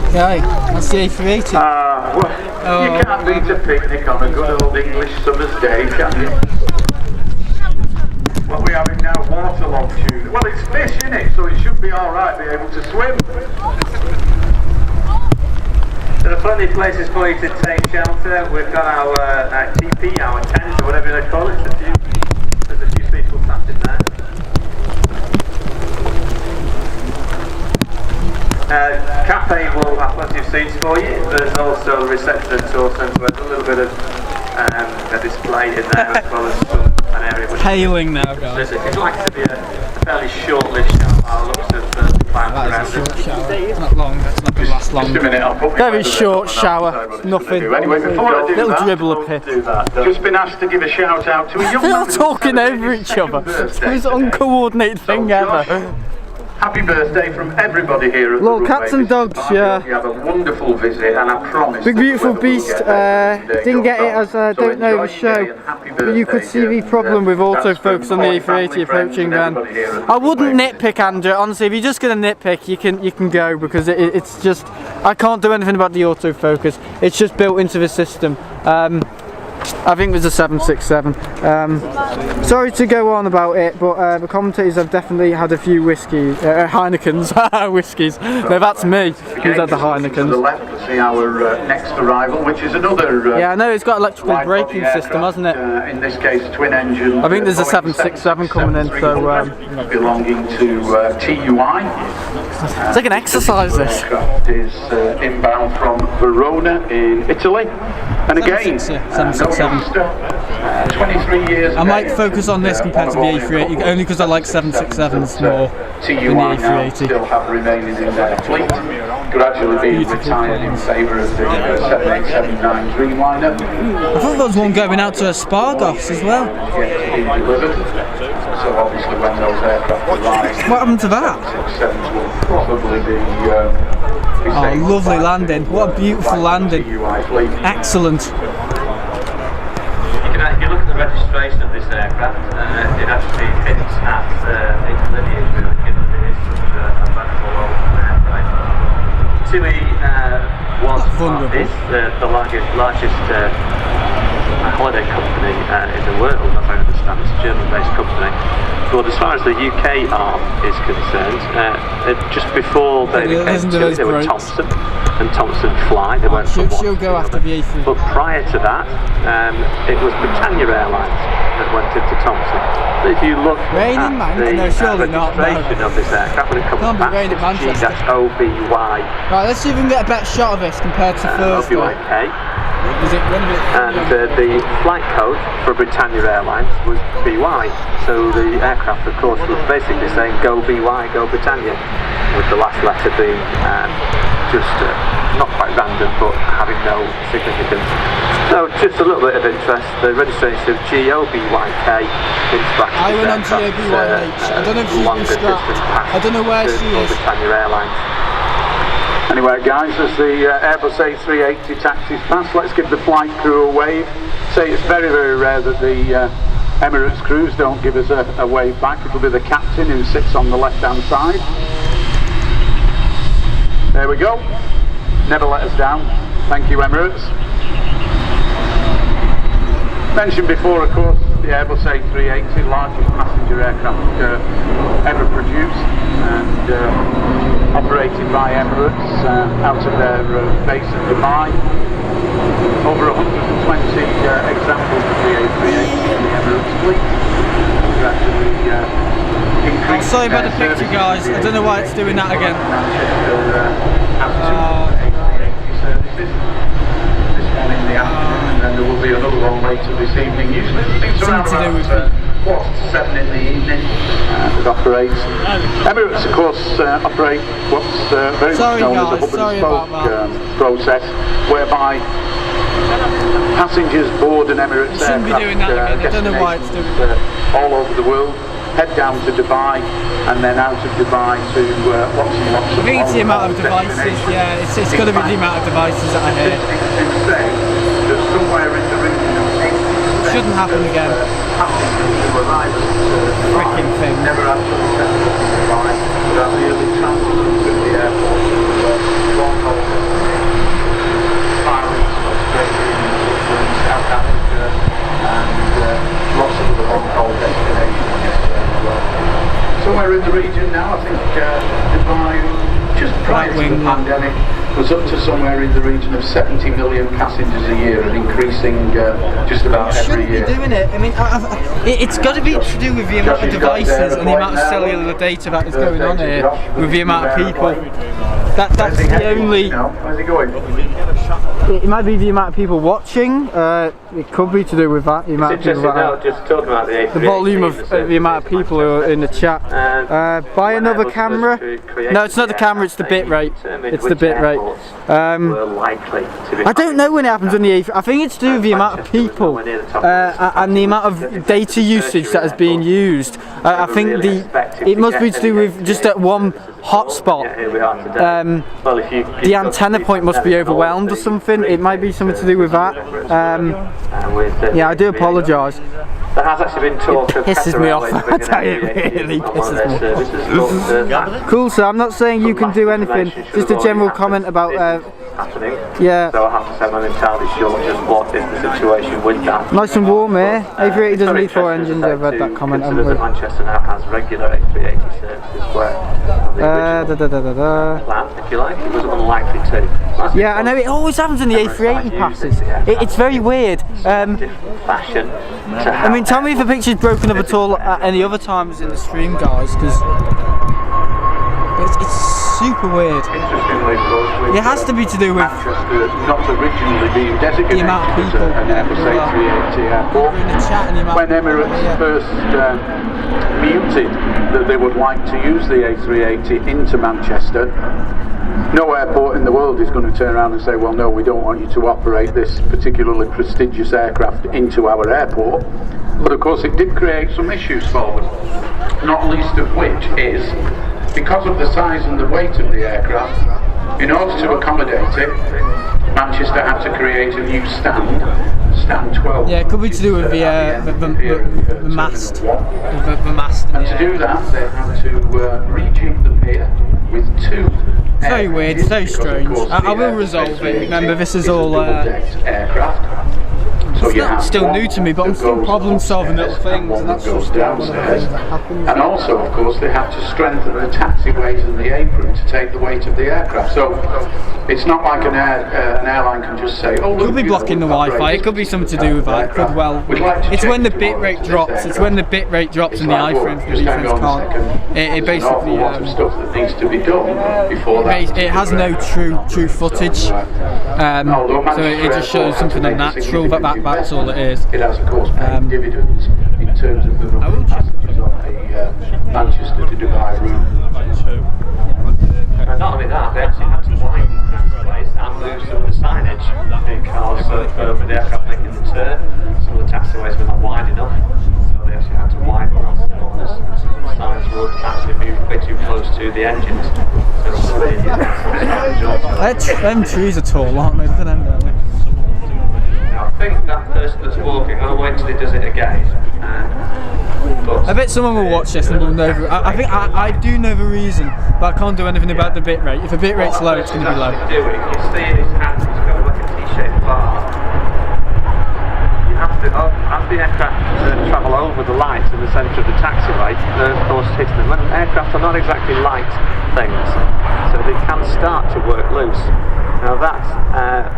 Okay, that's the A380. Well, you can't beat a picnic on a good old English summer's day, can you? What we having now, waterlogged tuna. Well, it's fish, isn't it? So it should be alright, be able to swim. There are plenty of places for you to take shelter. We've got our TP, our tent, or whatever they call it. There's a few people sat in there. Cafe will have plenty of seats for you. There's also a reception and tour centre with a little bit of a display in there, as well as an area which Hailing now, guys. it's likely to be a fairly short-lived shower by the looks of the plans That around is a short it. shower. It's not long, it's not going to last long. Just a minute, I'll put my Very weather short on, shower, I'll decide what it's nothing. gonna do. Anyway, before I do Little that, dribble up here. just been asked to give a shout out to a young They're man all who's talking celebrating over his each second other. It's birthday the most today. uncoordinated thing Josh, ever. Happy birthday from everybody here at Little the cats Runway. and dogs, I hope yeah. You have a wonderful visit, and I promise. Big that Beautiful the weather will Beast get better today, didn't get it Josh. as I So don't know the enjoy show, your day and happy but you could birthday, see the dear. problem with That's autofocus from on the all my A380 family, friends, approaching and then. everybody here at I wouldn't Runway. nitpick, Andrew, honestly. If you're just going to nitpick, you can go, because it's just, I can't do anything about the autofocus. It's just built into the system. I think it was a 767. Sorry to go on about it, but the commentators have definitely had a few whiskies, Heinekens, whiskies. No, that's me who's had the To the Heinekens. left, we'll see our next arrival, which is another. Yeah, I know it's got electrical wide-body braking system, aircraft, hasn't it? in this case, twin engine. I think there's a Boeing 767 coming in, so belonging to TUI. it's like an exercise. This. Aircraft is inbound from Verona in Italy, and again, 767. 23 years. I might focus on this compared to the A380, only because I like 767s more TUI than the now A380. still have remaining in their fleet, gradually being Beautiful retired in planes. favour of the 787-9 Dreamliner. I thought there was one going out to Espargos as well. Yet to be delivered. So obviously when those aircraft arrive, What happened to that? 767s will probably be Oh, lovely landing. What a beautiful landing. TUI fleet. Excellent. If you look at the registration of this aircraft, it actually hints at its lineage, really, given that it is such a valuable old aircraft. TUI is the largest holiday company in the world, as I understand. It's a German-based company. But as far as the UK arm is concerned, just before they became TUI, they were Thompson and Thompson Fly. They went from one She'll to go the after other. the A380. But prior to that, it was Britannia Airlines that went into Thompson. So if you look Raining, at man? the No, surely not, no. registration of this aircraft, when it comes Can't be back, raining at it's Manchester. G-OBY, Right, let's see if we can get a better shot of this compared to Thursday. OBYK. Is it when And the flight code for Britannia Airlines was BY. So the aircraft, of course, was basically saying go BY, go Britannia, with the last letter being just not quite random, but having no significance. So just a little bit of interest. The registration of GOBYK is back to I this went on aircraft, GOBYH. I don't know if she's been longer scrapped. distance I don't know where passengers she for is. Britannia Airlines. Anyway guys, as the Airbus A380 taxis past, let's give the flight crew a wave. Say it's very, very rare that the Emirates crews don't give us a wave back. It'll be the captain who sits on the left hand side. There we go. Never let us down. Thank you, Emirates. Mentioned before, of course, the Airbus A380, largest passenger aircraft ever produced, and operated by Emirates out of their base in Dubai. Over 120 examples of the A380 in the Emirates fleet. I'm sorry about the picture, guys. I don't know why it's doing that again. In the afternoon, and then there will be another one later this evening. Usually things around about 7 in the evening that operates. Emirates, of course, operate what's very much known as a hub and spoke process, whereby passengers board an Emirates aircraft all over the world, head down to Dubai, and then out of Dubai to lots and lots of I think it's the amount of devices, yeah, it's got to be the amount of devices that I heard. Shouldn't happen again. Freaking thing. Never actually set up in Dubai, but are really transiting through the airport to long-haul pilots, Australia, South Africa, and lots of other long-haul destinations. Somewhere in the region now, I think Dubai, just prior to the pandemic, was up to somewhere in the region of 70 million passengers a year, and increasing just about every year. Shouldn't be doing it. I mean, it's got to be to do with the amount of devices and the amount of cellular data that is going on here with the amount of people. That's the only. Where's he going? It might be the amount of people watching. It could be to do with that. The amount of people just talking about the volume of the amount of people who are in the chat. Buy another camera. No, it's not the camera. It's the bit rate. It's the bit rate. I don't know when it happens on the A380. I think it's to do with the amount of people and the amount of data usage that is being used. I think it must be to do with just at one hotspot. The antenna point must be overwhelmed or something. It might be something to do with that. Yeah, I do apologise. There has actually been talk of pisses me off. I tell you, it really pisses me off. Cool, so I'm not saying you can do anything. Just a general comment about. Happening. Yeah. So I have to say I'm not entirely sure just what is the situation with that. Nice and warm here. A380 doesn't need 4 engines. I've read that comment. Manchester now has regular A380 services where plan, if you like, it was unlikely to. Yeah, I know it always happens in the A380 passes. It's very weird. Fashion. I mean, tell me if the picture's broken up at all at any other times in the stream, guys, because it's super weird. Interestingly, of course, it has to be to do with Manchester not originally being designated the amount of people an Airbus A380 airport. in the chat and the amount When Emirates first muted that they would like to use the A380 into Manchester, no airport in the world is going to turn around and say, well, no, we don't want you to operate this particularly prestigious aircraft into our airport. But of course it did create some issues for them, not least of which is because of the size and the weight of the aircraft. In order to accommodate it, Manchester had to create a new stand 12. Yeah, it could be to do with the mast. The mast. And to do that, they had to rejig the pier with 2. It's very weird, it's very strange. I will resolve it. Remember, this is all aircraft. So it's not still new to me, but I'm still problem solving little things, and that's just one of the things that happens. And also, of course, they have to strengthen the taxiways and the apron to take the weight of the aircraft. So it's not like an airline can just say, oh, look, it could be blocking the Wi-Fi. It could be something to do with that. It could well. It's when the bit rate drops. It's when the bit rate drops and the iframes and the defense can't. It basically. Stuff that needs to be done before that. It has no true footage. So it just shows something unnatural. That's all it is. It has, of course, paid dividends in terms of the number of passengers on the Manchester to Dubai route. And not only that, they actually had to widen the taxiways and move some of the signage because with the aircraft making the turn, some of the taxiways were not wide enough, so they actually had to widen those corners. Signs would actually moved way too close to the engines. Them trees are tall, aren't they? Look at them down there. Now, I think that person that's walking, I'll wait till he does it again. I bet someone will watch this and will know. I think I do know the reason, but I can't do anything about the bit rate. If the bit rate's low, it's going to be low. You see in his hand, he's got like a T-shaped bar. You have to, as the aircraft travel over the lights in the centre of the taxiway, of course hits them. And aircraft are not exactly light things, so they can start to work loose. Now that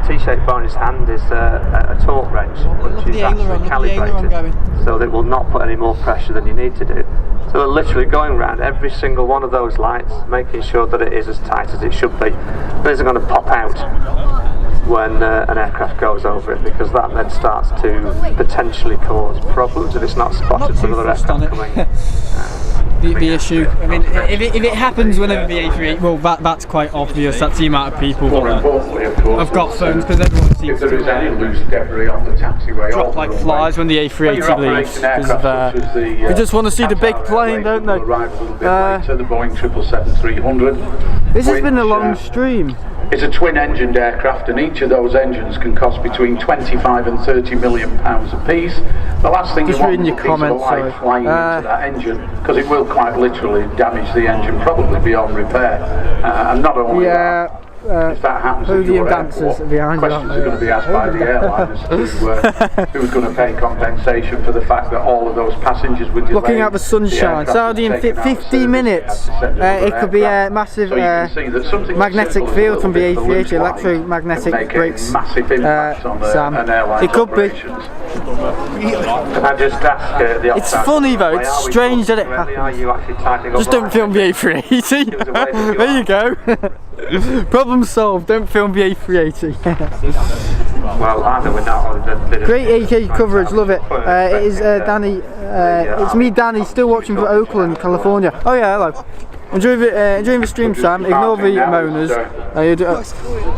T-shaped bar in his hand is a torque wrench, which is actually calibrated so that it will not put any more pressure than you need to do. So they're literally going around every single one of those lights, making sure that it is as tight as it should be. It isn't going to pop out when an aircraft goes over it, because that then starts to potentially cause problems if it's not spotted from another aircraft coming. The issue. I mean, if it happens whenever the A3, well, that's quite obvious. That's the amount of people have got phones, because everyone seems to drop like flies when the A380 leaves. They just want to see the big plane, don't they? The Boeing 777-300. This has been a long stream. It's a twin-engined aircraft, and each of those engines can cost between 25 and 30 million pounds a piece. The last thing you want is a piece of light flying into that engine, because it will quite literally damage the engine, probably beyond repair. And not only that, if that happens at your airport, questions are going to be asked by the airline as to who's going to pay compensation for the fact that all of those passengers were delayed. Looking at the sunshine, Saudi in 50 minutes, it could be a massive magnetic field from the A380, electromagnetic breaks. Sam, it could be. Can I just ask it's funny though, it's strange that it happens. Just don't film the A380. There you go. Problem solved, don't film the A380. Well, I know we're not. Great AK coverage, love it. It is Danny, it's me Danny, still watching from Oakland, California. Oh yeah, hello. Enjoying the stream, Sam. Ignore the moaners.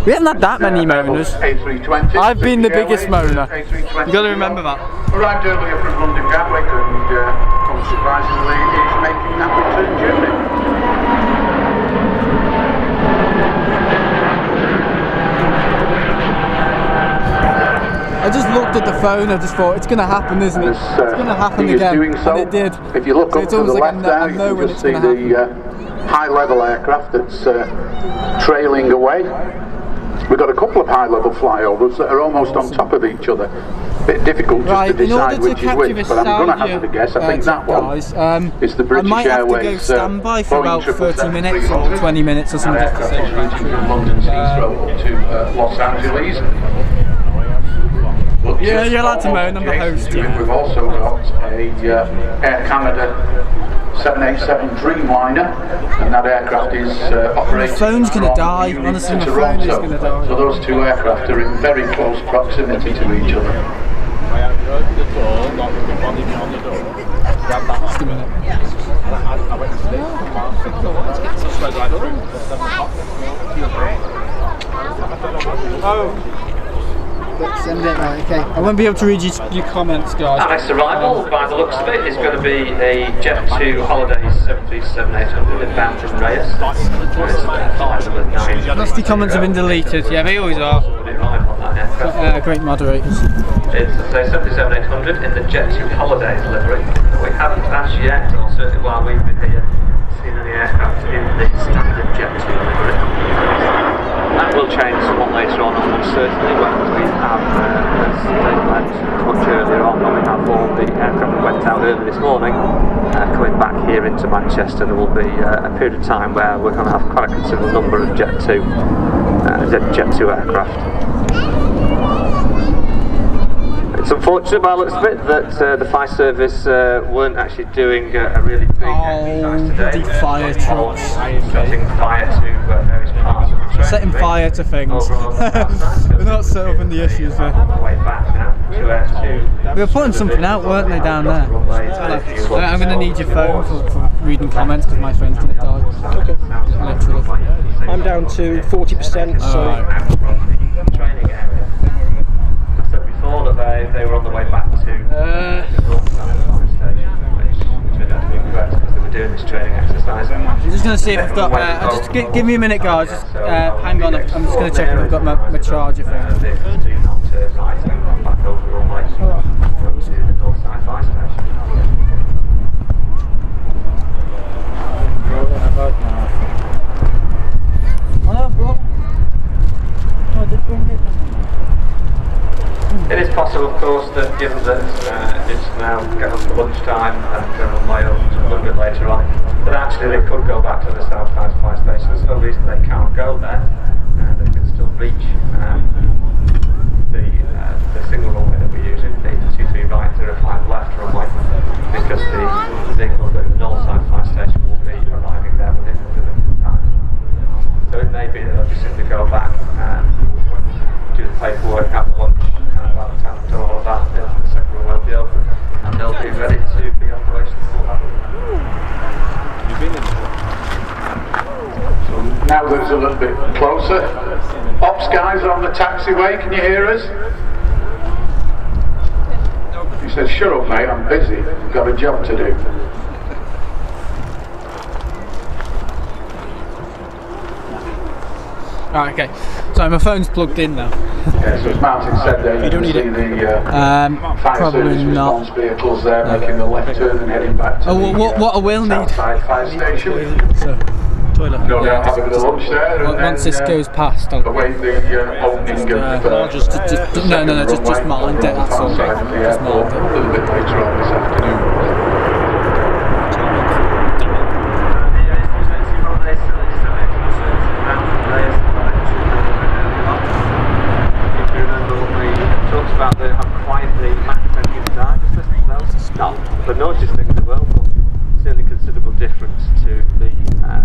We haven't had that many moaners. I've been the biggest moaner. You got to remember that. Arrived earlier from London Gatwick, and unsurprisingly is making that return journey. I just looked at the phone, I just thought, it's going to happen, isn't it? It's going to happen again, and it did. If you look so up to the left there, you can just see the high-level aircraft that's trailing away. We've got a couple of high-level flyovers that are almost on top of each other. A bit difficult just to decide which is which, but I'm going to have to guess. I think that one is the British Airways. I might have to go standby for about 30 minutes or 20 minutes or something. From London Heathrow up to Los Angeles. Yeah, you're allowed to moan, I'm the host. Yeah. We've also got a Air Canada 787 Dreamliner, and that aircraft is operating. My phone's going to die, honestly, my phone is going to die. So those two aircraft are in very close proximity to each other. Just a minute. Oh. Send it now, okay. I won't be able to read your comments, guys. Nice arrival, by the looks of it, is going to be a Jet2 Holidays 737-800 inbound from Reyes. Nasty comments have been deleted, yeah, they always are. Great moderators. It's a 737-800 in the Jet2 Holidays livery. We haven't as yet, or certainly while we've been here, seen any aircraft in the standard Jet2 livery. That will change somewhat later on, almost certainly, when we have, as Dave mentioned much earlier on, when we have all the aircraft that went out early this morning, coming back here into Manchester. There will be a period of time where we're going to have quite a considerable number of Jet2 aircraft. It's unfortunate by the looks of it that the fire service weren't actually doing a really big exercise today. The fire trucks. Setting fire to various parts of the train. Setting fire to things. We're not solving the issues there. They were putting something out, weren't they, down there? I'm going to need your phone for reading comments because my phone's going to die. Okay. Literally. I'm down to 40%, so... Training area. I said before that they were on the way back to the north side of the fire station, which turned out to be incorrect because they were doing this training exercise. I'm just going to see if I've got. Just give me a minute, guys. Just hang on. I'm just going to check if I've got my charger thing. Do not turn right and come back over the runway to the north side fire station. It is possible, of course, that given that it's now getting on to lunchtime and Runway opens a little bit later on, that actually they could go back to the south side fire station. There's no reason they can't go there. They can still reach the single runway that we're using, the 23 right, 05 left runway, because the vehicles at the north side fire station will be arriving there within a limited time. So it may be that they'll just simply go back and do the paperwork, have the lunch, and by the time we've done all of that, then the second one will be open and they'll be ready to be operational. You've been in So now that it's a little bit closer, ops guys are on the taxiway, can you hear us? He said, shut up mate, I'm busy, I've got a job to do. Right, okay. So my phone's plugged in now. Yeah, so as Martin said there, you can see the fire service response vehicles there making the left turn and heading back to what I will need. Southside fire station. So, toilet. No doubt have a bit of lunch there. And Once then, this goes past, I'll await the opening of just mind it. That's all. Outside of the Just airport mind a little bit later on this afternoon. About how quiet the max engines are, just not the noisiest thing in the world, but certainly considerable difference to the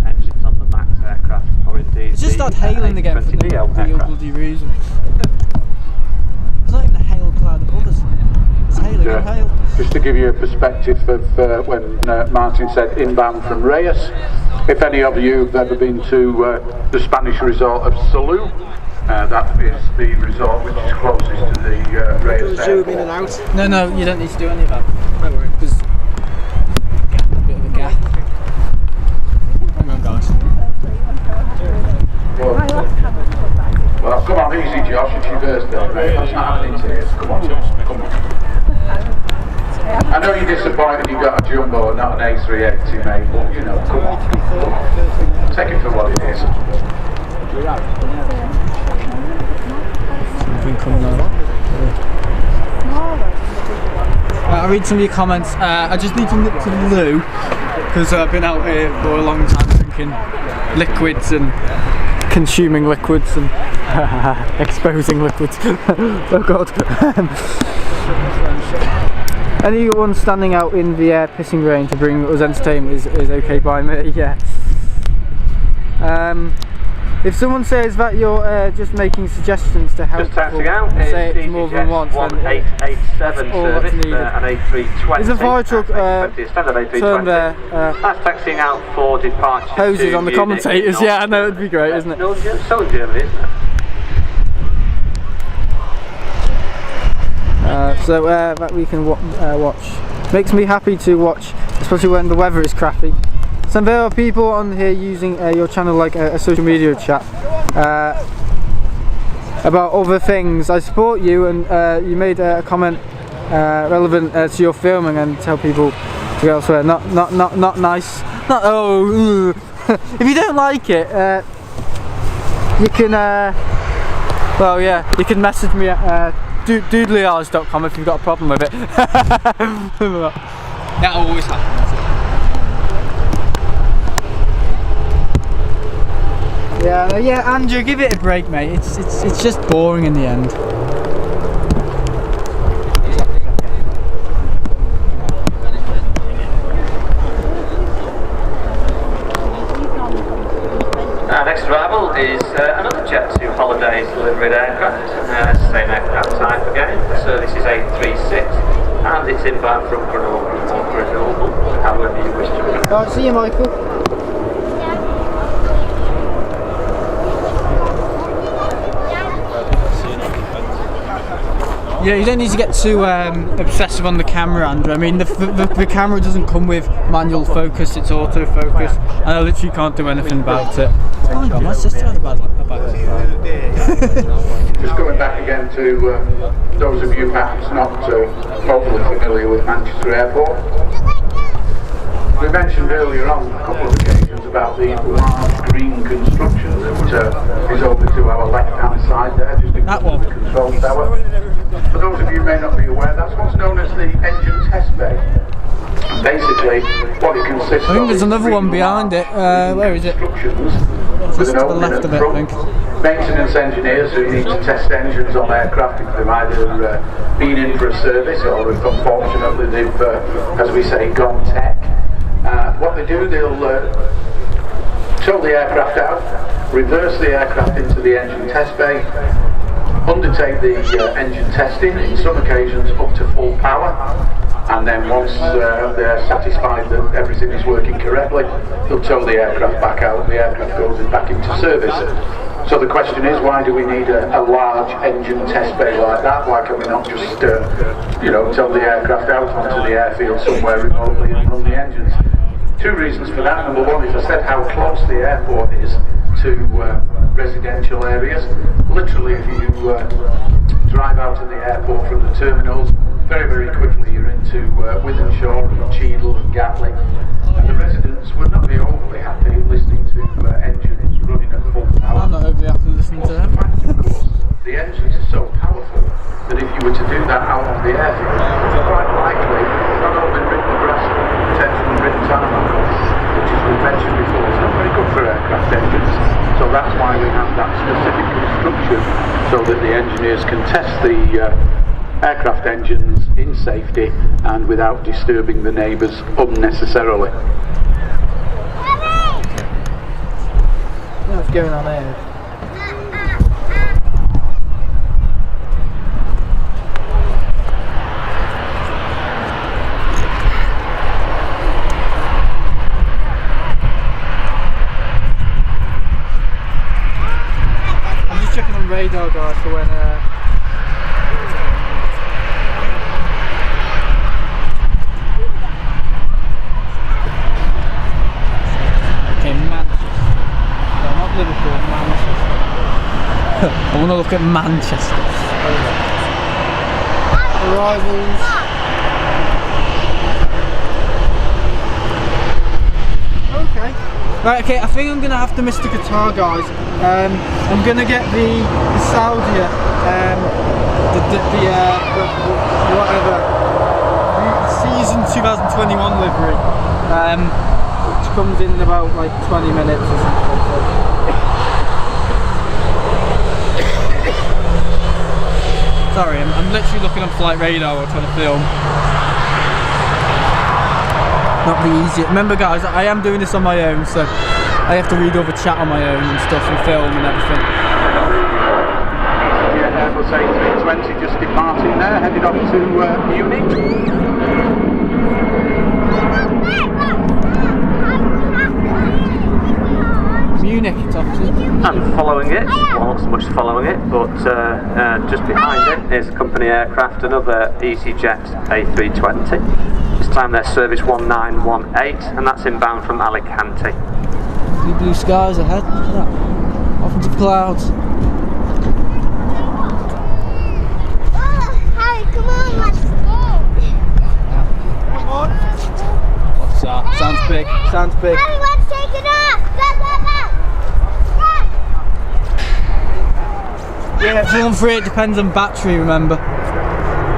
engines on the Max aircraft, or indeed it's just started hailing again for no real bloody reason. There's not even a hail cloud above us. It's hailing and hail. Just to give you a perspective of when Martin said inbound from Reyes, if any of you have ever been to the Spanish resort of Salou, that is the resort which is closest to the Reyes airport. No, you don't need to do any of that. Don't worry, because a bit of a gap. Hang on, guys. Well, come on, easy, Josh. It's your birthday, mate. That's not happening to you. Come on, Josh. Come on. I know you're disappointed you got a jumbo and not an A380, mate, but you know, come on. Take it for what it is. Coming on. I'll read some of your comments. I just need to nip to the loo because I've been out here for a long time drinking liquids and consuming liquids and exposing liquids. Oh god. Anyone standing out in the pissing rain to bring us entertainment is okay by me, yeah. If someone says that you're just making suggestions to help people say it more than once, then that's all that's needed. There's a fire truck turned there. That's taxiing out for departure. Hoses on the commentators, yeah, I know, it'd be great, isn't it? No, so in Germany, isn't it? So that we can watch. Makes me happy to watch, especially when the weather is crappy. So there are people on here using your channel like a social media chat about other things. I support you, and you made a comment relevant to your filming and tell people to go elsewhere. Not nice. Not if you don't like it, you can well yeah, you can message me at doodlyars.com if you've got a problem with it. That always happens. Yeah, Andrew, give it a break, mate. It's just boring in the end. Our next arrival is another Jet 2 Holidays delivered aircraft. Same aircraft type again. The service is 836, and it's inbound from Grenoble or Grenoble, however you wish to pronounce it. Alright, see you, Michael. Yeah, you don't need to get too obsessive on the camera, Andrew. I mean, the camera doesn't come with manual focus, it's autofocus, and I literally can't do anything about it. Oh, my sister had a bad luck. Just going back again to those of you perhaps not overly familiar with Manchester Airport. We mentioned earlier on a couple of occasions about the large green construction that is over to our left-hand side there, just in front of the control tower. For those of you who may not be aware, that's what's known as the engine test bay. And basically, what it consists of. I think there's another one behind it. Where is it? Just to the left of it, I think. Maintenance engineers who need to test engines on aircraft if they've either been in for a service or if unfortunately they've, as we say, gone tech. What they do, they'll tow the aircraft out, reverse the aircraft into the engine test bay, undertake the engine testing, in some occasions up to full power, and then once they're satisfied that everything is working correctly, they'll tow the aircraft back out and the aircraft goes back into service. So the question is, why do we need a large engine test bay like that? Why can we not just, tow the aircraft out onto the airfield somewhere remotely and run the engines? Two reasons for that. Number one is I said how close the airport is to residential areas. Literally, if you drive out of the airport from the terminals, very, very quickly you're into Wythenshawe and Cheadle and Gatling. And the residents would not be overly happy listening to engines running at full power. I'm not overly happy listening to them. The fact, of course, the engines are so powerful that if you were to do that out on the airfield, it's quite likely not only rip the grass, but potentially rip tarmac, which, as we've mentioned before, is not very good for aircraft engines. So that's why we have that specific construction, so that the engineers can test the aircraft engines in safety and without disturbing the neighbours unnecessarily. What's going on there? I'm just checking on radar, guys, for when Liverpool, Manchester. I want to look at Manchester. Arrivals. Okay. Right, okay, I think I'm going to have to miss the guitar, guys. I'm going to get the Saudia, whatever, season 2021 livery, which comes in about like 20 minutes or something. Sorry, I'm literally looking on flight radar while trying to film. Not the easiest. Remember, guys, I am doing this on my own, so I have to read over chat on my own and stuff and film and everything. Yeah, Airbus A320 just departing there, headed off to Munich. Munich, it's off to. And following it, well, not so much following it, but just behind it is a company aircraft, another EasyJet A320. This time they're service 1918, and that's inbound from Alicante. Blue skies ahead, look at that. Off into the clouds. Harry, come on, let's go. What's that? Sounds big, sounds big. Harry, let's take it off. Yeah, film free, it depends on battery, remember.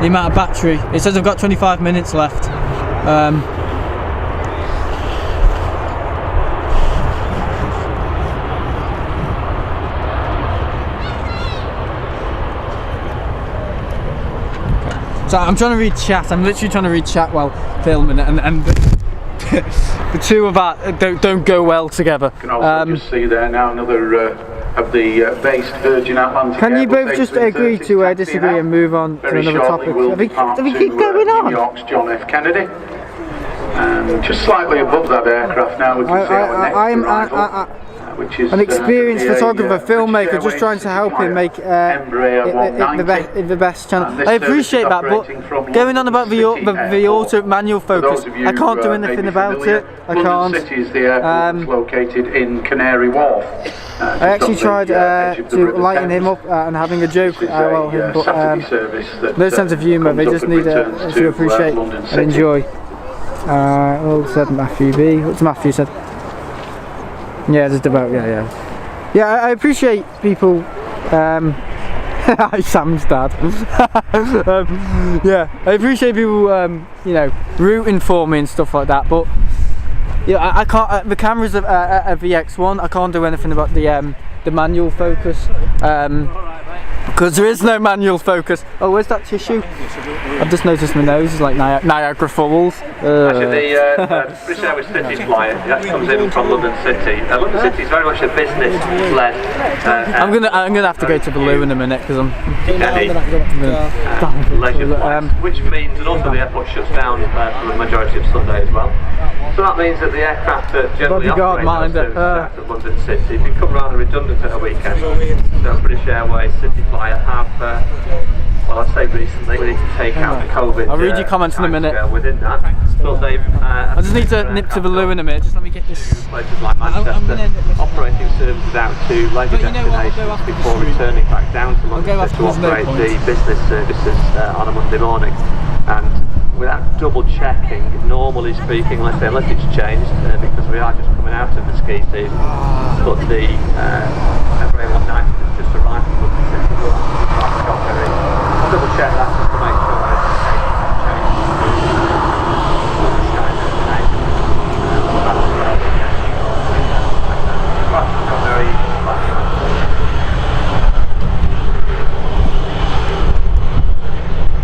The amount of battery. It says I've got 25 minutes left. So I'm trying to read chat, I'm literally trying to read chat while filming it, and the two of that don't go well together. You can also just see there now another of the based Virgin Atlantic. Can you both just agree to disagree and move on to another topic? Have we keep going on? New York's John F. Kennedy. And just slightly above that aircraft now we can see our next arrival. which is an experienced a photographer, filmmaker, British just trying to help him make Embraer the best channel. And this I appreciate that, service but is operating going on from about the London City auto manual focus, those of you I can't do who, anything may be about familiar, it. I London can't. City is the airport that's located in Canary Wharf. I actually tried to lighten him up and having a joke about him, but no sense of humour. They just need to appreciate and enjoy. Well said, Matthew B. What's Matthew said? Yeah, just about, yeah, I appreciate people. Hi, Sam's dad. Yeah, I appreciate people, you know, rooting for me and stuff like that. But yeah, I can't. The camera's a VX1. I can't do anything about the manual focus. Because there is no manual focus. Oh, where's that tissue? I've just noticed my nose is like Niagara Falls. Actually, the British Airways City flyer that comes in from London City. London City is very much a business-led. I'm gonna have to go to the loo in a minute because I'm leisure flights, which means that also the airport shuts down for the majority of Sunday as well. So that means that the aircraft that generally operate those services out of London City become rather redundant at a weekend. So British Airways City flyer have, well, I'd say recently, we need to take out the COVID. I'll read your comments in a minute. Within that, but they've. I just need to nip to the loo in a minute. Just let me get this. Places like Manchester operating services out to leisure destinations before returning back down to London to operate the business services on a Monday morning. And without double checking, normally speaking, unless it's changed, because we are just coming out of the ski season, but the Embraer 190 has just arrived from London City. I'll double check that just to make sure that it's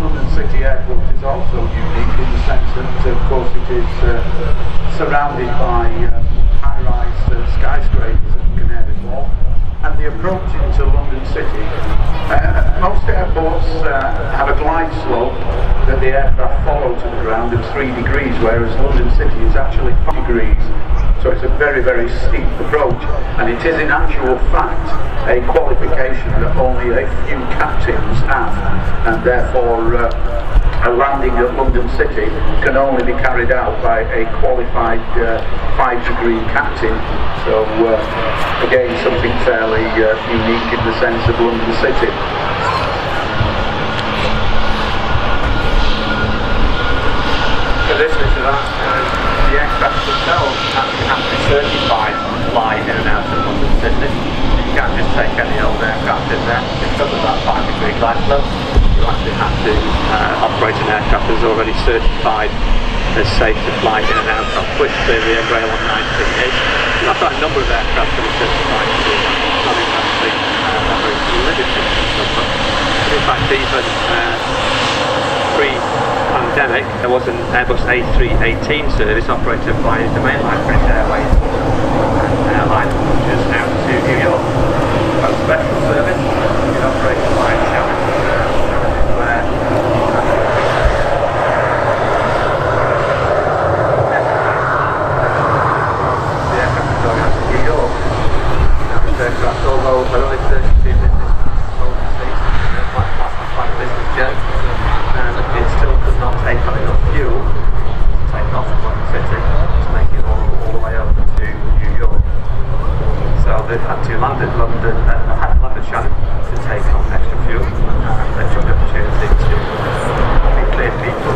London City Airport is also unique in the sense that, of course, it is surrounded by high-rise skyscrapers at Canary Wharf, and the approach into London City. Most airports have a glide slope that the aircraft follow to the ground at 3 degrees, whereas London City is actually 5 degrees. So it's a very, very steep approach, and it is in actual fact a qualification that only a few captains have, and therefore a landing at London City can only be carried out by a qualified 5-degree captain. So again, something fairly unique in the sense of London City. In addition to that, the aircraft themselves have to be certified to fly in and out of London City. You can't just take any old aircraft in there because of that 5-degree glide slope. You actually have to operate an aircraft that's already certified as safe to fly in and out of, which the Embraer 190 is. I've got a number of aircraft that are certified to do that. Not exactly very limited number. In fact, even pre-pandemic, there was an Airbus A318 service operated by the mainline British Airways airline, which is out to New York. A special service, it's operated by Shannon, where the aircraft is going out to New York. Now, this aircraft, although they're only 32 minutes overseas, quite a business jet, it still could not take on enough fuel to take off from London City to make it all the way over to New York. So they've had to land at London, Shannon to take on extra fuel. They took the opportunity to clear people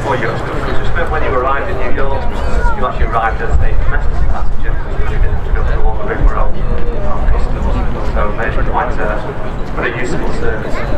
for your stuff. Because just when you arrived in New York, you actually arrived as a domestic passenger, because you didn't have to go through all the rigmarole of customs. So they quite a useful service.